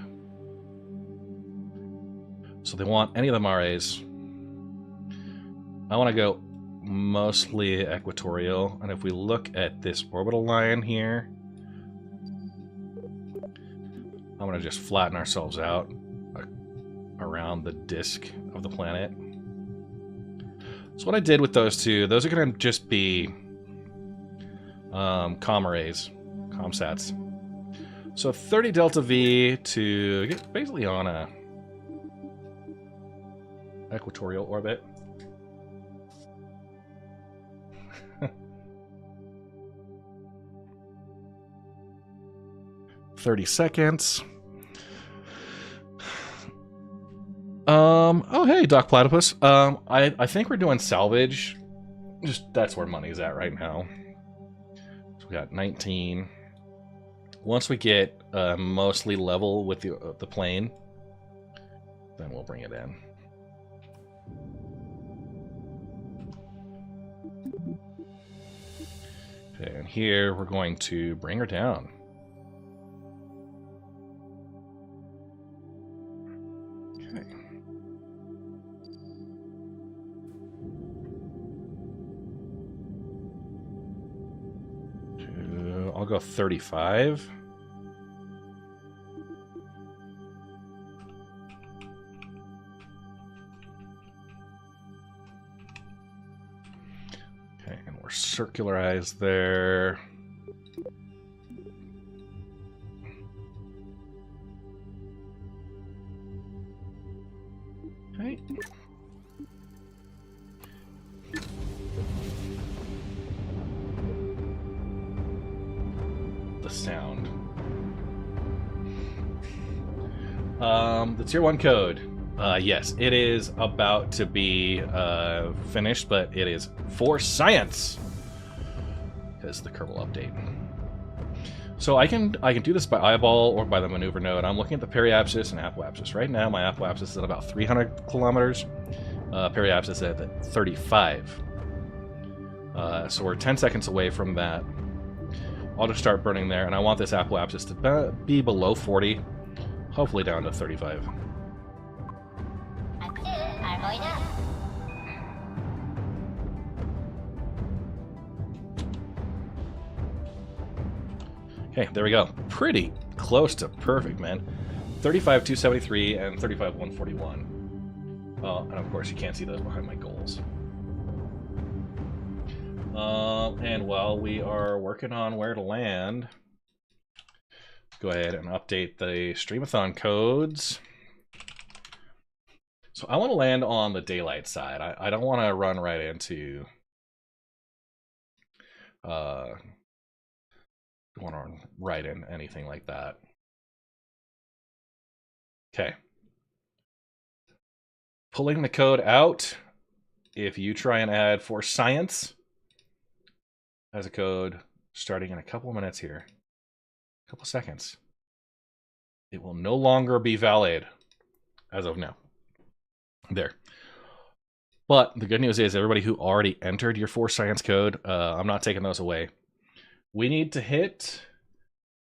So they want any of the mares. I want to go mostly equatorial, and if we look at this orbital line here, I'm going to just flatten ourselves out around the disk of the planet. So what I did with those two, those are going to just be comsats. So 30 Delta V to get basically on a equatorial orbit. $30 seconds. Oh hey, Doc Platypus. I think we're doing salvage. Just that's where money's at right now. So we got 19. Once we get mostly level with the plane, then we'll bring it in. Okay, and here we're going to bring her down. I'll go 35. Okay, and we're circularized there. Okay. Sound. The tier 1 code. Yes, it is about to be finished, but it is for science because the Kerbal update. So I can do this by eyeball or by the maneuver node. I'm looking at the periapsis and apoapsis. Right now, my apoapsis is at about 300 kilometers. Periapsis is at 35. So we're 10 seconds away from that. I'll just start burning there, and I want this apoapsis to be below 40, hopefully down to 35. Okay, there we go. Pretty close to perfect, man. 35,273 and 35,141. Oh, and of course you can't see those behind my goals. And while we are working on where to land, go ahead and update the Streamathon codes. So I want to land on the daylight side. I don't want to run right into want to write in anything like that. Okay. Pulling the code out. If you try and add for science as a code starting in a couple of minutes here, a couple seconds, it will no longer be valid as of now. There. But the good news is everybody who already entered your for science code, I'm not taking those away. We need to hit,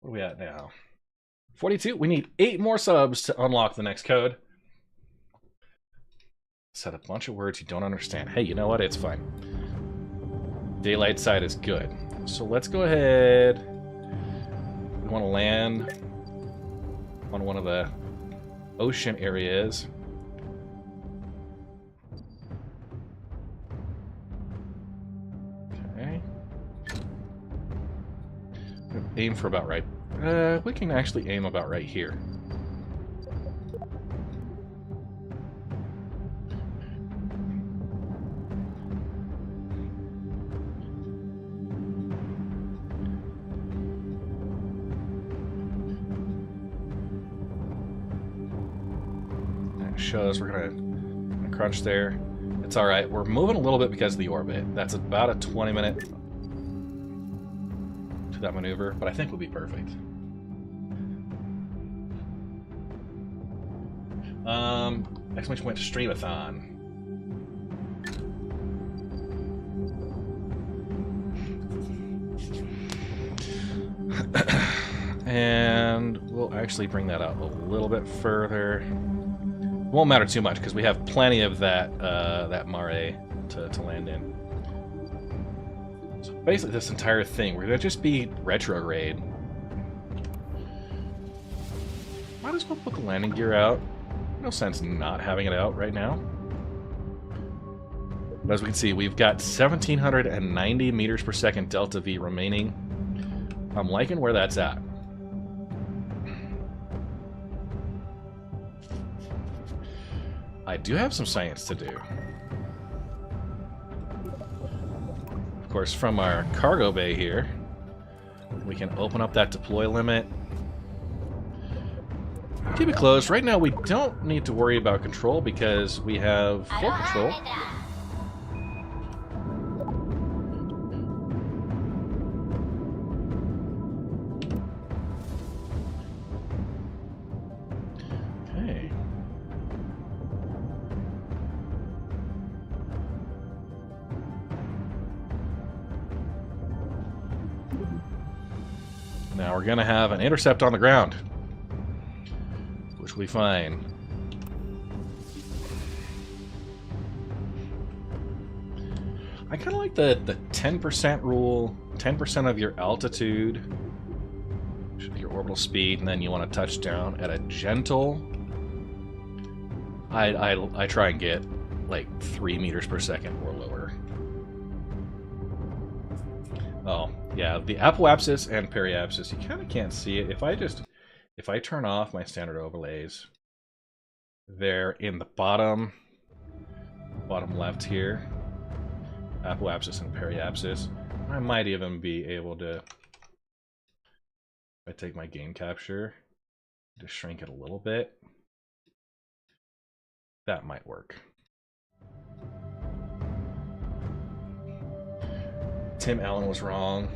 what are we at now? 42. We need 8 more subs to unlock the next code. Said a bunch of words you don't understand. Hey, you know what? It's fine. Daylight side is good. So let's go ahead. We want to land on one of the ocean areas. Okay. Aim for about right. We can actually aim about right here. That shows we're gonna crunch there. It's all right. We're moving a little bit because of the orbit. That's about a 20-minute to that maneuver, but I think we'll be perfect. Exclamation point Streamathon. And we'll actually bring that out a little bit further. Won't matter too much because we have plenty of that that mare to land in. So basically, this entire thing, we're gonna just be retrograde. Might as well put the landing gear out. No sense not having it out right now. But as we can see, we've got 1,790 meters per second delta V remaining. I'm liking where that's at. I do have some science to do. Of course, from our cargo bay here, we can open up that deploy limit. Keep it closed. Right now, we don't need to worry about control because we have full control. Okay. Now we're going to have an intercept on the ground, which will be fine. I kind of like the 10% rule. 10% of your altitude should be your orbital speed, and then you want to touch down at a gentle. I try and get like 3 meters per second or lower. Oh, yeah, the apoapsis and periapsis, you kind of can't see it. If I turn off my standard overlays, they're in the bottom left here, apoapsis and periapsis. I might even be able to, if I take my gain capture, just shrink it a little bit. That might work. Tim Allen was wrong.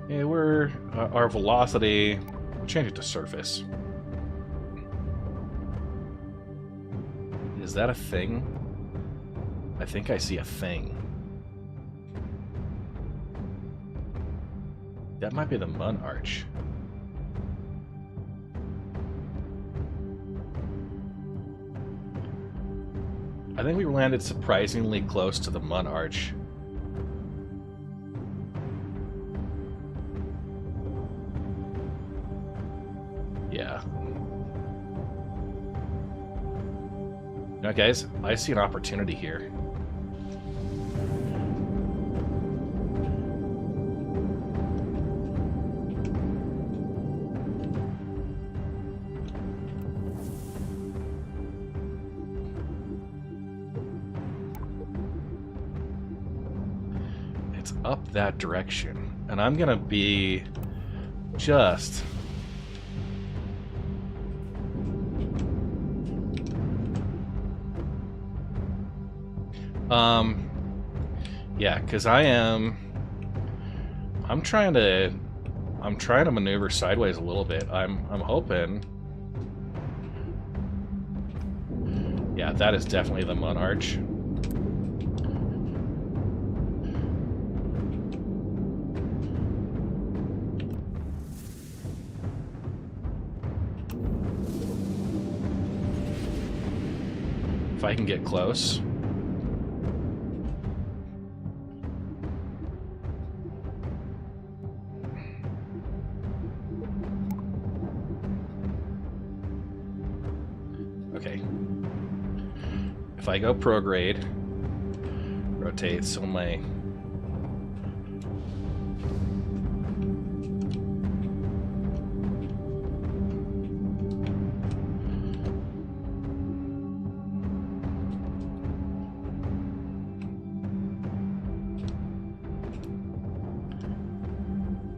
Yeah, we're our velocity. We'll change it to surface. Is that a thing? I think I see a thing. That might be the Mun Arch. I think we landed surprisingly close to the Mun Arch. Yeah. Now, guys, I see an opportunity here. It's up that direction, and I'm gonna be just yeah, because I'm trying to maneuver sideways a little bit. I'm hoping. Yeah, that is definitely the Mun Arch. If I can get close. Okay. If I go prograde, rotate, so my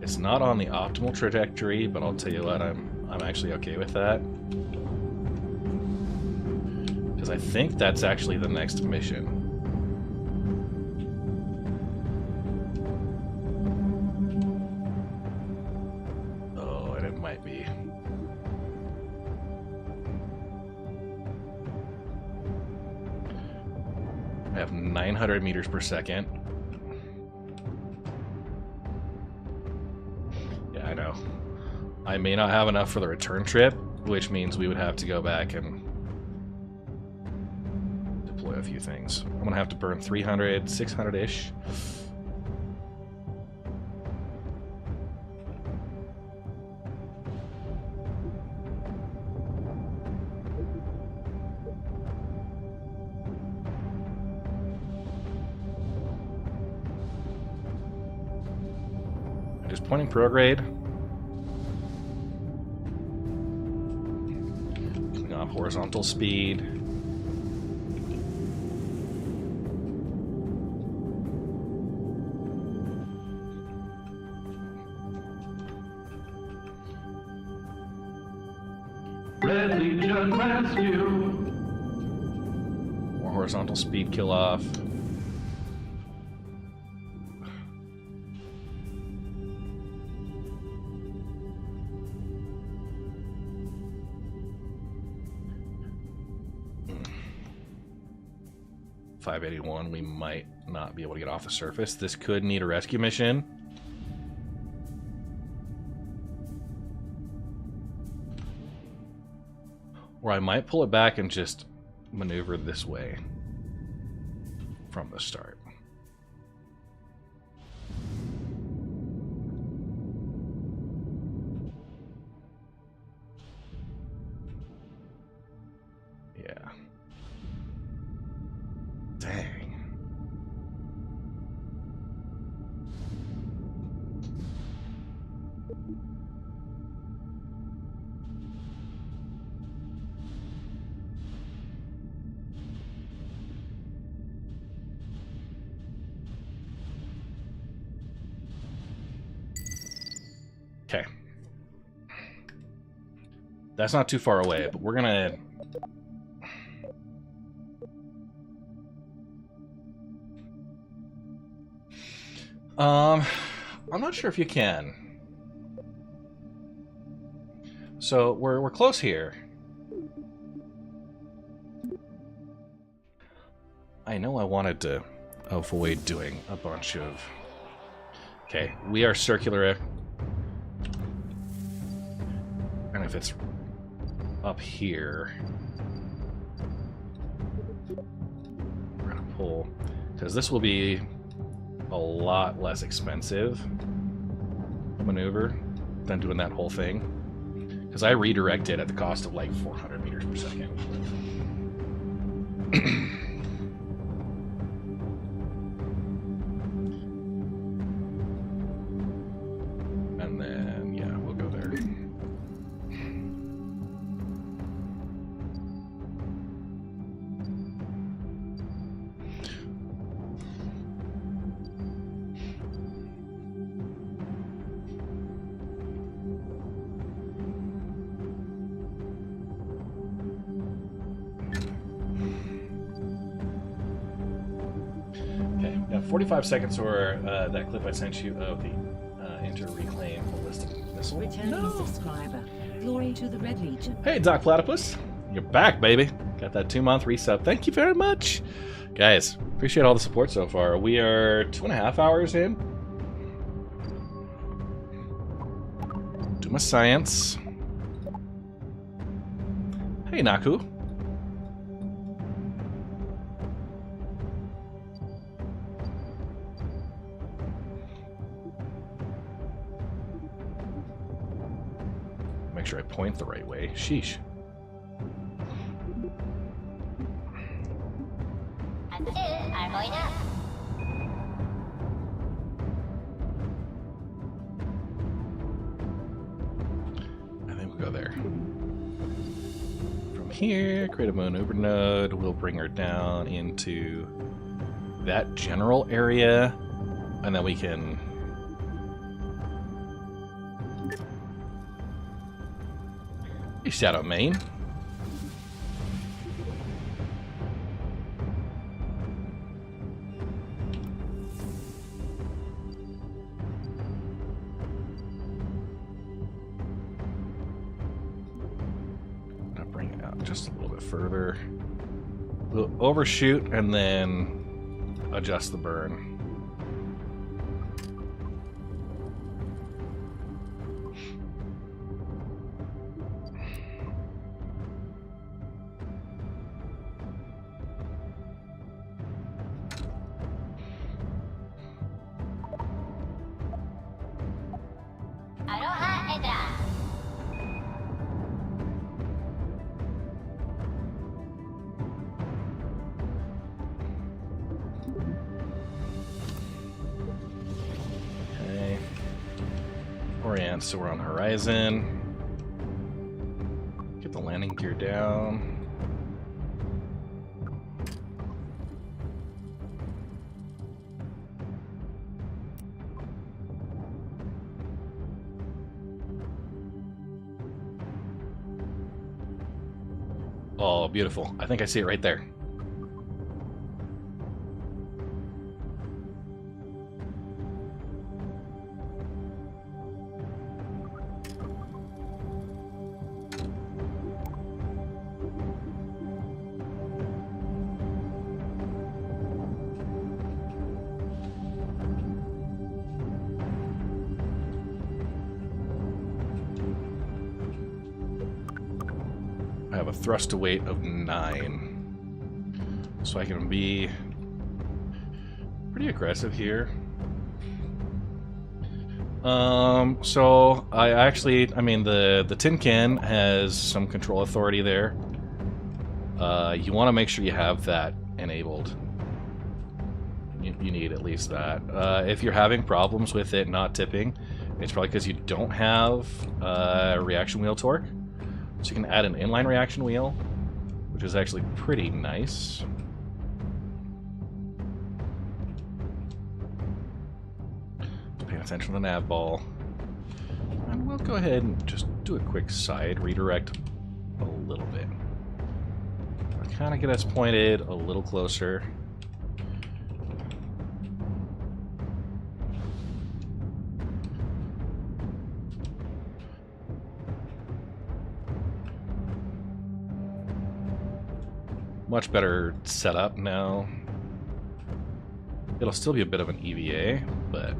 it's not on the optimal trajectory, but I'll tell you what, I'm actually okay with that. Because I think that's actually the next mission. Oh, and it might be. I have 900 meters per second. Yeah, I know. I may not have enough for the return trip, which means we would have to go back and a few things. I'm gonna have to burn 300, 600-ish. I'm just pointing prograde. Coming off horizontal speed. Red Legion rescue. More horizontal speed kill off. $581, we might not be able to get off the surface. This could need a rescue mission. Or I might pull it back and just maneuver this way from the start. Yeah. Dang. Okay. That's not too far away, but we're gonna... I'm not sure if you can. So we're close here. I know I wanted to avoid doing a bunch of... Okay, we are circular. And if it's up here, we're gonna pull, because this will be a lot less expensive maneuver than doing that whole thing. Because I redirect it at the cost of like 400 meters per second. And then, yeah, we'll go there. Okay, got 45 seconds or that clip I sent you of the inter-reclaim ballistic missile. Returning subscriber. Glory to the Red Legion. Hey, Doc Platypus. You're back, baby. Got that 2-month resub. Thank you very much. Guys, appreciate all the support so far. We are 2.5 hours in. Do my science. Hey, Naku. Make sure I point the right way. Sheesh. I think we'll go there. From here, create a maneuver node. We'll bring her down into that general area, and then we can... Shadow main. I'll bring it out just a little bit further. We'll overshoot and then adjust the burn. Orient, so we're on horizon. Get the landing gear down. Oh, beautiful. I think I see it right there. I have a thrust to weight of 9. So I can be pretty aggressive here. So I mean, the tin can has some control authority there. You want to make sure you have that enabled. You need at least that. If you're having problems with it not tipping, it's probably because you don't have reaction wheel torque. So you can add an inline reaction wheel, which is actually pretty nice. Paying attention to the nav ball. And we'll go ahead and just do a quick side redirect a little bit. Kind of get us pointed a little closer. Much better setup now. It'll still be a bit of an EVA, but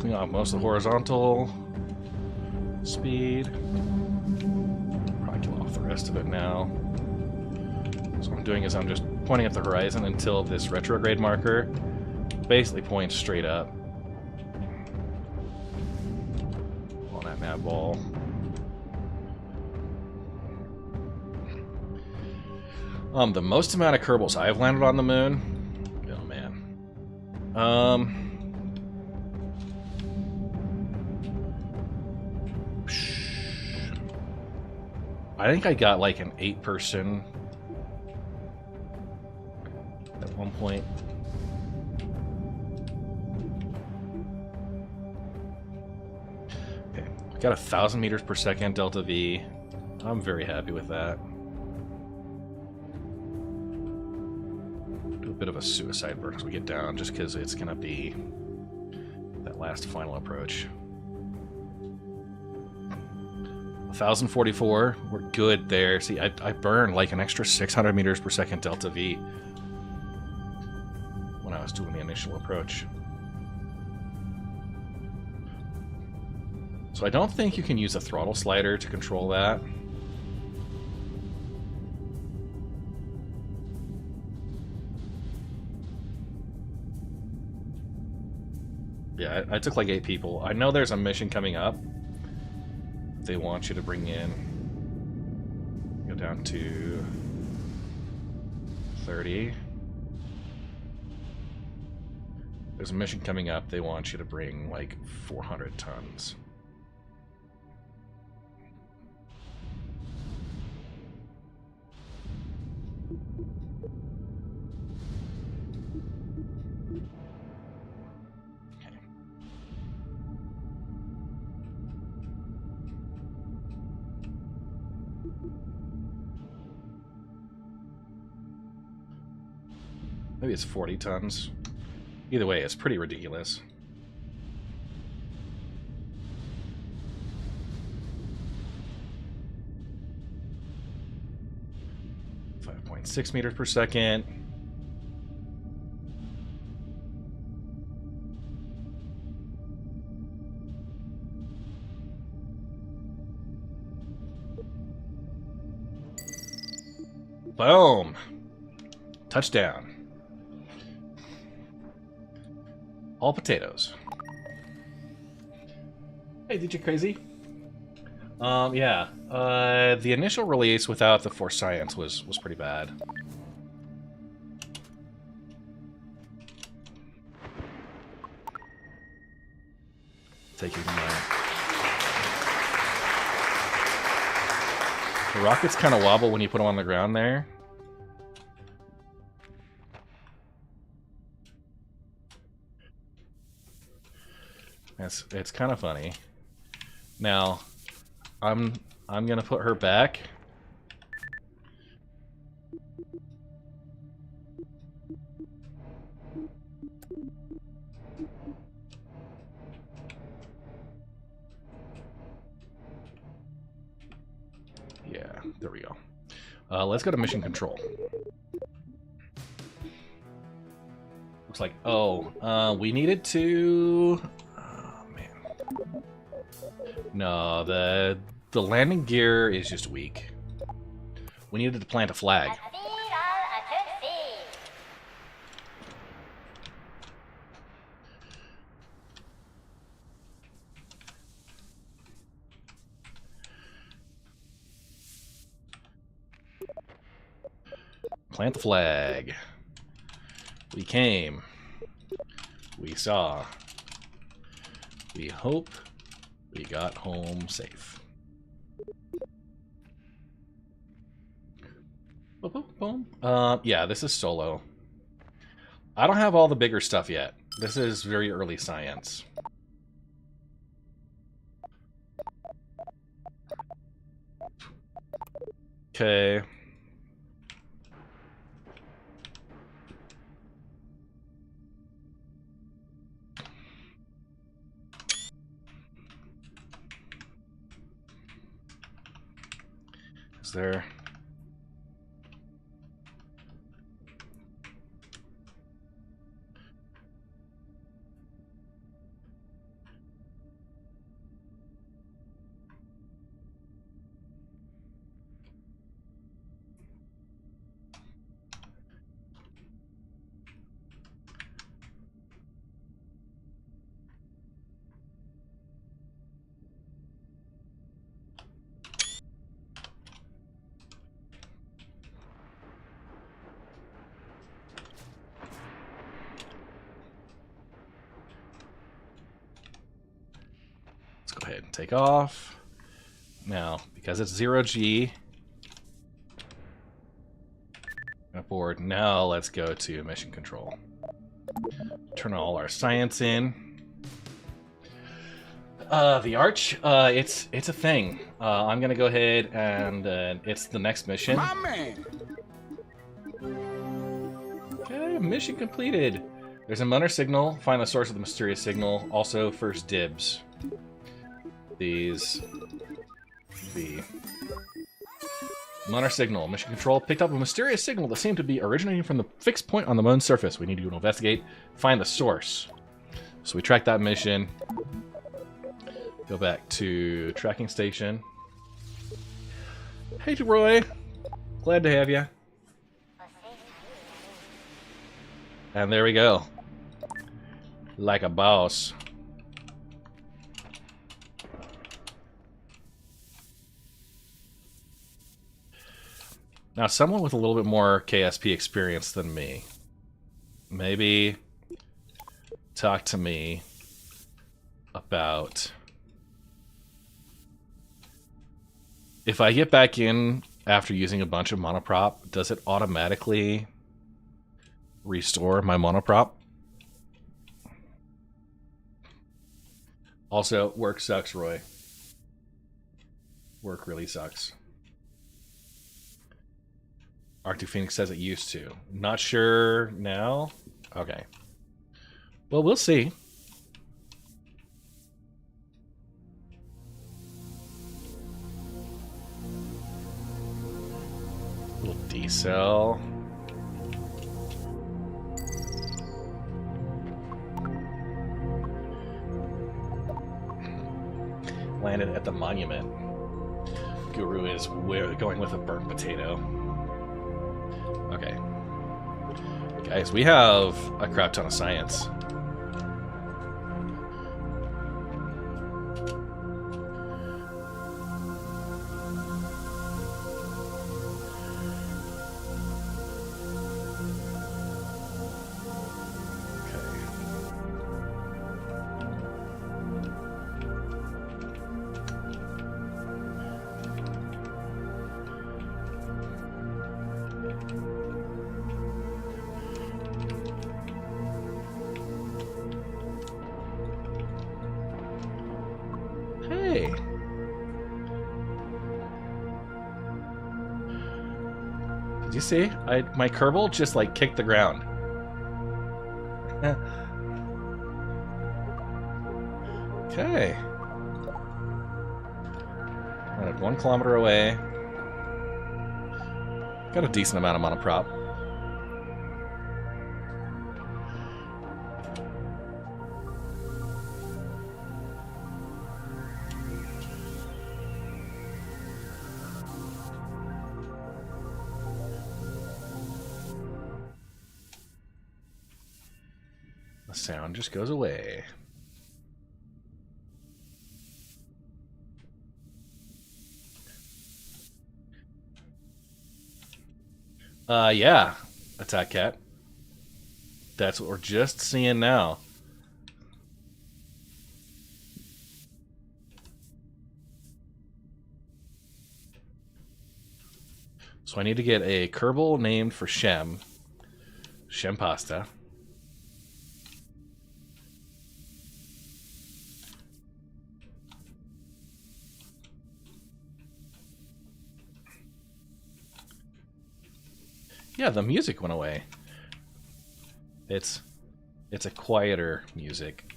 clean off most of the horizontal speed. Probably kill off the rest of it now. So what I'm doing is I'm just pointing at the horizon until this retrograde marker basically points straight up on that nav ball. The most amount of Kerbals I've landed on the moon. Oh man. I think I got like an 8-person at one point. Okay, got 1,000 meters per second delta V. I'm very happy with that. Do a bit of a suicide burn as we get down, just because it's gonna be that last final approach. 1,044, we're good there. See, I burned like an extra 600 meters per second delta V when I was doing the initial approach. So I don't think you can use a throttle slider to control that. Yeah, I took like 8 people. I know there's a mission coming up. They want you to bring in, go down to 30. There's a mission coming up. They want you to bring like 400 tons. Maybe it's 40 tons. Either way, it's pretty ridiculous. .6 meters per second. Boom! Touchdown. All potatoes. Hey, did you crazy? Yeah. The initial release without the Force Science was pretty bad. Take you the rockets kind of wobble when you put them on the ground there. It's kind of funny. Now, I'm gonna put her back. Yeah, there we go. Let's go to mission control. Looks like, we needed to. No, the landing gear is just weak. We needed to plant a flag. Plant the flag. We came. we saw. We hope we got home safe. Boom, boom, boom. Yeah, this is solo. I don't have all the bigger stuff yet. This is very early science. Okay. Is there... Let's go ahead and take off. Now, because it's 0G, aboard. Now let's go to mission control. Turn all our science in. The arch, it's a thing. I'm gonna go ahead and it's the next mission. My man. Okay, mission completed. There's a Munner signal. Find the source of the mysterious signal. Also, first dibs. The Munner signal. Mission control picked up a mysterious signal that seemed to be originating from the fixed point on the moon's surface. We need to investigate, find the source. So we track that mission. Go back to tracking station. Hey, Roy. Glad to have you. And there we go. Like a boss. Now, someone with a little bit more KSP experience than me, maybe talk to me about if I get back in after using a bunch of monoprop, does it automatically restore my monoprop? Also, work sucks, Roy. Work really sucks. Arctic Phoenix says it used to. Not sure now? Okay. Well, we'll see. Little D-cell. Landed at the monument. Guru is going with a burnt potato. Okay. Guys, we have a crap ton of science. Did you see? My Kerbal just like kicked the ground. Okay. Right, 1 kilometer away. Got a decent amount of monoprop. The sound just goes away. Yeah, Attack Cat. That's what we're just seeing now. So I need to get a Kerbal named for Shem. Shem pasta. Yeah, the music went away. It's a quieter music.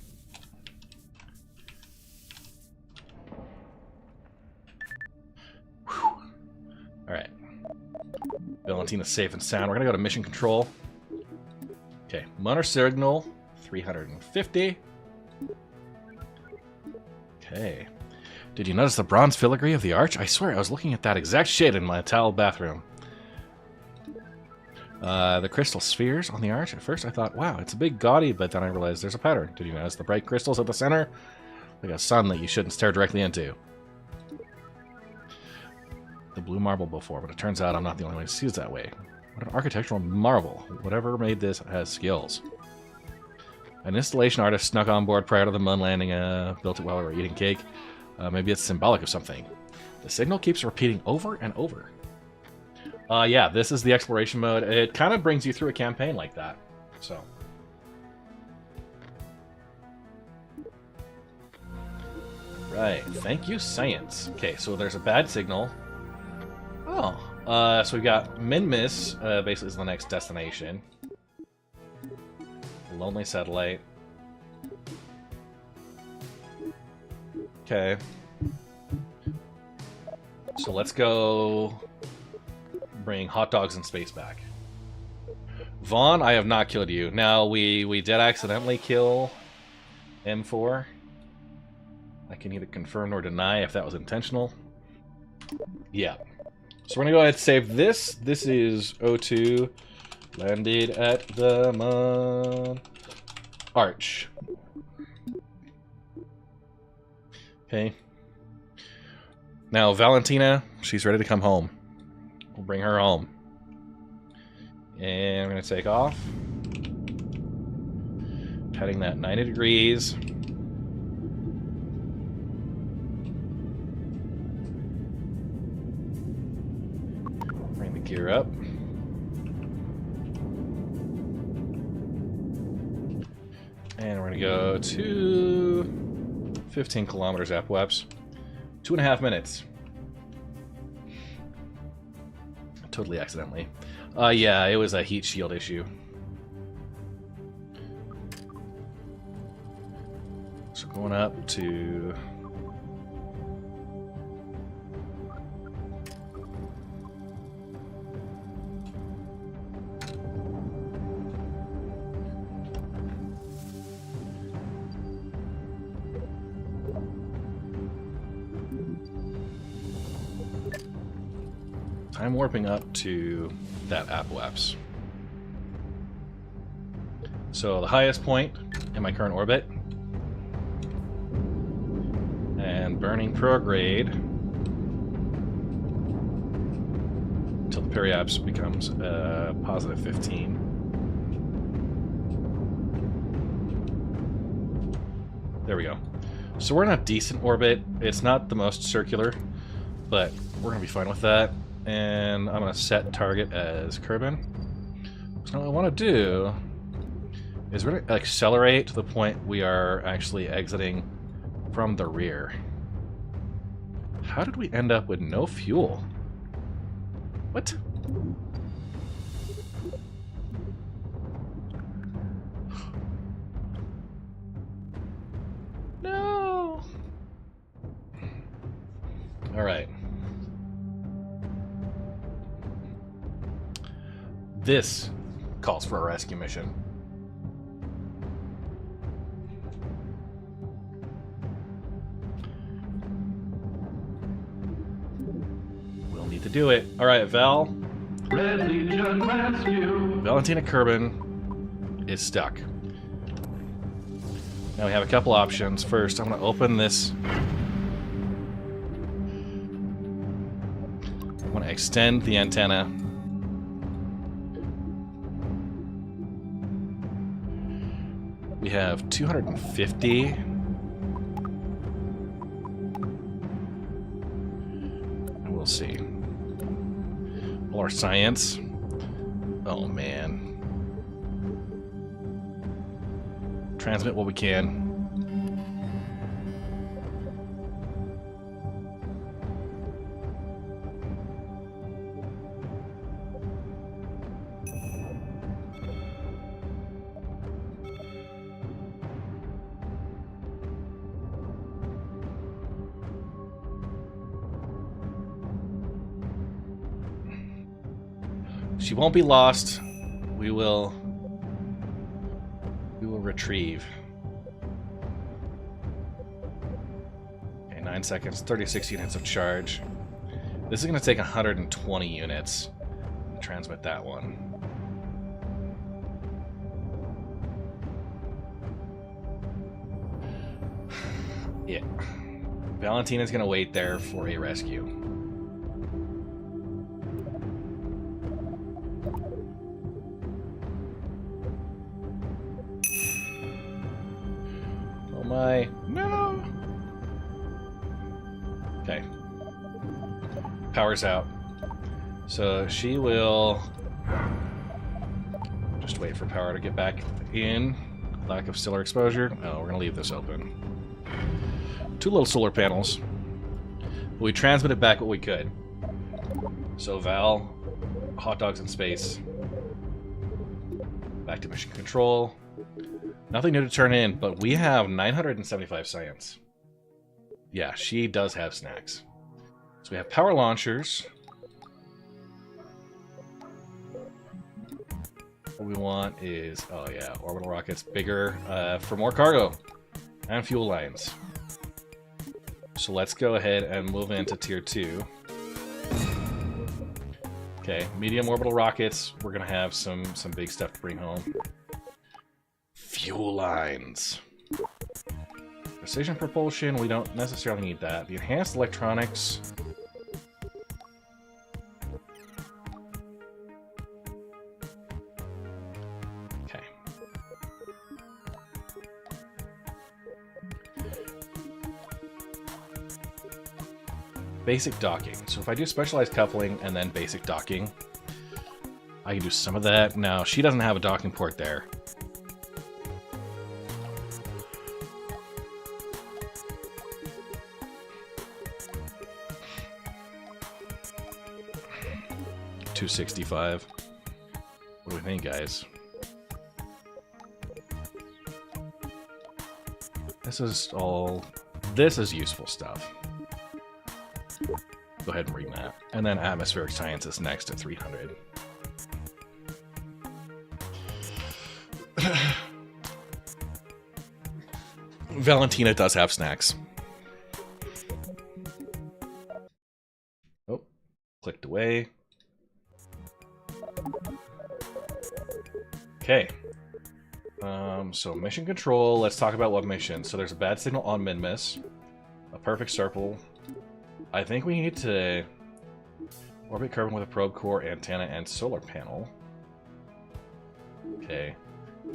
Alright. Valentina's safe and sound. We're gonna go to mission control. Okay, Munner signal, 350. Okay. Did you notice the bronze filigree of the arch? I swear I was looking at that exact shade in my towel bathroom. The crystal spheres on the arch. At first I thought, wow, it's a big gaudy, but then I realized there's a pattern. Did you notice the bright crystals at the center? Like a sun that you shouldn't stare directly into. The blue marble before, but it turns out I'm not the only one who sees it that way. What an architectural marvel. Whatever made this has skills. An installation artist snuck on board prior to the moon landing, built it while we were eating cake. Maybe it's symbolic of something. The signal keeps repeating over and over. Yeah, this is the exploration mode. It kind of brings you through a campaign like that. So. Right. Thank you, science. Okay, so there's a bad signal. Oh. So we got Minmus, basically is the next destination. Lonely satellite. Okay. So let's go bring hot dogs in space back. Vaughn, I have not killed you. Now, we did accidentally kill M4. I can neither confirm nor deny if that was intentional. Yeah. So we're gonna go ahead and save this. This is O2. Landed at the moon. Arch. Okay. Now, Valentina, she's ready to come home. We'll bring her home. And we're going to take off. Heading that 90 degrees. Bring the gear up. And we're going to go to 15 kilometers apoapsis. 2.5 minutes. Totally accidentally. Yeah, it was a heat shield issue. So going up to... time warping up to that apoapsis. So the highest point in my current orbit, and burning prograde until the periapsis becomes positive 15. There we go. So we're in a decent orbit. It's not the most circular, but we're gonna be fine with that. And I'm going to set target as Kerbin. So what I want to do is we're going to accelerate to the point we are actually exiting from the rear. How did we end up with no fuel? What? No! Alright. This calls for a rescue mission. We'll need to do it. Alright, Val. Red Legion Rescue. Valentina Kerbin is stuck. Now we have a couple options. First, I'm going to open this. I want to extend the antenna. We have 250. We'll see. More science. Oh man. Transmit what we can. She won't be lost. We will retrieve. Okay, 9 seconds, 36 units of charge. This is going to take 120 units to transmit that one. Yeah. Valentina's going to wait there for a rescue. No. Okay. Power's out. So she will just wait for power to get back in. Lack of stellar exposure. Oh, we're gonna leave this open. 2 little solar panels. We transmitted back what we could. So Val, hot dogs in space. Back to mission control. Nothing new to turn in, but we have 975 science. Yeah, she does have snacks. So we have power launchers. What we want is, oh yeah, orbital rockets, bigger, for more cargo and fuel lines. So let's go ahead and move into tier 2. Okay, medium orbital rockets. We're gonna have some big stuff to bring home. Fuel lines. Precision propulsion, we don't necessarily need that. The enhanced electronics. Okay. Basic docking. So if I do specialized coupling and then basic docking, I can do some of that. Now, she doesn't have a docking port there. $265. What do we think, guys? This is useful stuff. Go ahead and bring that. And then atmospheric science is next at 300. Valentina does have snacks. Oh, clicked away. Okay. So mission control, let's talk about what mission. So there's a bad signal on Minmus, a perfect circle. I think we need to orbit Kerbal with a probe core, antenna, and solar panel. Okay.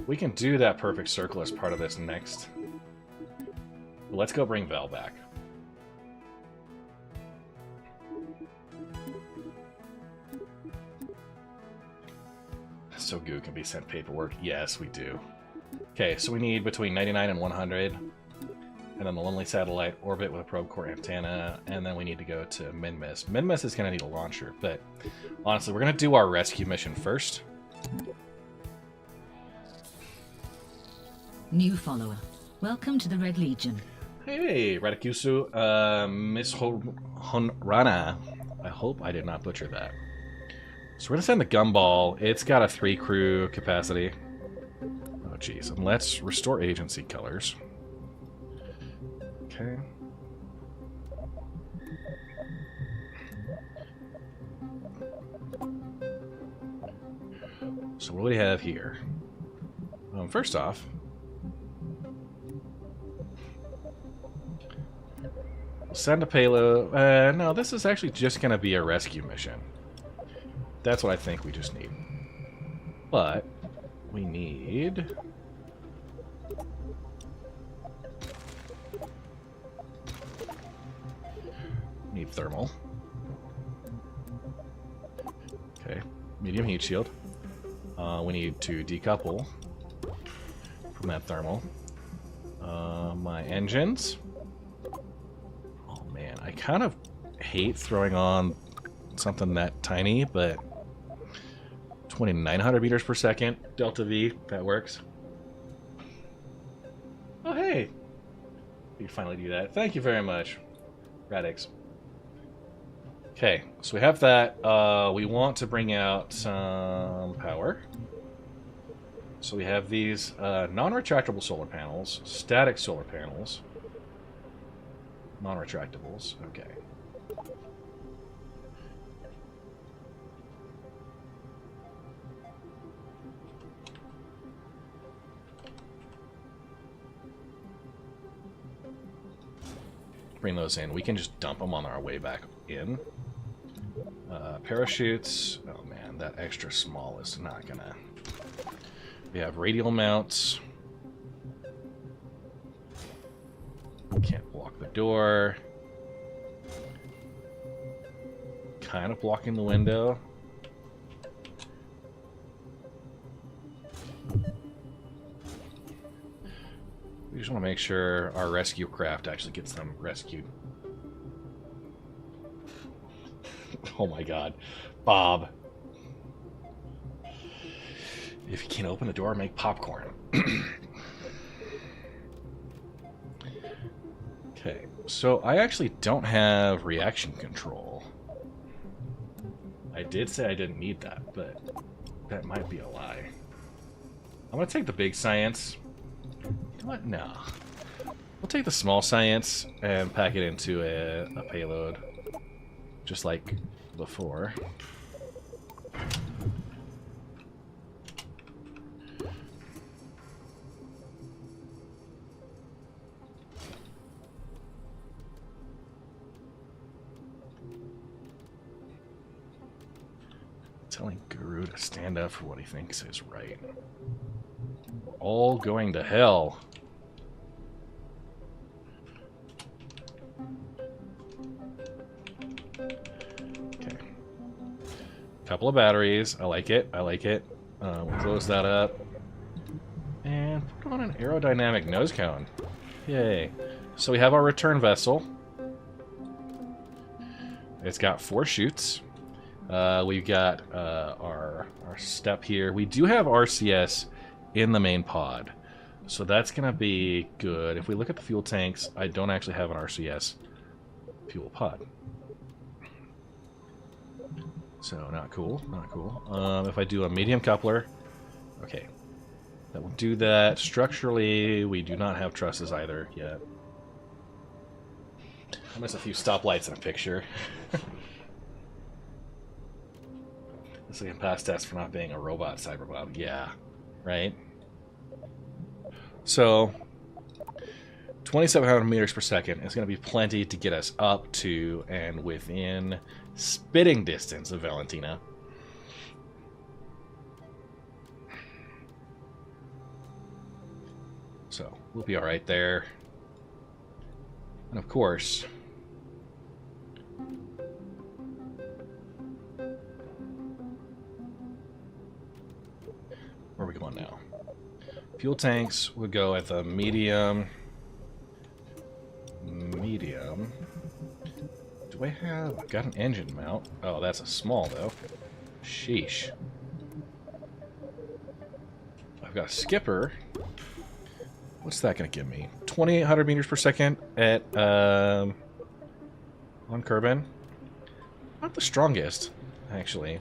We can do that perfect circle as part of this next. But let's go bring Val back. So Goo can be sent paperwork. Yes, we do. Okay, so we need between 99 and 100. And then the Lonely Satellite, orbit with a probe core antenna. And then we need to go to Minmus. Minmus is going to need a launcher, but honestly, we're going to do our rescue mission first. New follower. Welcome to the Red Legion. Hey, Radikusu, Miss Honrana. I hope I did not butcher that. So we're going to send the Gumball. It's got a 3 crew capacity. Oh, jeez. And let's restore agency colors. Okay. So what do we have here? First off, we'll send a payload. No, this is actually just going to be a rescue mission. That's what I think we just need. But we need... thermal. medium heat shield. We need to decouple from that thermal. My engines. Oh man, I kind of hate throwing on something that tiny, but 2,900 meters per second, delta V, that works. Oh hey, we can finally do that. Thank you very much, Radix. Okay, so we have that. We want to bring out some power. So we have these non-retractable solar panels, static solar panels, non-retractables. Okay. Bring those in. We can just dump them on our way back in. Parachutes. Oh man, that extra small is not gonna. We have radial mounts. Can't block the door. Kind of blocking the window. We just want to make sure our rescue craft actually gets them rescued. Oh my god. Bob. If you can't open the door, make popcorn. Okay, so I actually don't have reaction control. I did say I didn't need that, but that might be a lie. I'm gonna take the big science. What? No. We'll take the small science and pack it into a payload. Just like before. Telling Guru to stand up for what he thinks is right. We're all going to hell. Okay. Couple of batteries. I like it. I like it. We'll close that up. And put on an aerodynamic nose cone. Yay. So we have our return vessel. It's got 4 chutes. We've got our step here. We do have RCS in the main pod, so that's going to be good. If we look at the fuel tanks, I don't actually have an RCS fuel pod. So, not cool, not cool. If I do a medium coupler, okay, that will do that. Structurally, we do not have trusses either yet. I miss a few stoplights in a picture. This is a pass test for not being a robot cyberbob. Yeah, right? So, 2,700 meters per second is going to be plenty to get us up to and within spitting distance of Valentina. So, we'll be alright there. And of course, where are we going now? Fuel tanks would go at the medium. Medium. Do I have... I've got an engine mount. Oh, that's a small, though. Sheesh. I've got a skipper. What's that going to give me? 2,800 meters per second at... on Kerbin. Not the strongest, actually.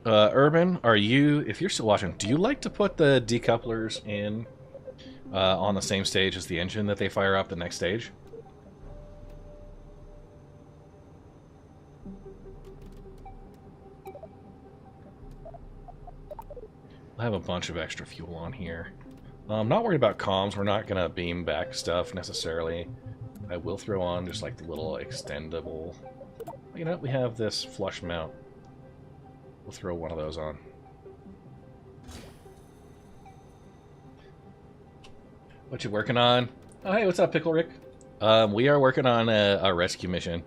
Urban, are you, if you're still watching, do you like to put the decouplers in on the same stage as the engine that they fire up the next stage? I have a bunch of extra fuel on here. I'm not worried about comms. We're not going to beam back stuff necessarily. I will throw on just like the little extendable... You know, we have this flush mount. We'll throw one of those on. What you working on? Oh, hey, what's up, Pickle Rick? We are working on a rescue mission.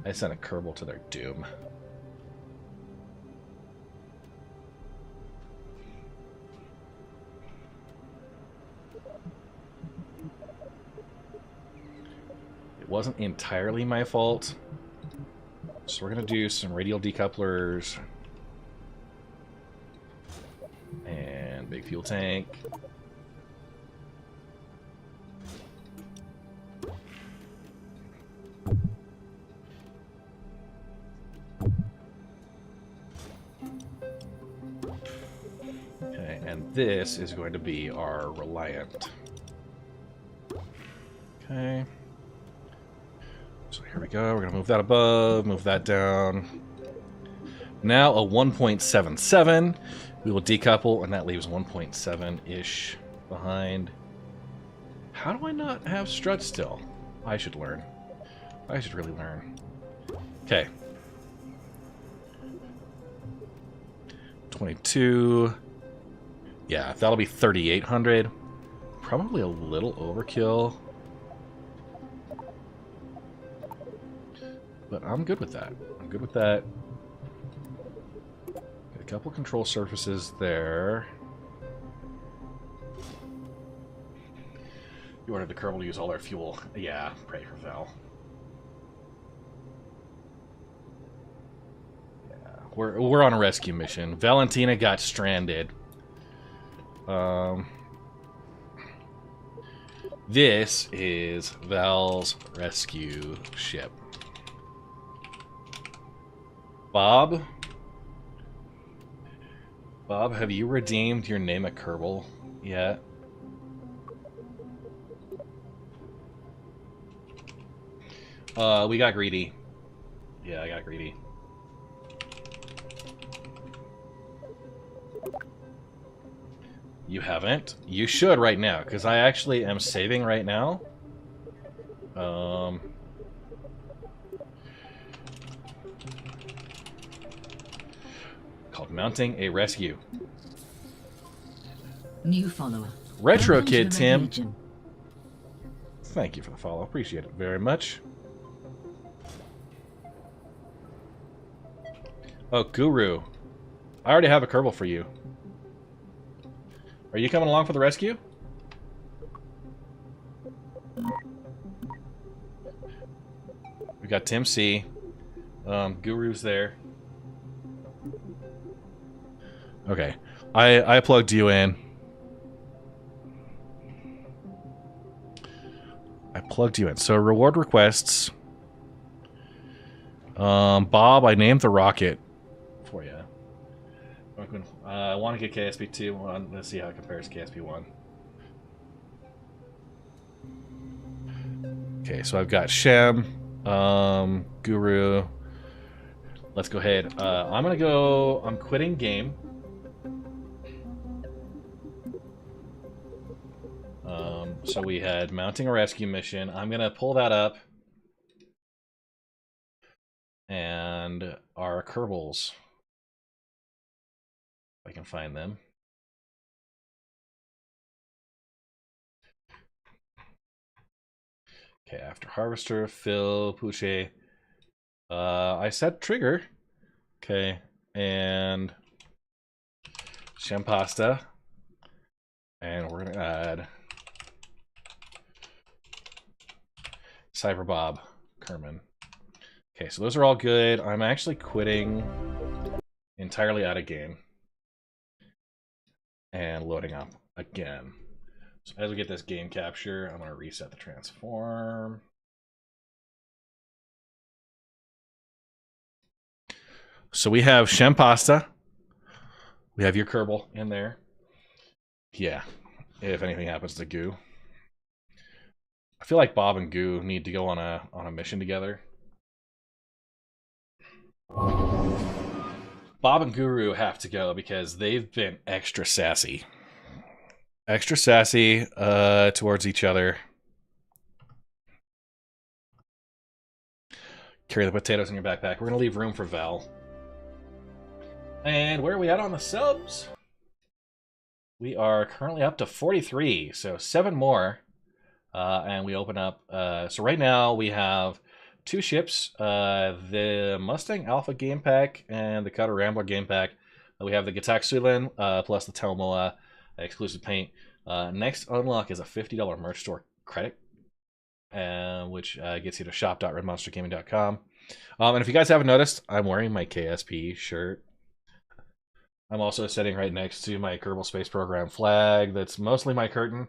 I sent a Kerbal to their doom. It wasn't entirely my fault. So we're going to do some radial decouplers. And big fuel tank. Okay, and this is going to be our Reliant. Okay. So here we go. We're going to move that above, move that down. Now a 1.77. We will decouple, and that leaves 1.7-ish behind. How do I not have strut still? I should learn. I should really learn. Okay. 22. Yeah, that'll be 3,800. Probably a little overkill. But I'm good with that. I'm good with that. Got a couple control surfaces there. You wanted the Kerbal to use all their fuel. Yeah, pray for Val. Yeah, we're on a rescue mission. Valentina got stranded. This is Val's rescue ship. Bob, have you redeemed your name at Kerbal yet? We got greedy. Yeah, I got greedy. You haven't? You should right now, because I actually am saving right now. Called Mounting a Rescue. New follower. Retro Welcome to Kid the Tim. Legion. Thank you for the follow. Appreciate it very much. Oh, Guru. I already have a Kerbal for you. Are you coming along for the rescue? We got Tim C. Guru's there. Okay. I plugged you in. So reward requests. Bob, I named the rocket for you. I want to get KSP2. Let's see how it compares to KSP1. Okay, so I've got Shem, Guru. Let's go ahead. I'm quitting game. So we had mounting a rescue mission. I'm gonna pull that up. And our Kerbals. If I can find them. Okay, after Harvester, Phil, Puche. I set Trigger. Okay, and Shampasta. And we're gonna add Cyber Bob Kerman. Okay, so those are all good. I'm actually quitting entirely out of game. And loading up again. So as we get this game capture, I'm going to reset the transform. So we have Shampasta. We have your Kerbal in there. Yeah, if anything happens to Goo. I feel like Bob and Goo need to go on a mission together. Bob and Guru have to go because they've been extra sassy. Extra sassy towards each other. Carry the potatoes in your backpack. We're going to leave room for Val. And where are we at on the subs? We are currently up to 43, so 7 more. and we open up. So right now we have 2 ships, the Mustang Alpha game pack and the Cutter Rambler game pack. We have the Gatak Sulin plus the Telmoa exclusive paint. Next unlock is a $50 merch store credit, which gets you to shop.redmonstergaming.com. And if you guys haven't noticed, I'm wearing my KSP shirt. I'm also sitting right next to my Kerbal Space Program flag that's mostly my curtain.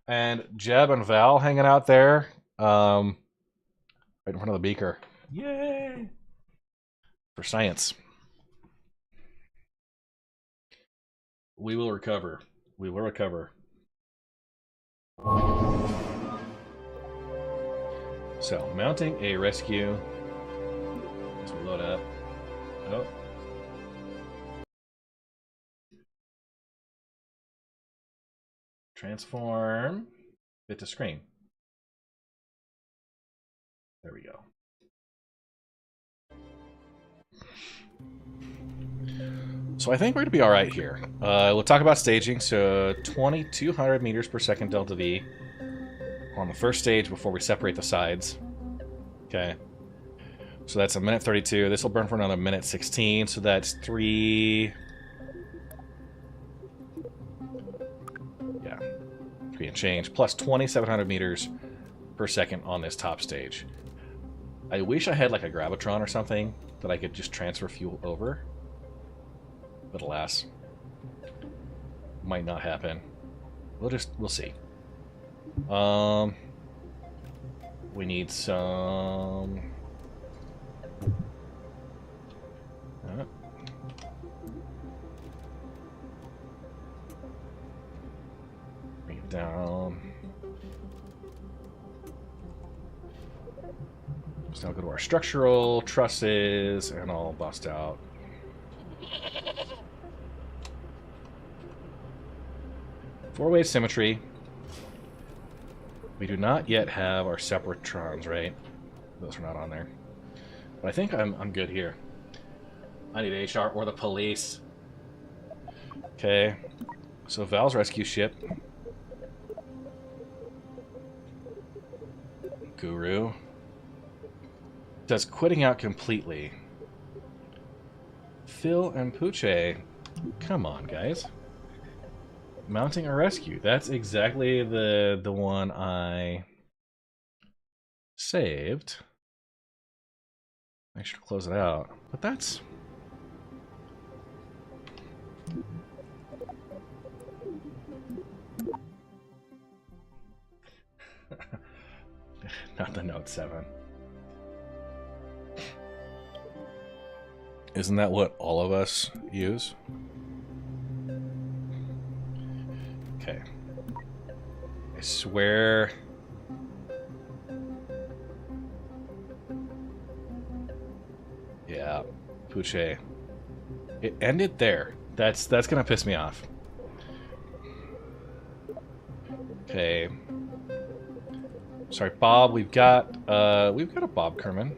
And Jeb and Val hanging out there right in front of the beaker. Yay! For science. We will recover. We will recover. So, mounting a rescue. As we load up. Oh. Transform. Fit to screen. There we go. So I think we're going to be all right here. We'll talk about staging. So 2,200 meters per second delta V on the first stage before we separate the sides. Okay. So that's a minute 32. This will burn for another minute 16. So that's 3 and change, plus 2,700 meters per second on this top stage. I wish I had like a gravitron or something that I could just transfer fuel over. But alas, might not happen. We'll see. We need some. Bring it down. So now go to our structural trusses, and I'll bust out. Four-way symmetry. We do not yet have our separatrons, right? Those are not on there. But I think I'm good here. I need HR or the police. Okay. So Val's rescue ship. Guru. Does quitting out completely. Phil and Pooche. Come on, guys. Mounting a rescue. That's exactly the one I saved. I should close it out. But that's... Not the Note 7. Isn't that what all of us use? Okay. I swear... Yeah, Pooche. It ended there. That's gonna piss me off. Okay. Sorry, Bob. We've got a Bob Kerman.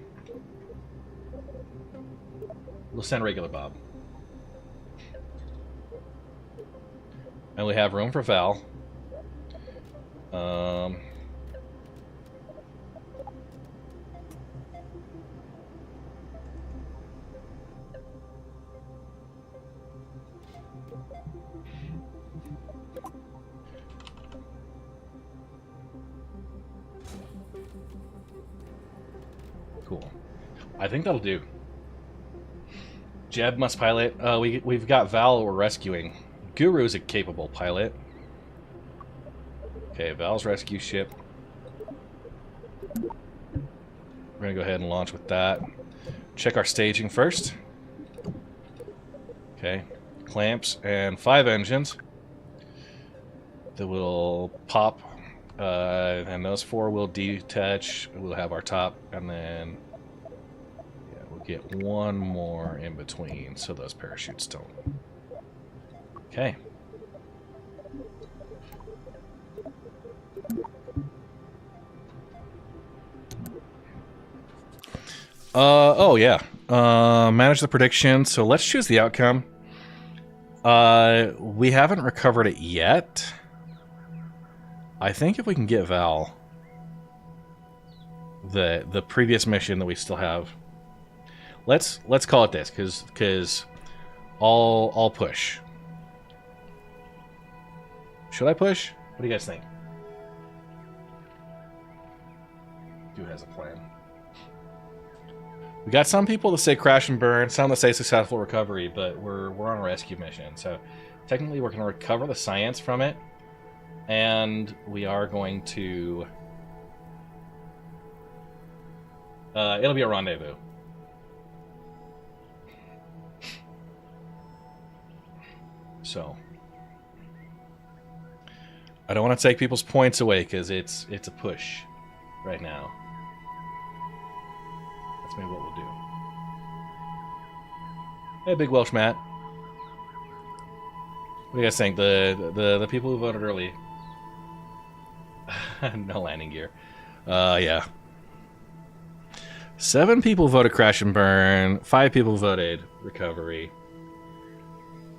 We'll send regular Bob. And we have room for Val. Cool. I think that'll do. Jeb must pilot. We've got Val we're rescuing. Guru is a capable pilot. Okay, Val's rescue ship. We're gonna go ahead and launch with that. Check our staging first. Okay, clamps and 5 engines that will pop, and those 4 will detach. We'll have our top, and then we'll get 1 more in between so those parachutes don't. Okay. Oh yeah. Manage the prediction. So let's choose the outcome. We haven't recovered it yet. I think if we can get Val the previous mission that we still have. Let's call it this, because I'll push. Should I push? What do you guys think? Dude has a plan. We got some people that say crash and burn, some that say successful recovery, but we're on a rescue mission, so technically we're going to recover the science from it, and we are going to... it'll be a rendezvous. So I don't want to take people's points away because it's a push right now. That's maybe what we'll do. Hey, Big Welsh Matt. What do you guys think? The people who voted early. No landing gear. Yeah. 7 people voted crash and burn. 5 people voted recovery.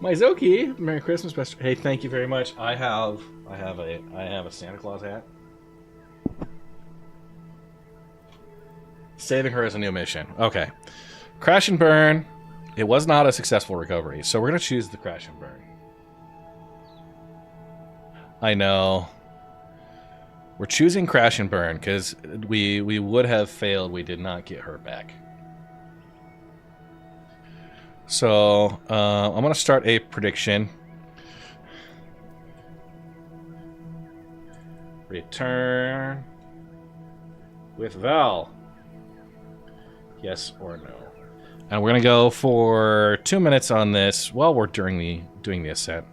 Maizoki, Merry Christmas, best. Hey, thank you very much. I have a Santa Claus hat. Saving her is a new mission. Okay. Crash and burn. It was not a successful recovery, so we're going to choose the crash and burn. I know. We're choosing crash and burn because we would have failed. We did not get her back. So I'm going to start a prediction. Return with Val. Yes or no? And we're going to go for 2 minutes on this while we're doing the ascent.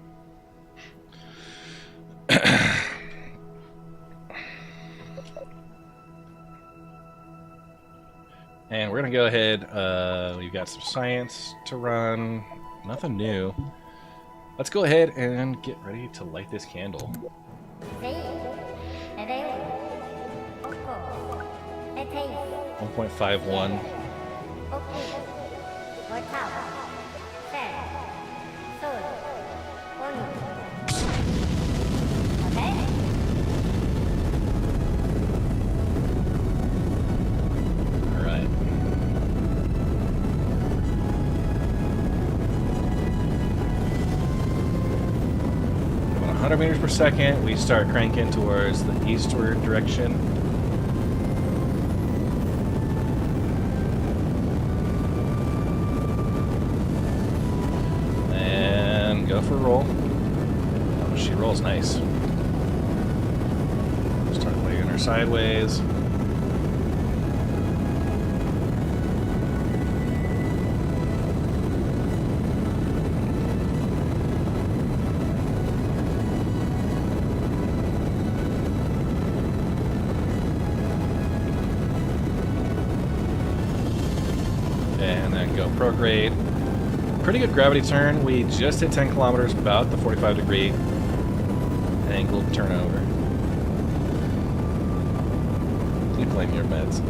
And we're going to go ahead. We've got some science to run. Nothing new. Let's go ahead and get ready to light this candle. 1.51. Alright. About 100 meters per second, we start cranking towards the eastward direction. Go for a roll. Oh, she rolls nice. Start laying her sideways. And then go prograde. Pretty good gravity turn. We just hit 10 kilometers, about the 45-degree angled turnover. You claim your meds.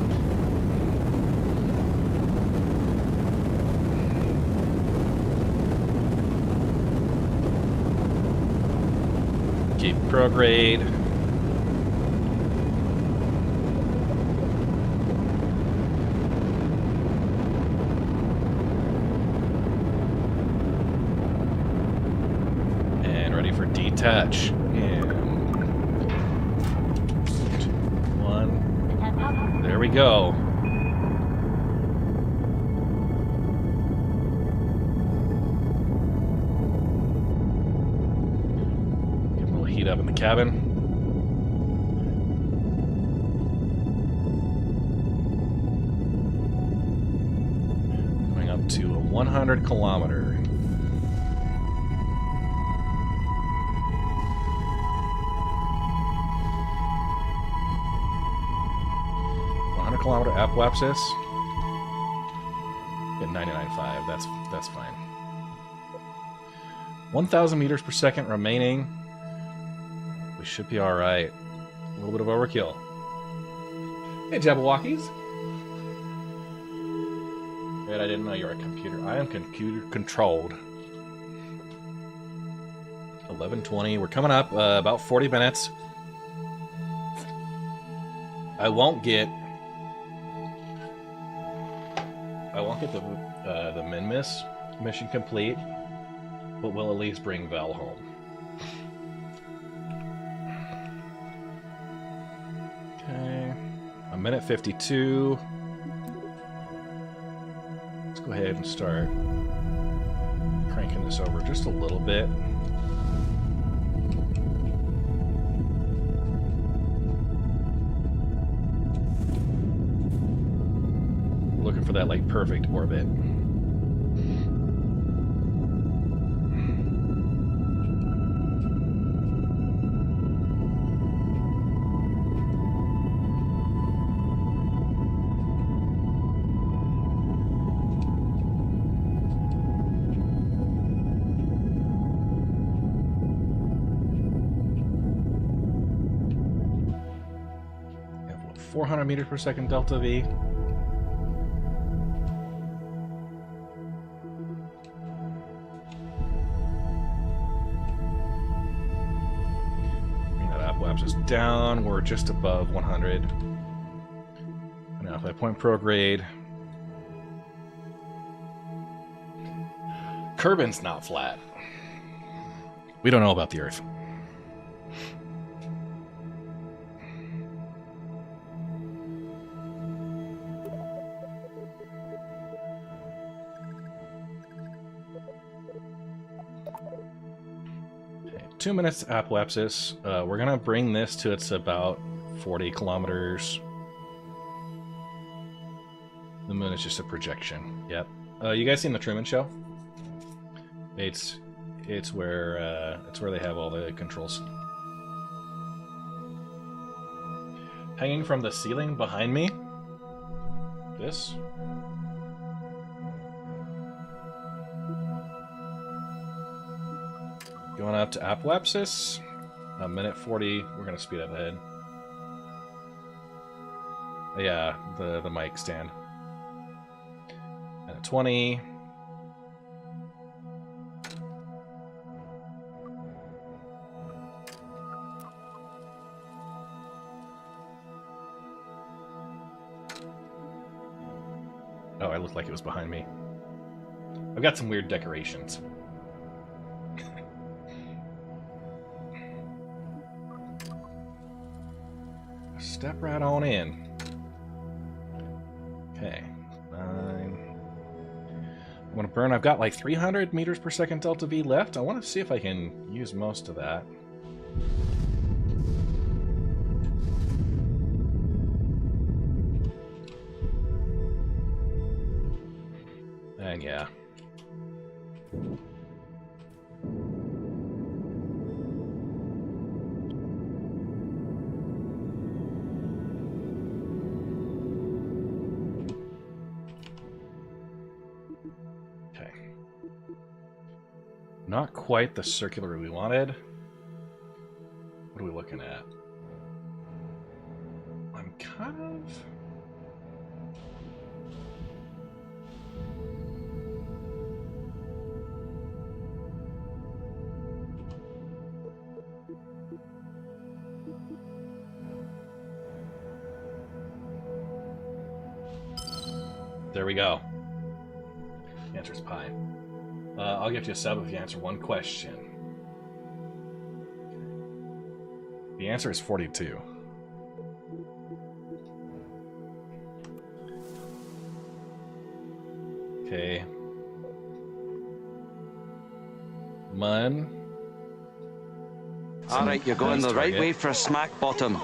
Keep prograde. Detach. And 1. There we go. Get a little heat up in the cabin. Going up to a 100 kilometer. 100-kilometer apoapsis. Get 99.5. That's fine. 1,000 meters per second remaining. We should be all right. A little bit of overkill. Hey, Jabberwockies. Red, I didn't know you were a computer. I am computer controlled. 11:20. We're coming up about 40 minutes. I won't get I won't get the Minmus mission complete, but we'll at least bring Val home. Okay, a minute 52. Let's go ahead and start cranking this over just a little bit. Looking for that like perfect orbit. We have, what, 400 meters per second delta V. Just down, we're just above 100. And now if I point prograde, Kerbin's not flat. We don't know about the Earth. Okay, 2 minutes apoapsis. We're gonna bring this to its about 40 kilometers. The moon is just a projection. Yep. You guys seen the Truman Show? It's where they have all the controls. Hanging from the ceiling behind me. This. Going up to apoapsis. A minute 40. We're gonna speed up ahead. Yeah, the mic stand. And a 20. Oh, I looked like it was behind me. I've got some weird decorations. Step right on in. Okay. 9. I'm gonna burn. I've got like 300 meters per second delta V left. I want to see if I can use most of that. And yeah. Okay. Not quite the circular we wanted. What are we looking at? I'm kind of... There we go. The answer is pi. I'll give you a sub if you answer one question. The answer is 42. Okay. Mun. Alright, you're going the right way for a smack bottom.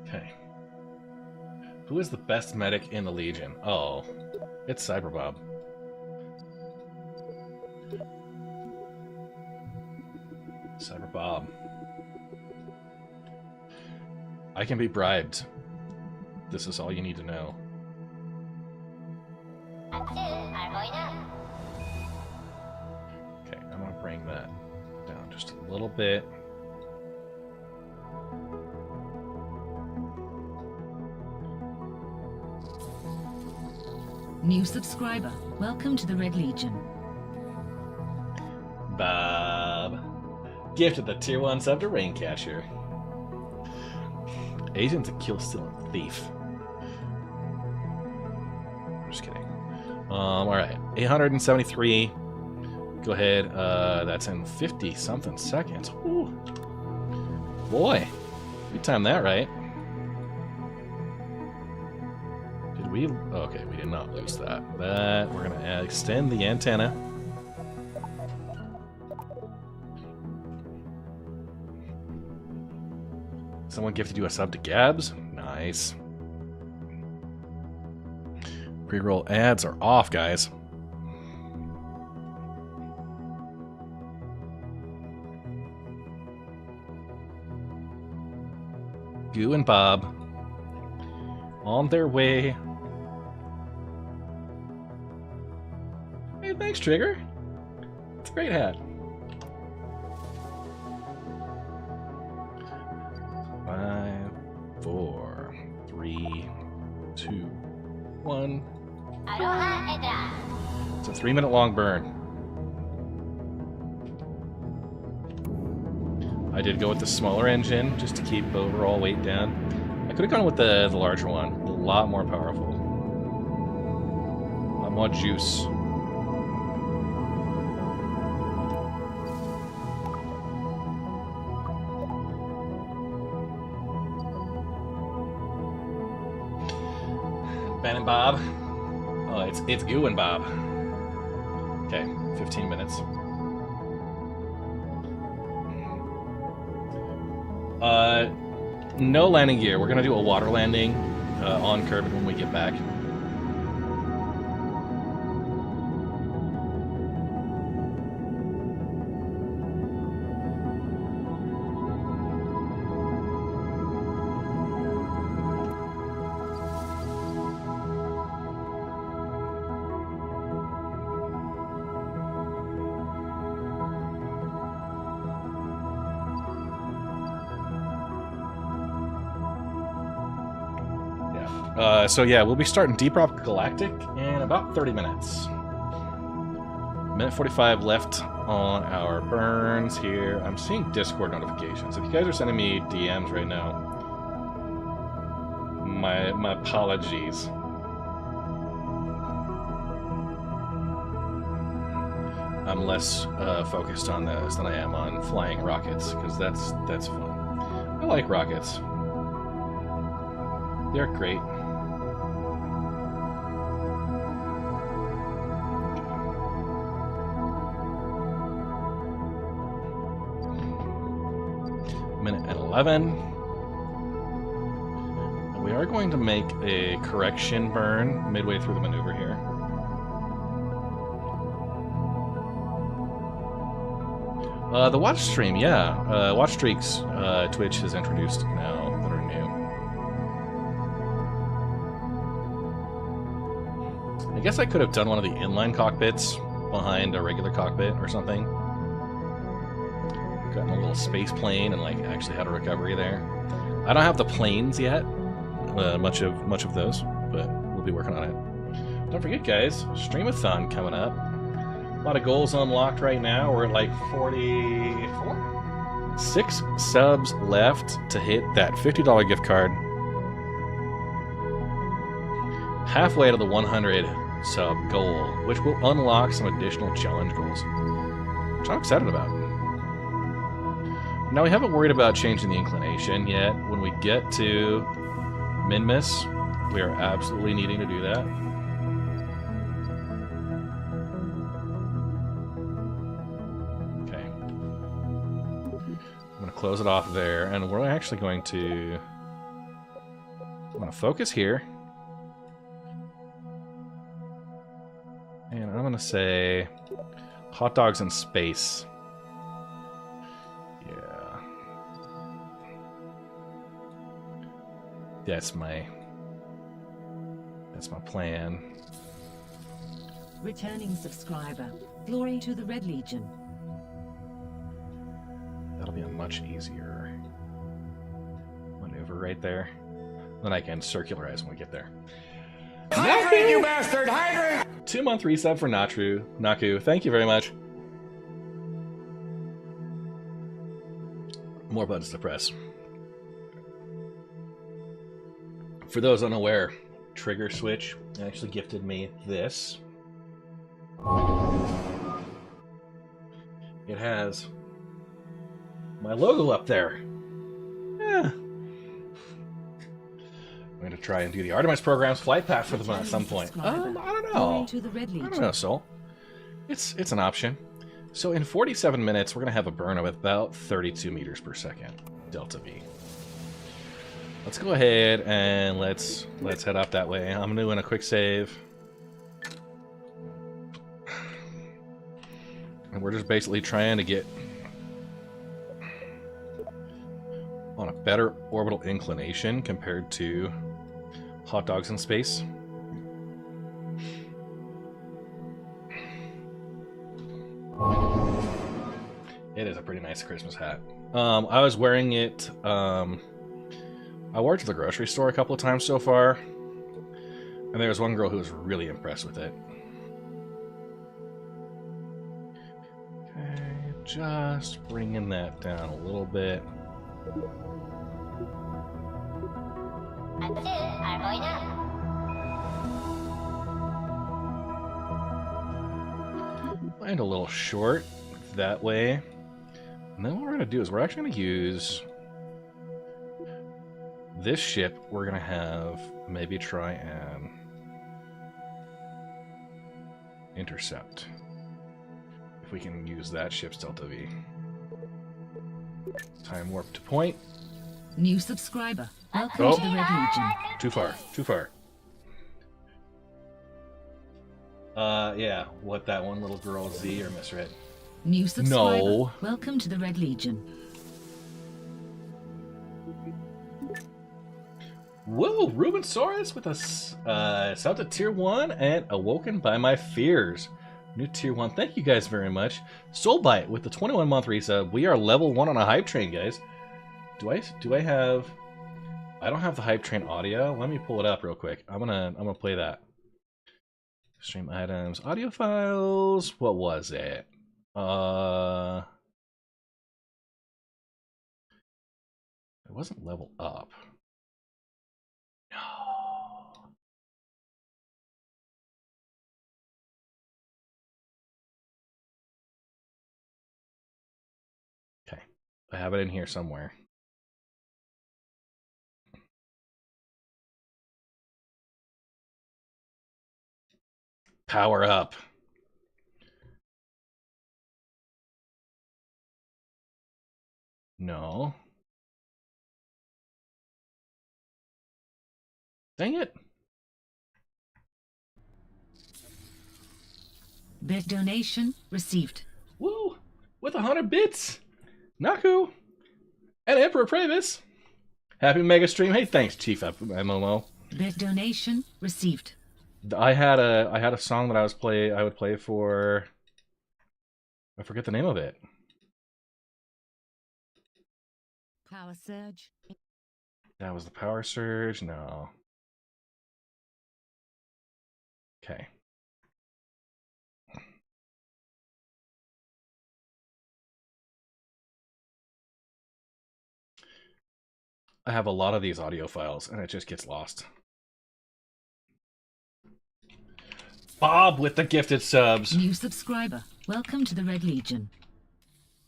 Okay. Who is the best medic in the Legion? Oh, it's Cyberbob. Cyberbob. I can be bribed. This is all you need to know. Okay, I'm gonna bring that down just a little bit. New subscriber. Welcome to the Red Legion. Gifted the tier 1 sub to Raincatcher. Agent's a kill stealing thief. I'm just kidding. Alright. 873. Go ahead. That's in 50 something seconds. Ooh. Boy. We timed that right. Did we? Okay, we did not lose that. We're gonna extend the antenna. Someone gifted you a sub to Gabs. Nice. Pre-roll ads are off, guys. Goo and Bob on their way. Hey, thanks, Trigger. It's a great hat. 5, 4, 3, 2, 1. It's a 3-minute long burn. I did go with the smaller engine just to keep overall weight down. I could have gone with the larger one. A lot more powerful. A lot more juice. Ben and Bob. Oh, it's Goo and Bob. Okay, 15 minutes. No landing gear. We're gonna do a water landing on Kerbal when we get back. So yeah, we'll be starting Deep Rock Galactic in about 30 minutes. Minute 45 left on our burns here. I'm seeing Discord notifications. If you guys are sending me DMs right now, my apologies. I'm less focused on those than I am on flying rockets, because that's fun. I like rockets. They're great. Minute and 11. And we are going to make a correction burn midway through the maneuver here. The watch stream, yeah. Watch streaks Twitch has introduced now that are new. I guess I could have done one of the inline cockpits behind a regular cockpit or something. Gotten a little space plane and like actually had a recovery there. I don't have the planes yet, much of those, but we'll be working on it. Don't forget, guys, Streamathon coming up. A lot of goals unlocked right now. We're at like 44? 6 subs left to hit that $50 gift card. Halfway to the 100 sub goal, which will unlock some additional challenge goals, which I'm excited about. Now, we haven't worried about changing the inclination yet. When we get to Minmus, we are absolutely needing to do that. Okay. I'm going to close it off there, and we're actually going to... I'm going to focus here. And I'm going to say hot dogs in space. That's my plan. Returning subscriber. Glory to the Red Legion. That'll be a much easier maneuver right there. Then I can circularize when we get there. Hydrate, you bastard! Hydrate! 2-month resub for Naku. Thank you very much. More buttons to press. For those unaware, Trigger Switch actually gifted me this. It has my logo up there. Yeah. I'm going to try and do the Artemis program's flight path for them at some point. I don't know. I don't know, Soul. It's an option. So in 47 minutes, we're going to have a burn of about 32 meters per second, delta V. Let's go ahead and let's head up that way. I'm doing a quick save. And we're just basically trying to get on a better orbital inclination compared to hot dogs in space. It is a pretty nice Christmas hat. I was wearing it. I wore it to the grocery store a couple of times so far, and there was one girl who was really impressed with it. Okay, just bringing that down a little bit. Land a little short that way. And then what we're going to do is we're actually going to use this ship. We're going to have maybe try and intercept. If we can use that ship's delta V. Time warp to point. New subscriber. Welcome to the Red Legion. Too far. Too far. Yeah. What, that one little girl Z or misread? New subscriber. No. Welcome to the Red Legion. Whoa, Rubensaurus with a sub to tier 1 and Awoken by My Fears. New tier 1. Thank you guys very much. Soulbite with the 21-month resub. We are level 1 on a hype train, guys. Do I have... I don't have the hype train audio. Let me pull it up real quick. I'm gonna play that. Stream items, audio files. What was it? It wasn't level up. No. Okay. I have it in here somewhere. Power up. No. Dang it. Bit donation received. Woo! With 100 bits. Naku. And Emperor Pravis. Happy Mega Stream. Hey, thanks, Chief MMO. Bit donation received. I had a song that I would play for, I forget the name of it. Power surge. That was the Power Surge? No. Okay. I have a lot of these audio files and it just gets lost. Bob with the gifted subs. New subscriber. Welcome to the Red Legion.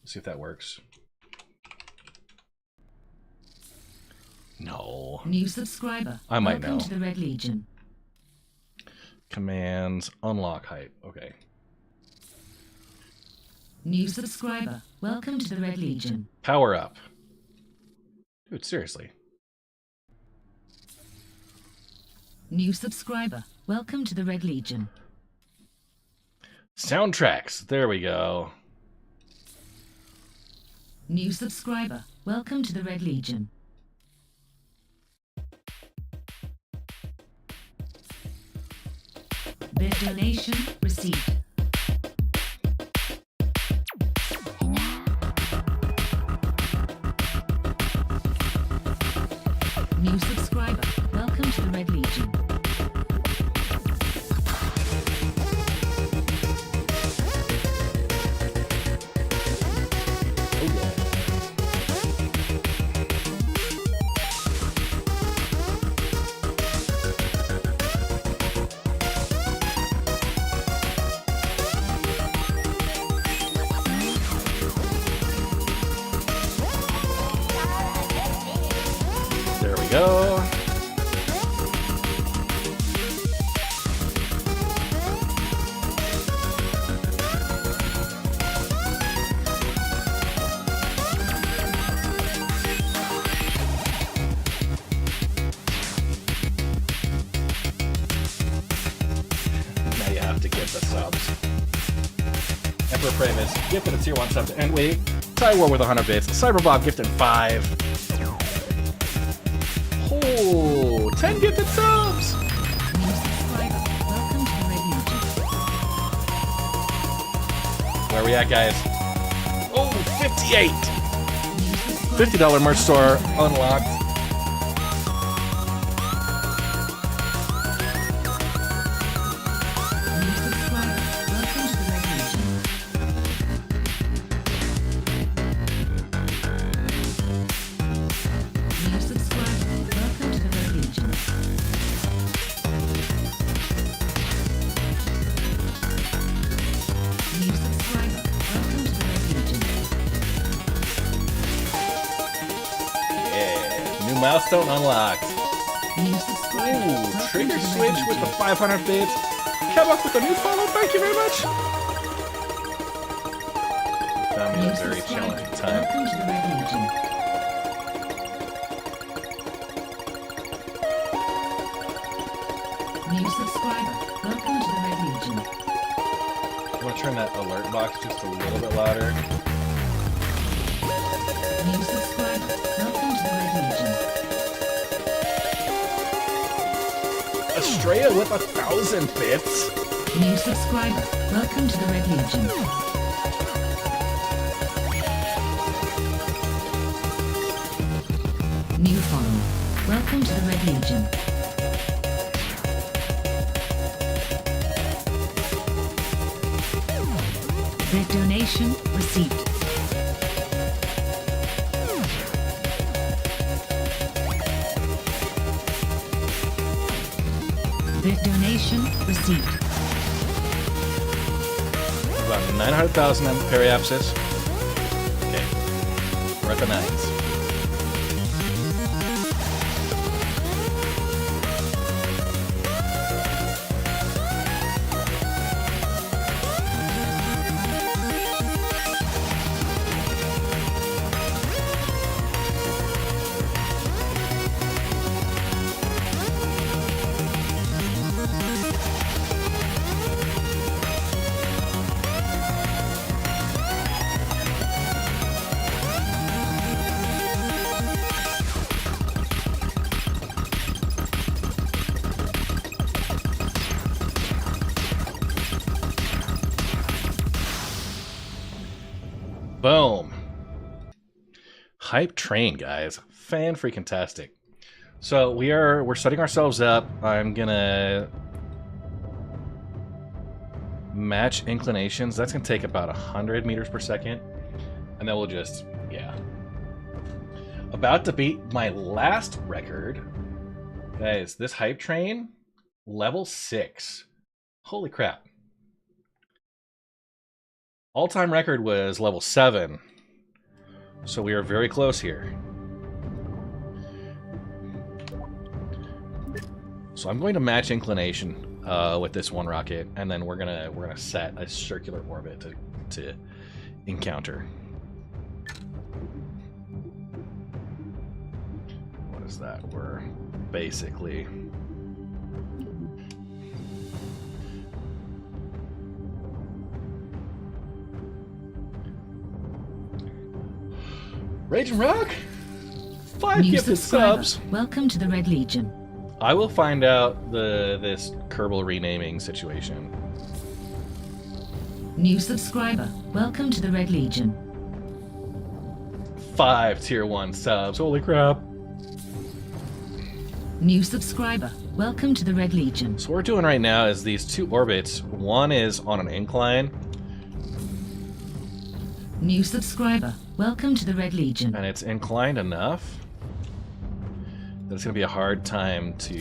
Let's see if that works. No. New subscriber. I might Welcome know. to the Red Legion. Commands, unlock hype. Okay. New subscriber. Welcome to the Red Legion. Power up. Dude, seriously. New subscriber. Welcome to the Red Legion. Soundtracks. There we go. New subscriber. Welcome to the Red Legion. Bit donation received. New subscriber. Welcome to the Red Legion. go. Now you have to get the subs. Emperor Pravis gifted a tier 1 sub to Endway. Ty War with 100 bits. Cyberbob gifted 5. Oh, 10 gifted subs! Where are we at, guys? Oh, 58! $50 merch store unlocked. Milestone unlocked. Ooh, Trigger Switch with the 500 bits. Kerbal with the new follow, thank you very much. Found me a very challenging time. New subscriber, welcome to the Red Legion. I'm gonna turn that alert box just a little bit louder. New subscriber, welcome to the Red Legion. Estrella with 1,000 bits. New subscriber, welcome to the Red Legion. New follow, welcome to the Red Legion. Red donation received. Red donation received. About 900,000 periapsis. Okay. We're at the 9s. Boom. Hype train, guys. Fan-freaking-tastic. So we're setting ourselves up. I'm gonna match inclinations. That's gonna take about 100 meters per second. And then we'll just, yeah. About to beat my last record. Guys, this hype train, level 6. Holy crap. All-time record was level 7, so we are very close here. So I'm going to match inclination with this one rocket, and then we're gonna set a circular orbit to encounter. What is that? We're basically. Rage and Rock? 5 New gifted subscriber, subs. welcome to the Red Legion. I will find out this Kerbal renaming situation. New subscriber, welcome to the Red Legion. 5 tier 1 subs. Holy crap. New subscriber, welcome to the Red Legion. So what we're doing right now is these 2 orbits. One is on an incline. New subscriber, welcome to the Red Legion. And it's inclined enough that it's going to be a hard time to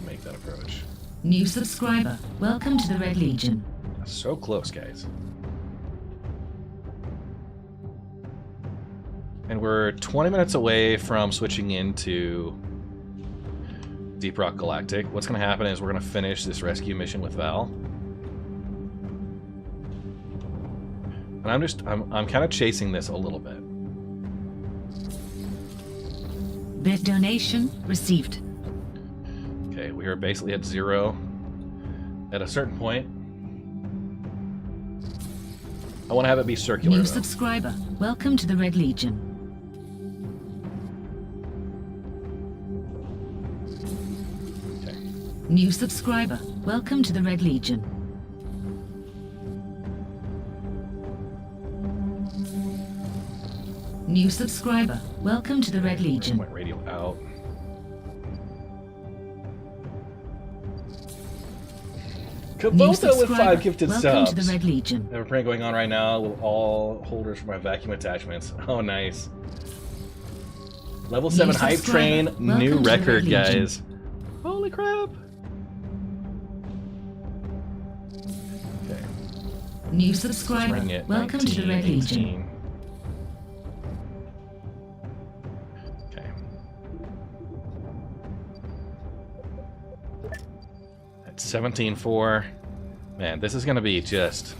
make that approach. New subscriber, welcome to the Red Legion. So close, guys. And we're 20 minutes away from switching into Deep Rock Galactic. What's going to happen is we're going to finish this rescue mission with Val. And I'm kind of chasing this a little bit. Bit donation received. Okay, we are basically at 0. At a certain point, I want to have it be circular. New though. subscriber. Welcome to the Red Legion. Okay. New subscriber. Welcome to the Red Legion. New subscriber. Welcome to the Red Legion. Went radio out. New Kabota with subscriber. 5 gifted Welcome subs. to the Red Legion. I have a prank going on right now with all holders for my vacuum attachments. Oh, nice. Level 7 hype subscriber. train, Welcome new to the Red record, Legion. guys. Holy crap. Okay. New subscriber. Ring it. Welcome to the Red 19, Legion. 18. Okay. At 17.4. Man, this is going to be just...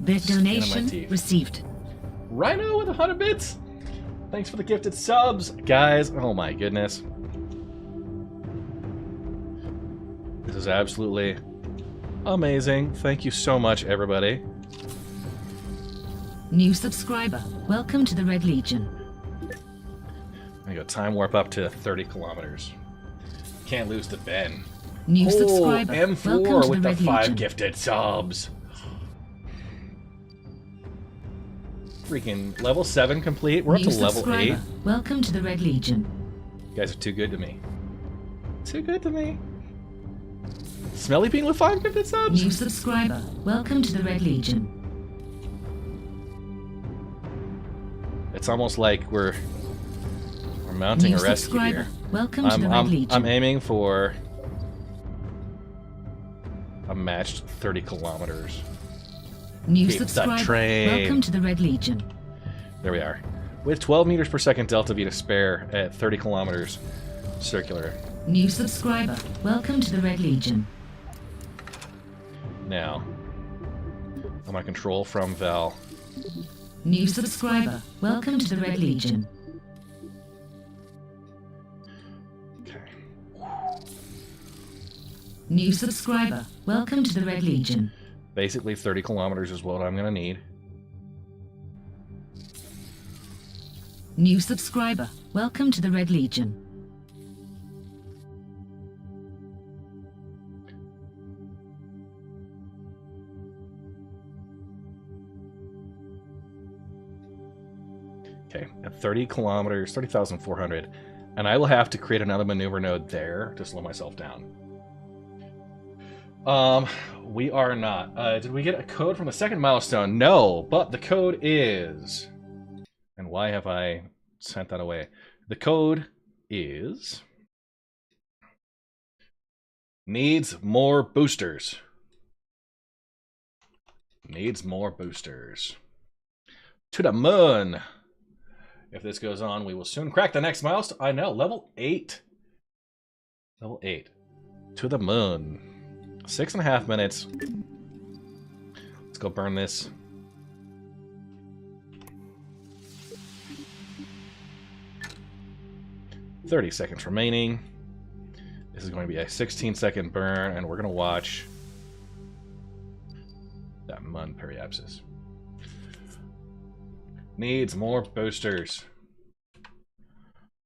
Bit Skin of my donation teeth. received. Rhino with 100 bits! Thanks for the gifted subs, guys. Oh my goodness. This is absolutely amazing. Thank you so much, everybody. New subscriber. Welcome to the Red Legion. I go time warp up to 30 kilometers. Can't lose to Ben. New Oh, subscriber. M4 Welcome to with the the Red 5 Legion. gifted subs. Freaking level 7 complete. We're up New to level 8. subscriber. Welcome to the Red Legion. You guys are too good to me. Too good to me. Smelly Bean with 5 gifted subs. New subscriber. Welcome to the Red Legion. It's almost like we're mounting New a rescue subscriber. here. Welcome to the Red Legion. I'm aiming for a matched 30 kilometers. New keep the subscriber. train. Welcome to the Red Legion. There we are. With 12 meters per second delta V to spare at 30 kilometers circular. New subscriber. Welcome to the Red Legion. Now, I'm gonna control from Val. New subscriber. Welcome to the Red Legion. Okay. New subscriber. Welcome to the Red Legion. Basically 30 kilometers is what I'm gonna need. New subscriber. Welcome to the Red Legion. Okay, at 30 kilometers, 30,400. And I will have to create another maneuver node there to slow myself down. We are not. Did we get a code from the second milestone? No, but the code is... And why have I sent that away? The code is... Needs more boosters. Needs more boosters. To the moon! If this goes on, we will soon crack the next milestone. I know, level 8. Level 8. To the moon. 6.5 minutes. Let's go burn this. "30 seconds remaining. This is going to be a 16-second burn, and we're going to watch that Mun Periapsis. Needs more boosters.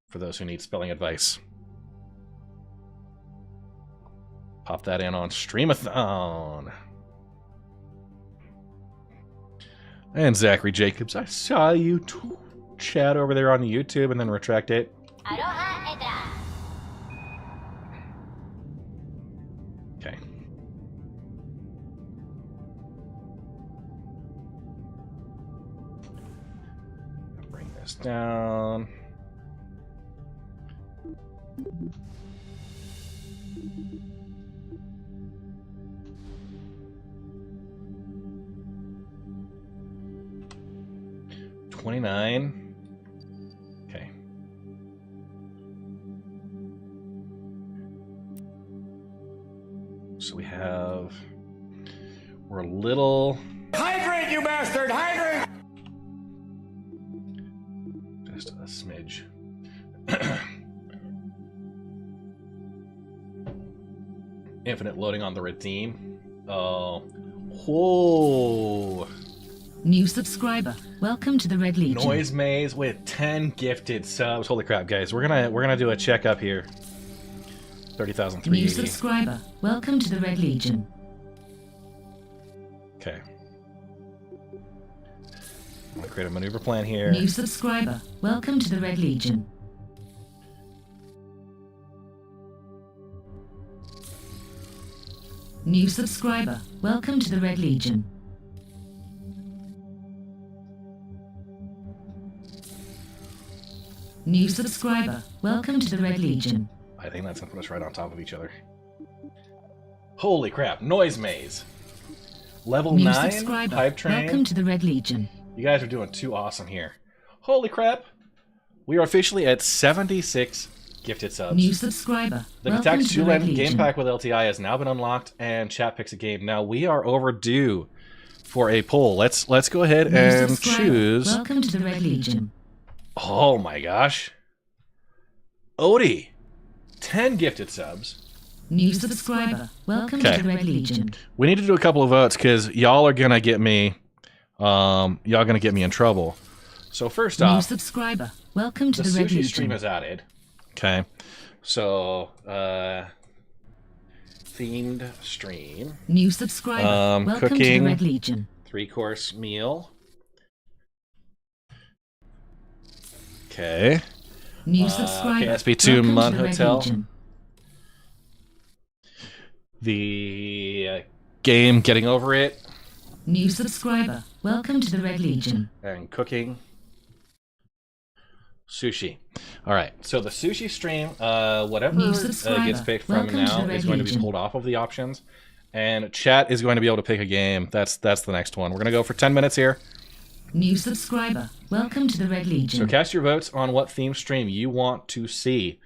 For those who need spelling advice. Pop that in on Streamathon. And Zachary Jacobs, I saw you chat over there on YouTube and then retract it. Okay. Bring this down. $29. Okay. So we're a little... Hydrate, you bastard! Hydrate! Just a smidge. Infinite loading on the redeem. Oh. Whoa. New subscriber. Welcome to the Red Legion. Noise Maze with 10 gifted subs. Holy crap, guys. We're gonna do a checkup here. 30,380. New subscriber. Welcome to the Red Legion. Okay. I'm gonna create a maneuver plan here. New subscriber. Welcome to the Red Legion. New subscriber. Welcome to the Red Legion. New subscriber. Welcome to the Red Legion. I think that's gonna put us right on top of each other. Holy crap, Noise Maze. Level New 9 subscriber. Hype Train. Welcome to the Red Legion. You guys are doing too awesome here. Holy crap. We are officially at 76 gifted subs. New subscriber. The Welcome Contact to the Red 2 game Legion. pack with LTI has now been unlocked, and chat picks a game. Now we are overdue for a poll. Let's go ahead New and subscriber. choose. Welcome to the Red Legion. Oh my gosh. Odie, 10 gifted subs. New subscriber. Welcome Okay. to the Red Legion. We need to do a couple of votes because y'all are gonna get me, in trouble. So first New off, subscriber. Welcome to the the Red sushi Legion. stream is added. Okay, so themed stream, New subscriber. Welcome to cooking. the Red Legion. 3-course meal. Okay. New subscriber. KSP2 Welcome Mun to the Red Hotel. Legion. The game Getting Over It New subscriber. Welcome to the Red Legion. and cooking. Sushi. All right. So the sushi stream, whatever New subscriber. gets picked from Welcome to now the Red is going to be Legion. pulled off of the options, and chat is going to be able to pick a game. That's the next one. We're gonna go for 10 minutes here. New subscriber. Welcome to the Red Legion. So cast your votes on what theme stream you want to see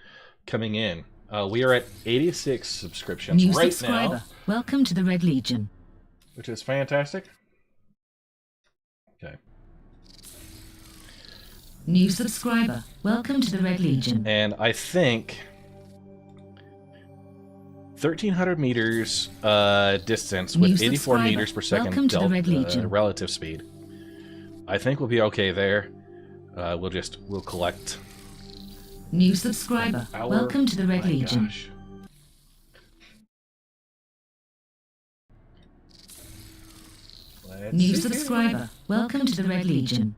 coming in. We are at 86 subscriptions New right subscriber. now, Welcome to the Red Legion. which is fantastic. Okay. New subscriber. Welcome to the Red Legion. And I think 1,300 meters distance New with 84 subscriber. meters per second Welcome to the Red Legion. relative speed. I think we'll be okay there. We'll collect. New subscriber. Our- Welcome to the Red my Legion. gosh. Let's New see. subscriber. Welcome to the Red Legion.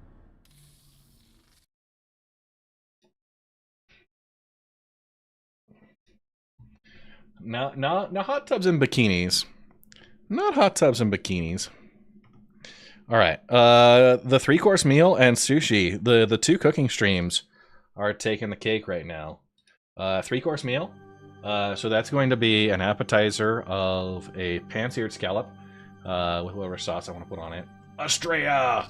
Now, hot tubs and bikinis. Not hot tubs and bikinis. All right. The 3-course meal and sushi. The 2 cooking streams are taking the cake right now. 3-course meal. So that's going to be an appetizer of a pan-seared scallop with whatever sauce I want to put on it. Australia!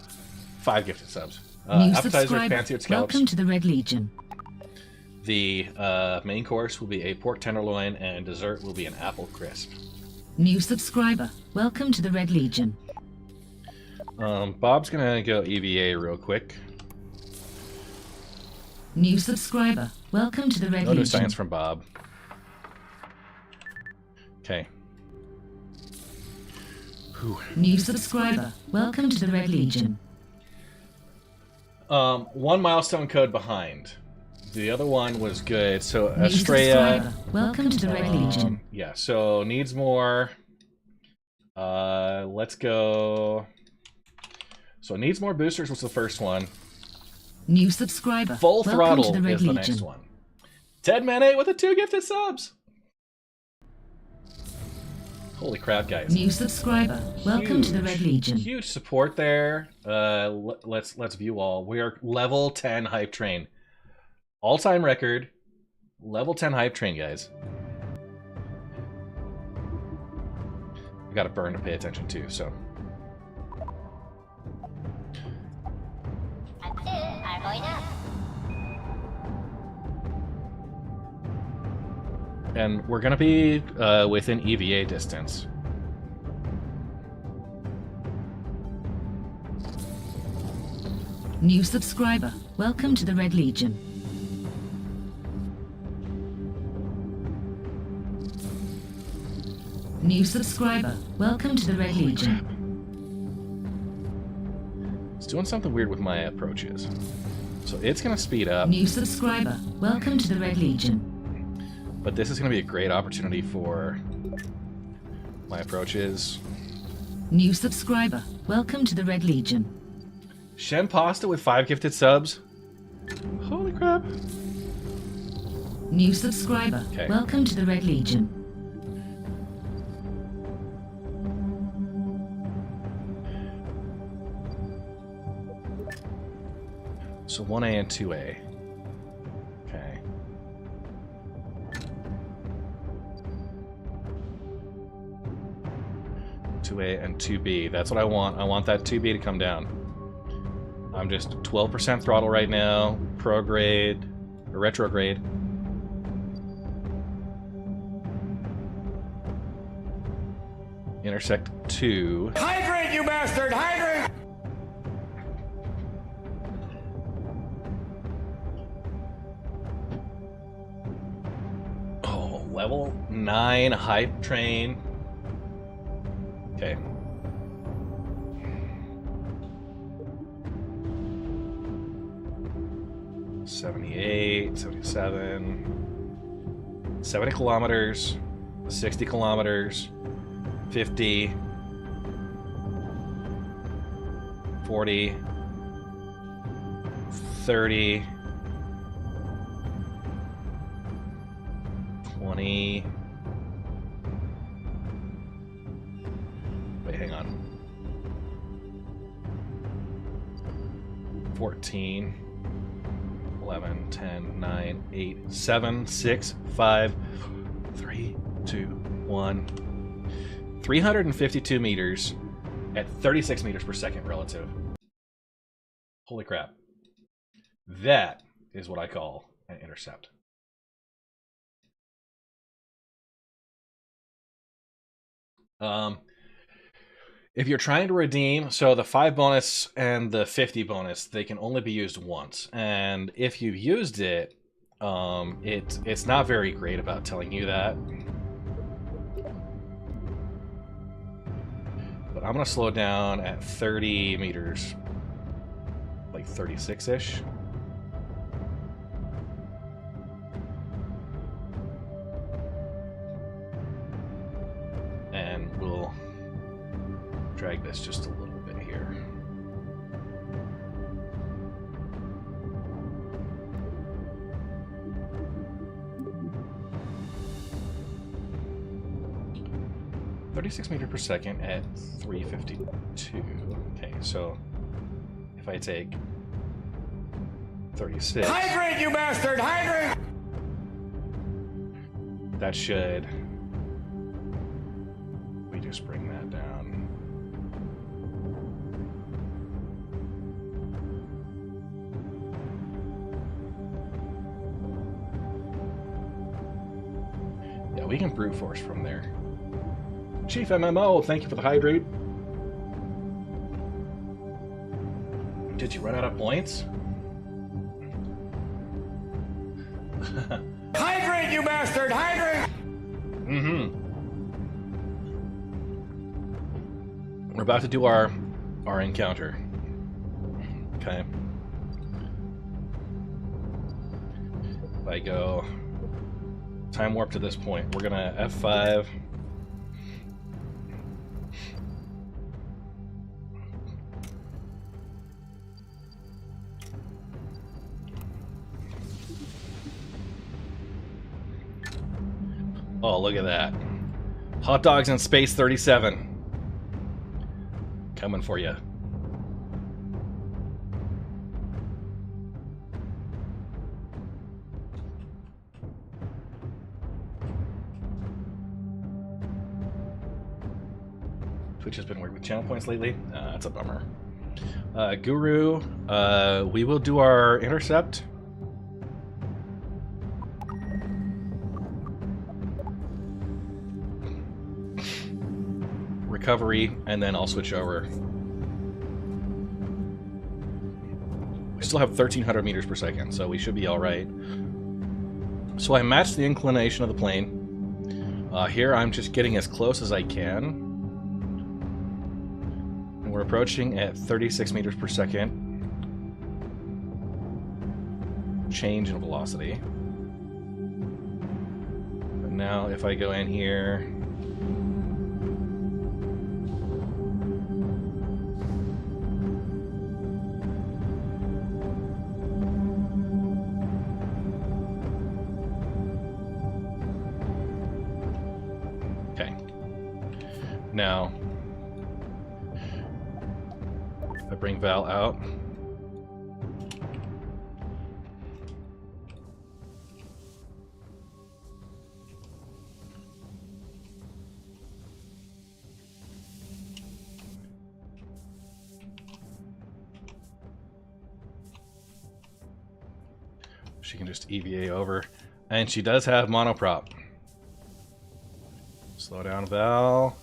5 gifted subs. New Appetizer, subscriber. pan-seared scallops. Welcome to the Red Legion. The main course will be a pork tenderloin, and dessert will be an apple crisp. New subscriber. Welcome to the Red Legion. Bob's gonna go EVA real quick. New subscriber. Welcome to the Red No new Legion. science from Bob. Okay. New subscriber. Welcome to the Red Legion. 1 milestone code behind. The other one was good. So New Australia. subscriber. Welcome to the Red Legion. Yeah. So needs more. Let's go. So needs more boosters was the first one. New subscriber. Full Welcome throttle to the Red is the Legion. next one. Ted Mane with the 2 gifted subs. Holy crap, guys! New subscriber. Welcome to the Red Legion. Huge support there. Let's view all. We are level 10 hype train. All-time record. Level 10 hype train, guys. I got a burn to pay attention to, so. And we're gonna be within EVA distance. New subscriber. Welcome to the Red Legion. New subscriber. Welcome to the Red Legion. It's doing something weird with my approaches. So it's gonna speed up. New subscriber. Welcome to the Red Legion. But this is gonna be a great opportunity for my approaches. New subscriber. Welcome to the Red Legion. Shen Pasta with 5 gifted subs. Holy crap. New subscriber. Okay. Welcome to the Red Legion. So 1A and 2A. Okay. (2A and 2B. That's what I want. I want that 2B to come down. I'm just 12% throttle right now. Prograde or retrograde. Intersect 2. Hydrate, you bastard! Hydrate! Oh, level 9 hype train. Okay. (78, 77, 70 kilometers, 60 kilometers, 50, 40, 30, 20. Wait, hang on. 14, 11, 10, 9, 8, 7, 6, 5, 3, 2, 1. 352 meters at 36 meters per second relative. Holy crap. That is what I call an intercept. If you're trying to redeem, so the 5 bonus and the 50 bonus, they can only be used once. And if you've used it, it's not very great about telling you that. But I'm gonna slow down at 30 meters, like 36-ish. And we'll drag this just a little bit here. (36 meters per second at 352). Okay, so if I take 36, Hydrate, you bastard! Hydrate! that should, we just bring that down. Yeah, we can brute force from there. Chief MMO, thank you for the hydrate. Did you run out of points? Hydrate, you bastard! Hydrate! Mm-hmm. We're about to do our encounter. Okay. If I go time warp to this point, we're gonna F5. Oh, look at that. Hot dogs in space 37. Coming for you. Twitch has been working with channel points lately. That's a bummer. Guru, we will do our intercept. recovery, and then I'll switch over. We still have 1,300 meters per second, so we should be all right. So I matched the inclination of the plane. Here I'm just getting as close as I can. And we're approaching at 36 meters per second. Change in velocity. But now if I go in here... Okay. Now, if I bring Val out... she can just EVA over. And she does have monoprop. Slow down, Val.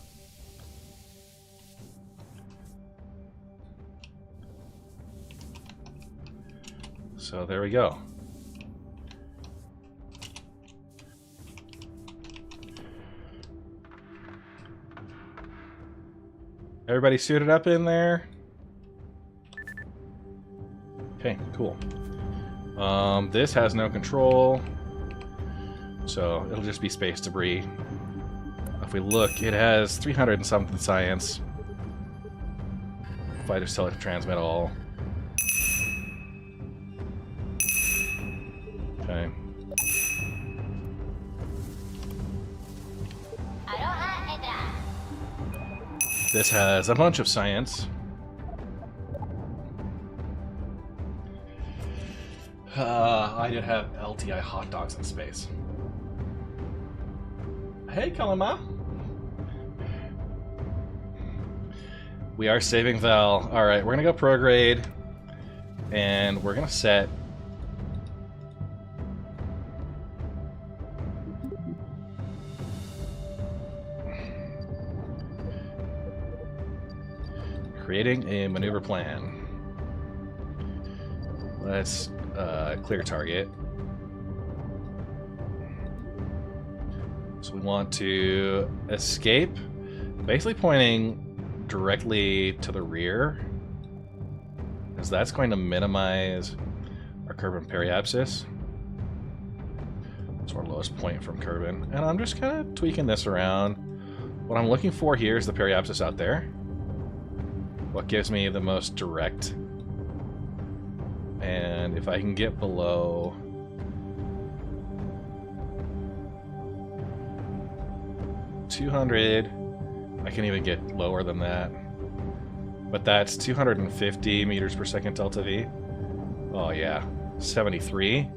So there we go. Everybody suited up in there? Okay, cool. This has no control, so it'll just be space debris. If we look, it has 300 and something science. If I just tell it to transmit all. Okay. This has a bunch of science. I did have LTI hot dogs in space. Hey, Kalama. We are saving Val. Alright, we're gonna go prograde. And we're gonna set... creating a maneuver plan. Let's clear target. So we want to escape, basically pointing directly to the rear, because that's going to minimize our Kerbal periapsis. It's our lowest point from Kerbal. And I'm just kind of tweaking this around. What I'm looking for here is the periapsis out there. What gives me the most direct. And if I can get below... ...200, I can even get lower than that. But that's 250 meters per second delta V. Oh yeah, 73.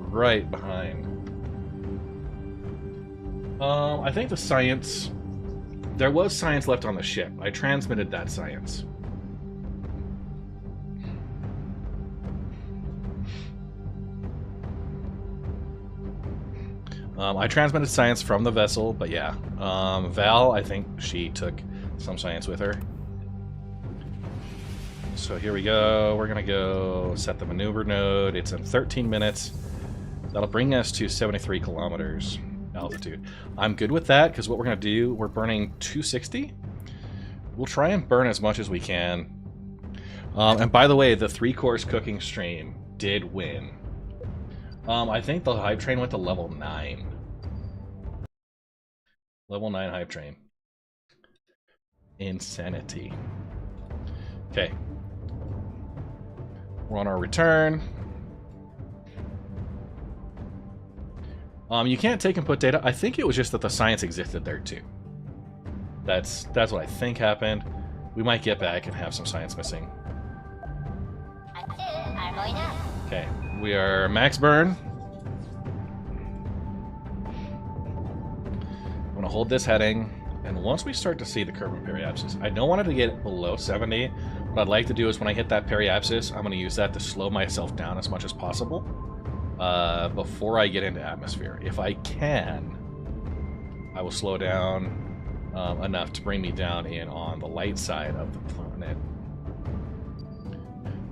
Right behind. I think the science... There was science left on the ship. I transmitted that science. I transmitted science from the vessel, but yeah. Val, I think she took some science with her. So here we go. We're going to go set the maneuver node. It's in 13 minutes. That'll bring us to 73 kilometers altitude. I'm good with that, because what we're going to do, we're burning 260. We'll try and burn as much as we can. And by the way, the 3-course cooking stream did win. I think the hype train went to level 9. Level 9 hype train. Insanity. Okay. We're on our return. You can't take input data. I think it was just that the science existed there too. That's what I think happened. We might get back and have some science missing. Okay, we are max burn. I'm gonna hold this heading, and once we start to see the Kerbal periapsis, I don't want it to get below 70. What I'd like to do is when I hit that periapsis, I'm gonna use that to slow myself down as much as possible before I get into atmosphere. If I can, I will slow down enough to bring me down in on the light side of the planet.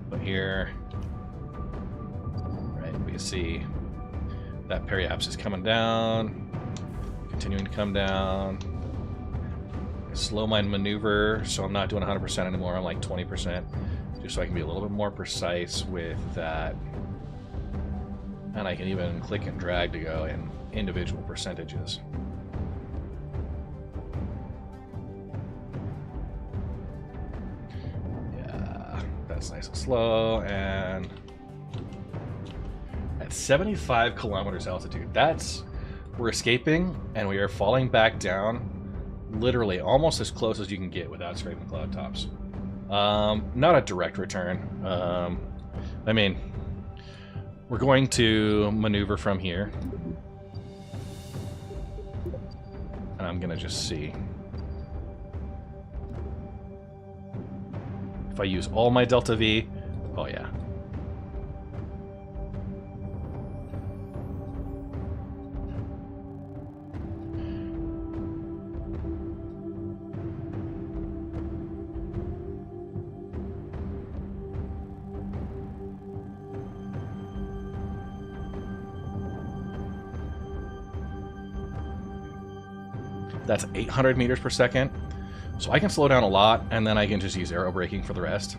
But here, right, we see that periapsis is coming down, continuing to come down. Slow my maneuver, so I'm not doing 100% anymore. I'm like 20%, just so I can be a little bit more precise with that. And I can even click and drag to go in individual percentages. Yeah, that's nice and slow. And at 75 kilometers altitude, we're escaping, and we are falling back down. Literally almost as close as you can get without scraping cloud tops. Not a direct return. I mean, we're going to maneuver from here. And I'm gonna just see. If I use all my Delta V, oh yeah. That's 800 meters per second. So I can slow down a lot, and then I can just use aero braking for the rest.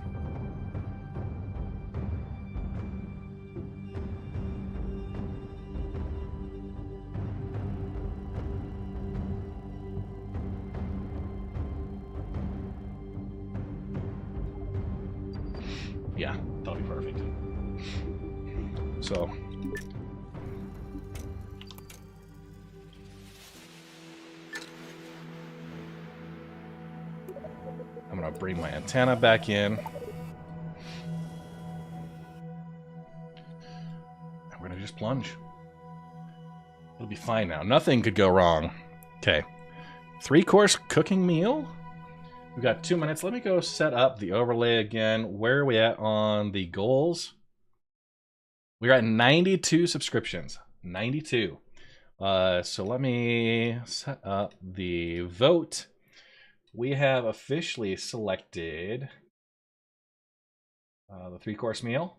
Yeah, that'll be perfect. So I'm gonna bring my antenna back in. And we're gonna just plunge. It'll be fine now. Nothing could go wrong. Okay. 3-course cooking meal. We've got 2 minutes. Let me go set up the overlay again. Where are we at on the goals? We're at 92 subscriptions. 92. So let me set up the vote. We have officially selected the 3-course meal.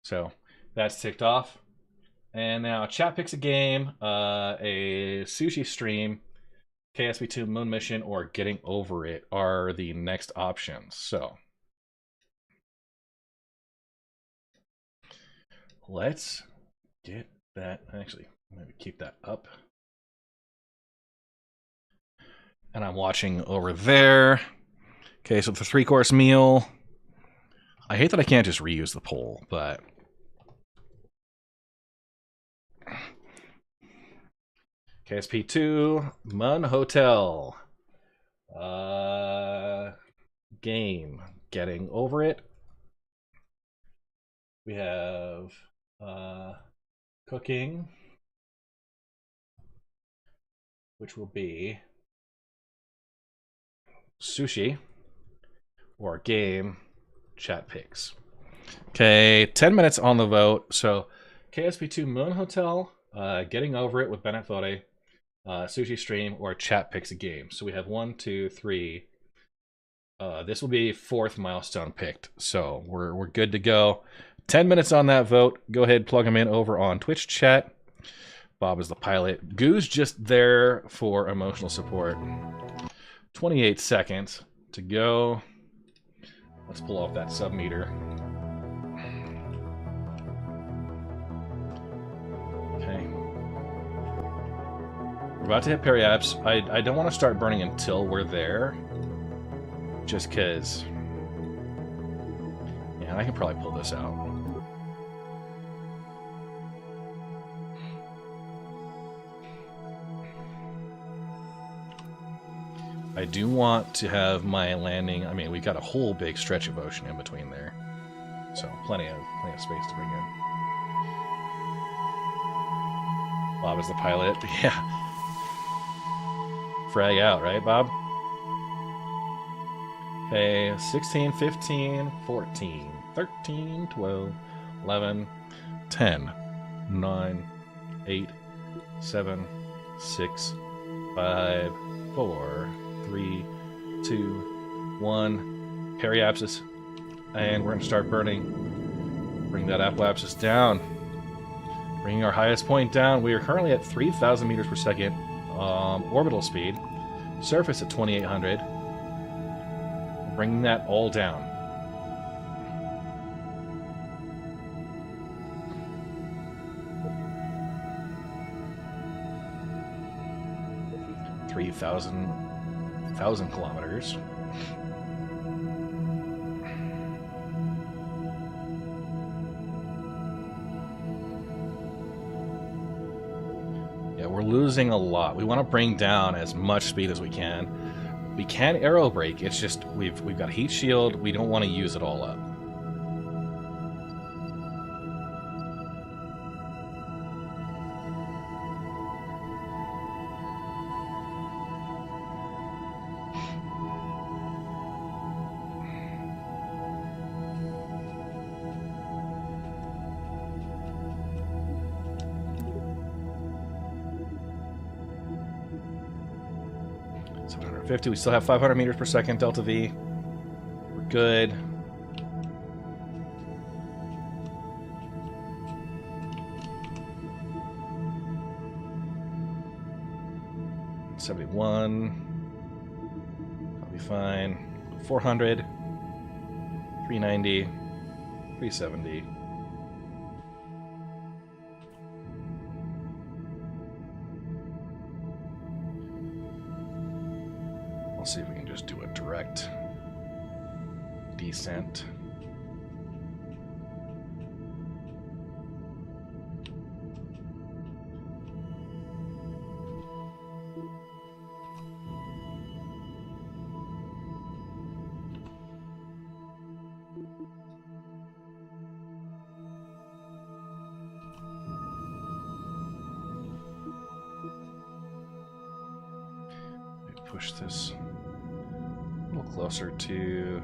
So that's ticked off. And now chat picks a game, a sushi stream, KSP2 moon mission, or getting over it are the next options. So let's get that. Actually, maybe keep that up. And I'm watching over there. Okay, so the 3-course meal. I hate that I can't just reuse the poll, but KSP2, Mun Hotel. Game. Getting over it. We have cooking, which will be sushi, or game, chat picks. Okay, 10 minutes on the vote. So KSP2 Moon Hotel, getting over it with Bennett Fode, sushi stream, or chat picks a game. So we have 1, 2, 3. This will be 4th milestone picked. So we're good to go. 10 minutes on that vote. Go ahead, plug them in over on Twitch chat. Bob is the pilot. Goo's just there for emotional support. 28 seconds to go. Let's pull off that sub-meter. Okay. We're about to hit periaps. I don't want to start burning until we're there. Just because... yeah, I can probably pull this out. I do want to have my landing. I mean, we've got a whole big stretch of ocean in between there, so plenty of space to bring in. Bob is the pilot. Yeah. Frag out, right, Bob? Okay, 16, 15, 14, 13, 12, 11, 10, 9, 8, 7, 6, 5, 4, 3, 2, 1. Periapsis. And we're going to start burning. Bring that apoapsis down. Bringing our highest point down. We are currently at 3,000 meters per second. Orbital speed. Surface at 2,800. Bringing that all down. thousand kilometers. Yeah, we're losing a lot. We want to bring down as much speed as we can. We can aero brake. It's just we've got heat shield. We don't want to use it all up. We still have 500 meters per second, delta V. We're good. $71. That'll be fine. 400. 390. 370. See if we can just do a direct descent. Push this a little closer to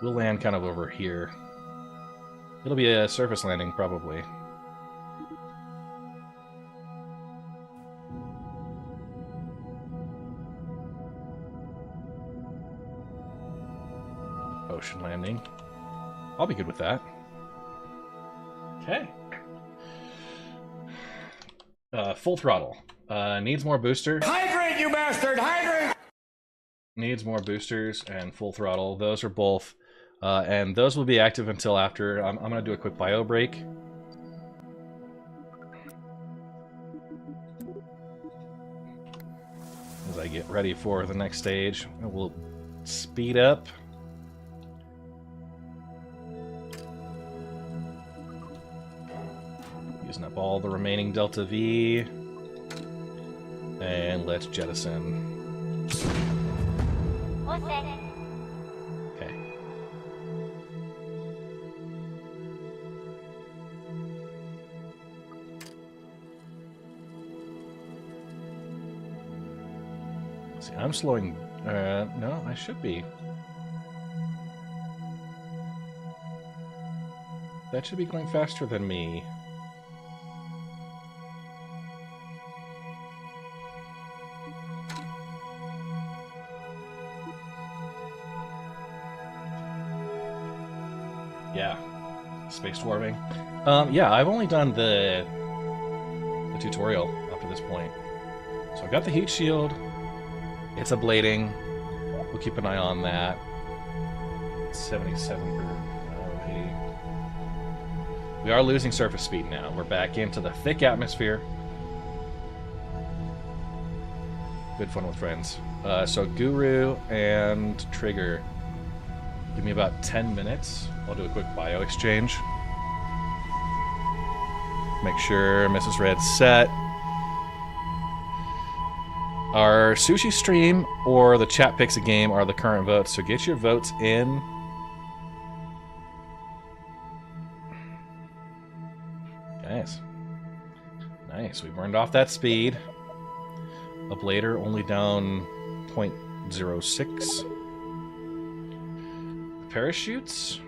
we'll land kind of over here. It'll be a surface landing probably. Ocean landing. I'll be good with that. Okay. Full throttle. Needs more booster. Hydrate, you bastard! Hydrate! Needs more boosters and full throttle. Those are both. And those will be active until after. I'm going to do a quick bio break. As I get ready for the next stage. We'll speed up. Using up all the remaining delta V. And let's jettison. Okay. See, I'm slowing. No, I should be. That should be going faster than me. Yeah, space dwarving. Yeah, I've only done the tutorial up to this point. So I've got the heat shield. It's ablating. We'll keep an eye on that. 77 per 80. We are losing surface speed now. We're back into the thick atmosphere. Good fun with friends. So Guru and Trigger. Give me about 10 minutes. I'll do a quick bio exchange. Make sure Mrs. Red's set. Our sushi stream or the chat picks a game are the current votes, so get your votes in. Nice. Nice. We burned off that speed. Ablator only down 0.06. Parachutes.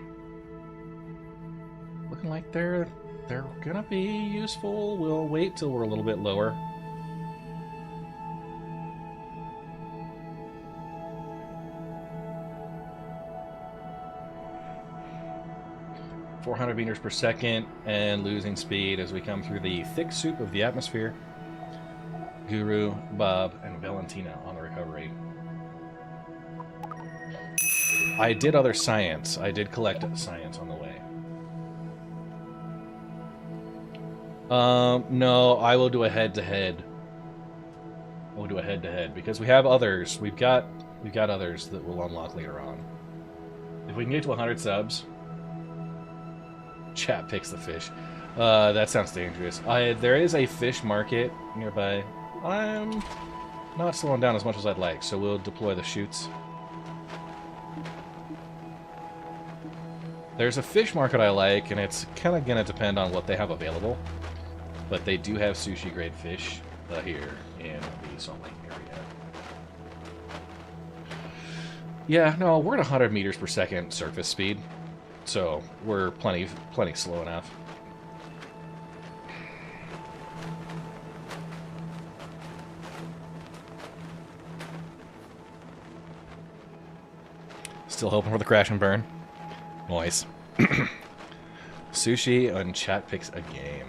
looking like they're gonna be useful. We'll wait till we're a little bit lower. .400 meters per second and losing speed as we come through the thick soup of the atmosphere. Guru, Bob, and Valentina on the recovery. I did other science. I did collect science on the way. No, I will do a head-to-head. We'll do a head-to-head because we have others. We've got others that we'll unlock later on. If we can get to 100 subs, chat picks the fish. That sounds dangerous. There is a fish market nearby. I'm not slowing down as much as I'd like, so we'll deploy the chutes. There's a fish market I like, and it's kind of going to depend on what they have available. But they do have sushi-grade fish here in the Salt Lake area. Yeah, no, we're at 100 meters per second surface speed, so we're plenty slow enough. Still hoping for the crash and burn. Nice. Sushi and chat picks a game.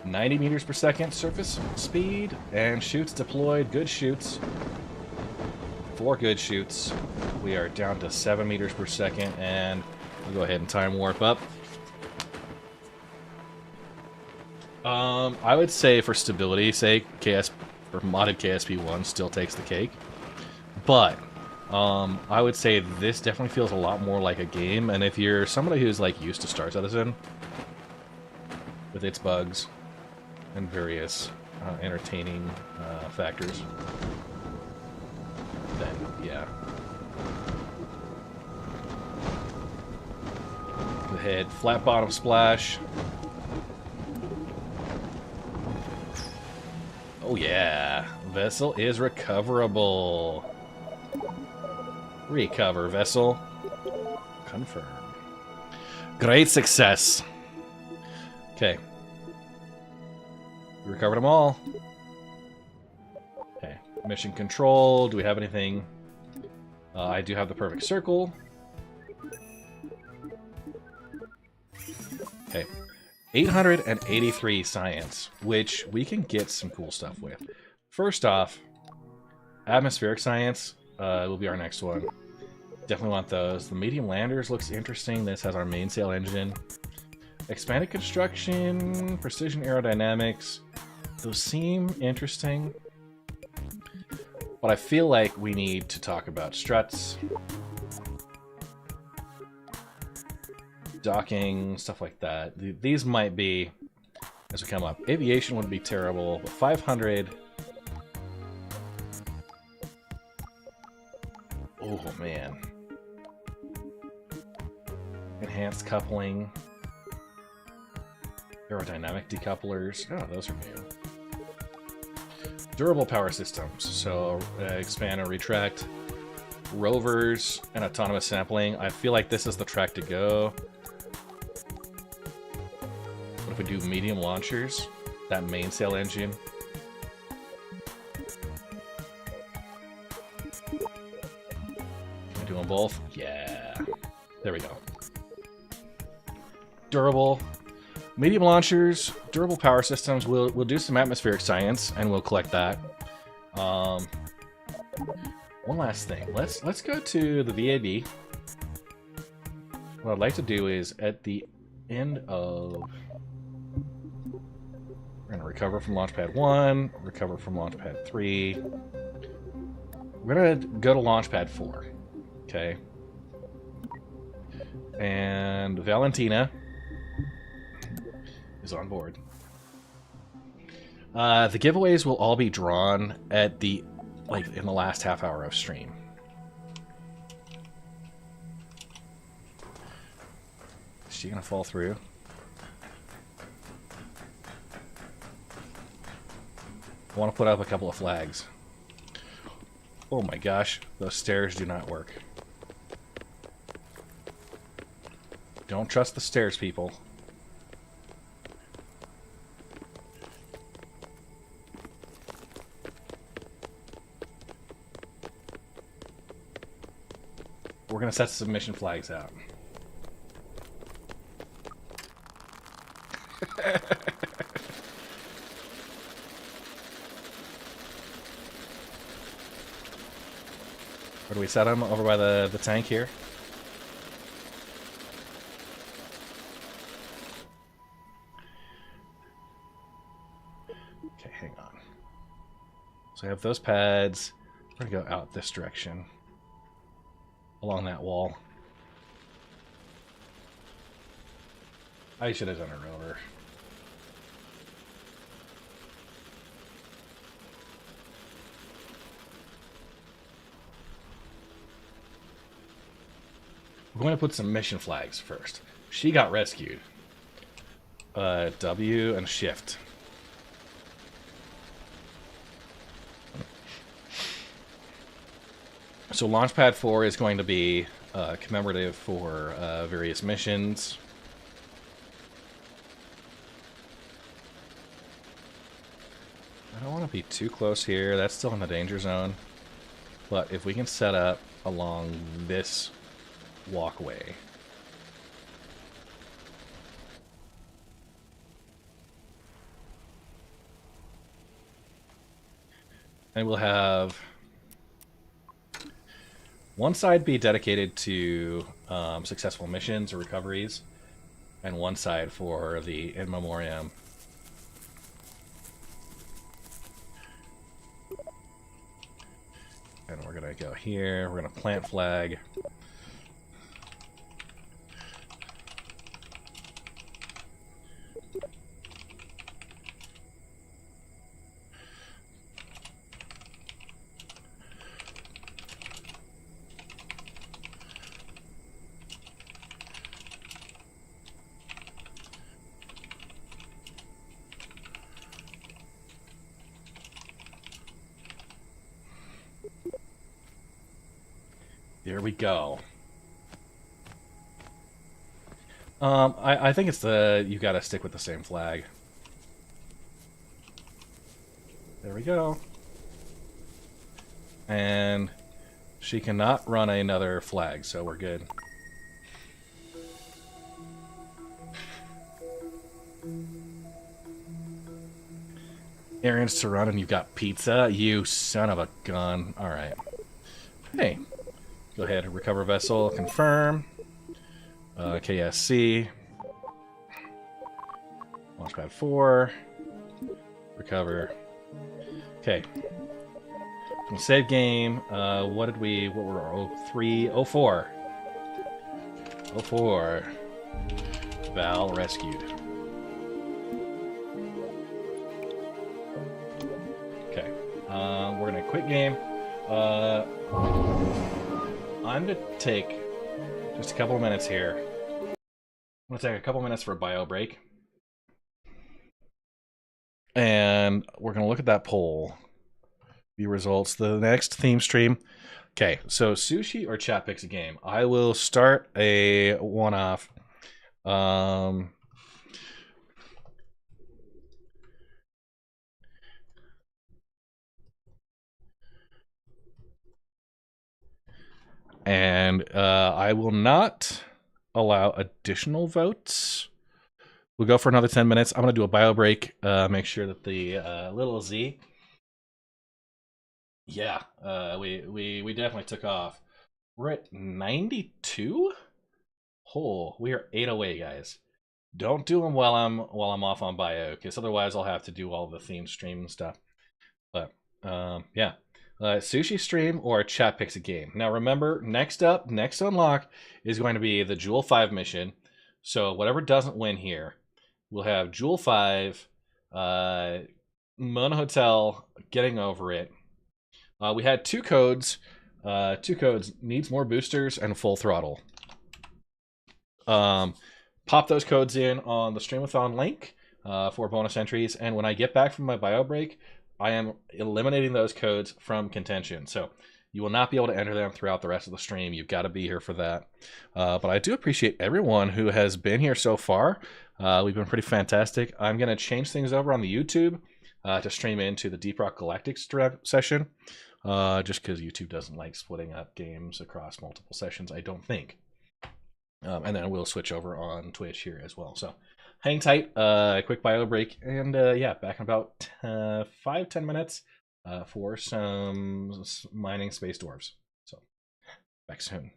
.90 meters per second surface speed and shoots deployed. Good shoots. 4 good shoots. We are down to 7 meters per second, and we'll go ahead and time warp up. I would say for stability's sake, modded KSP1 still takes the cake. But I would say this definitely feels a lot more like a game, and if you're somebody who's like used to Star Citizen with its bugs and various entertaining factors, then yeah. Go ahead, flat bottom splash. Oh yeah, vessel is recoverable. Recover vessel. Confirm. Great success. Okay. We recovered them all. Okay. Mission control. Do we have anything? I do have the perfect circle. Okay. 883 science, which we can get some cool stuff with. First off, atmospheric science will be our next one. Definitely want those. The medium landers looks interesting. This has our mainsail engine. Expanded construction, precision aerodynamics. Those seem interesting. But I feel like we need to talk about struts, docking, stuff like that. These might be, as we come up. Aviation wouldn't be terrible, but 500. Oh man. Enhanced coupling. Aerodynamic decouplers. Oh, those are new. Durable power systems. So expand and retract. Rovers and autonomous sampling. I feel like this is the track to go. What if we do medium launchers? That mainsail engine. Can we do them both? Yeah. There we go. Durable. Medium launchers, durable power systems. We'll do some atmospheric science, and we'll collect that. One last thing. Let's go to the VAB. What I'd like to do is at the end of. We're gonna recover from Launchpad 1, recover from Launchpad 3. We're gonna go to Launchpad 4. Okay. And Valentina is on board. The giveaways will all be drawn at the in the last half hour of stream. Is she gonna fall through? I want to put up a couple of flags. Oh my gosh, those stairs do not work. Don't trust the stairs, people. We're gonna set submission flags out. Where do we set them? Over by the tank here? Okay, hang on. So I have those pads. We're gonna go out this direction. Along that wall. I should have done a rover. We're going to put some mission flags first. She got rescued. W and shift. So Launchpad 4 is going to be commemorative for various missions. I don't want to be too close here. That's still in the danger zone. But if we can set up along this walkway. And we'll have one side be dedicated to successful missions or recoveries, and one side for the in memoriam. And we're gonna go here, we're gonna plant flag. There we go. I think it's you gotta stick with the same flag. There we go. And she cannot run another flag, so we're good. Errands to run and you've got pizza? You son of a gun. Alright. Hey. Go ahead, recover vessel, confirm. KSC. Launchpad 4. Recover. Okay. Save game. What were our 03? 04. 04. Val rescued. Okay. We're gonna quit game. I'm going to take just a couple of minutes here. I'm going to take a couple minutes for a bio break. And we're going to look at that poll. View results. The next theme stream. Okay, so sushi or chat picks a game. I will start a one-off. And I will not allow additional votes. We'll go for another 10 minutes. I'm going to do a bio break. Make sure that the little Z. Yeah, we definitely took off. We're at 92? Oh, we are 8 away, guys. Don't do them while I'm off on bio, because otherwise I'll have to do all the theme stream stuff. But yeah. Sushi stream or chat picks a game. Now remember, next to unlock is going to be the Jewel 5 mission. So whatever doesn't win here, we'll have Jewel 5, Mona Hotel, getting over it. We had 2 codes. 2 codes, needs more boosters and full throttle. Pop those codes in on the Streamathon link for bonus entries. And when I get back from my bio break, I am eliminating those codes from contention. So You will not be able to enter them throughout the rest of the stream. You've got to be here for that. But I do appreciate everyone who has been here so far. We've been pretty fantastic. I'm going to change things over on the YouTube to stream into the Deep Rock Galactic session, just because YouTube doesn't like splitting up games across multiple sessions, I don't think. And then we'll switch over on Twitch here as well. So hang tight, quick bio break, and yeah, back in about 5-10 minutes for some mining space dwarves. So back soon.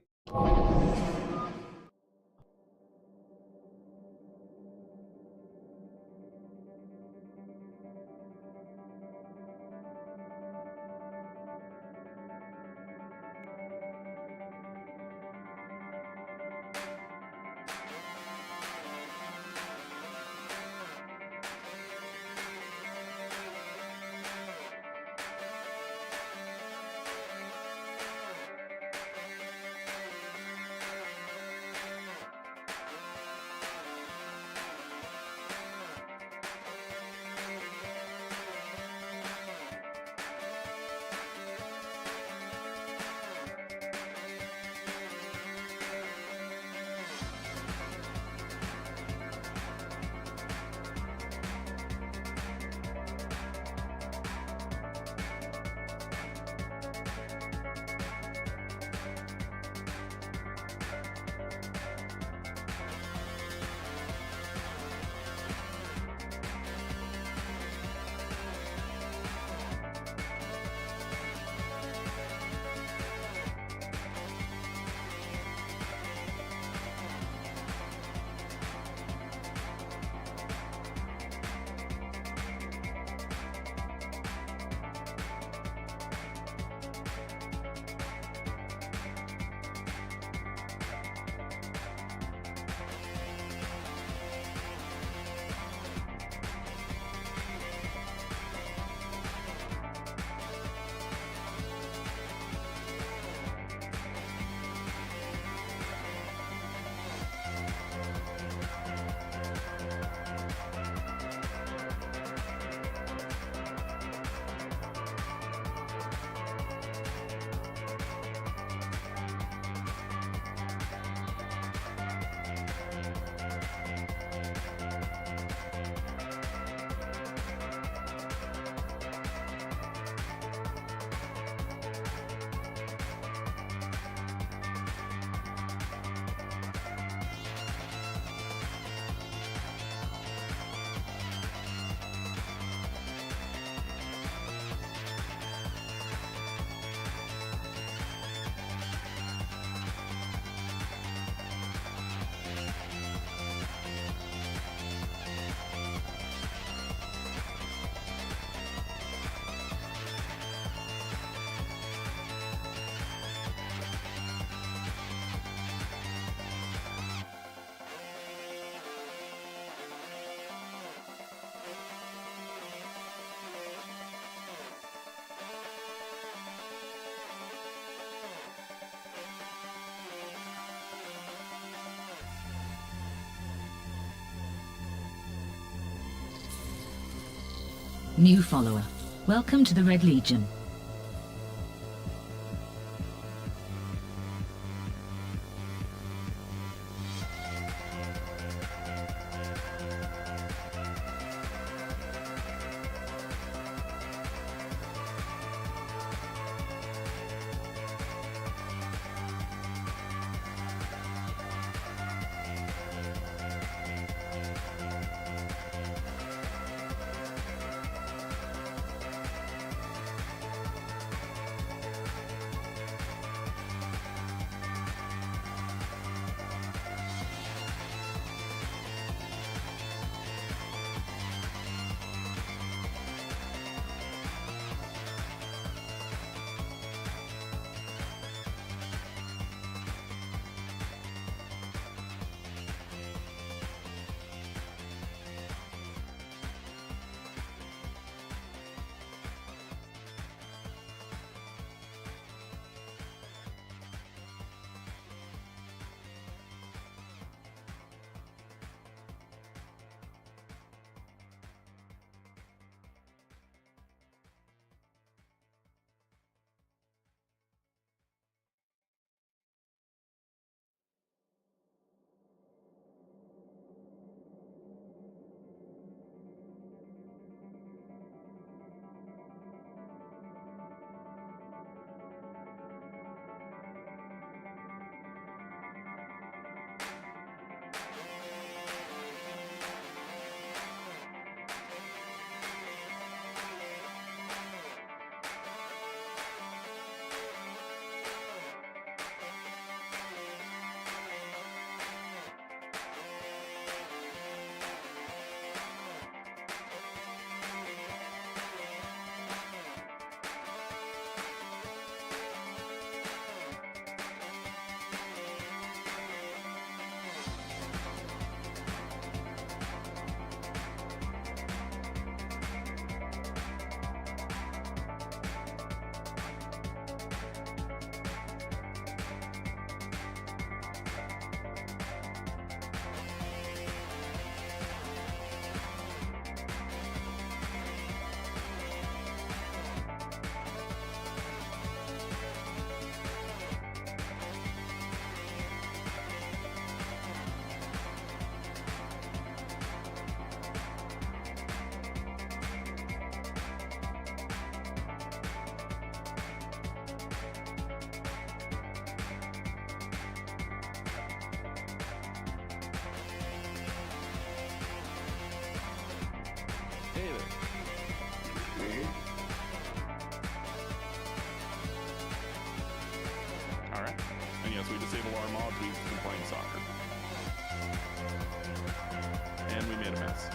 New follower. Welcome to the Red Legion. of our mob teams from playing soccer. And we made a mess.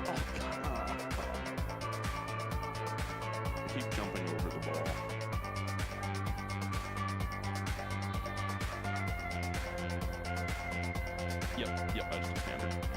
Oh, God. I keep jumping over the ball. Yep, I just expanded.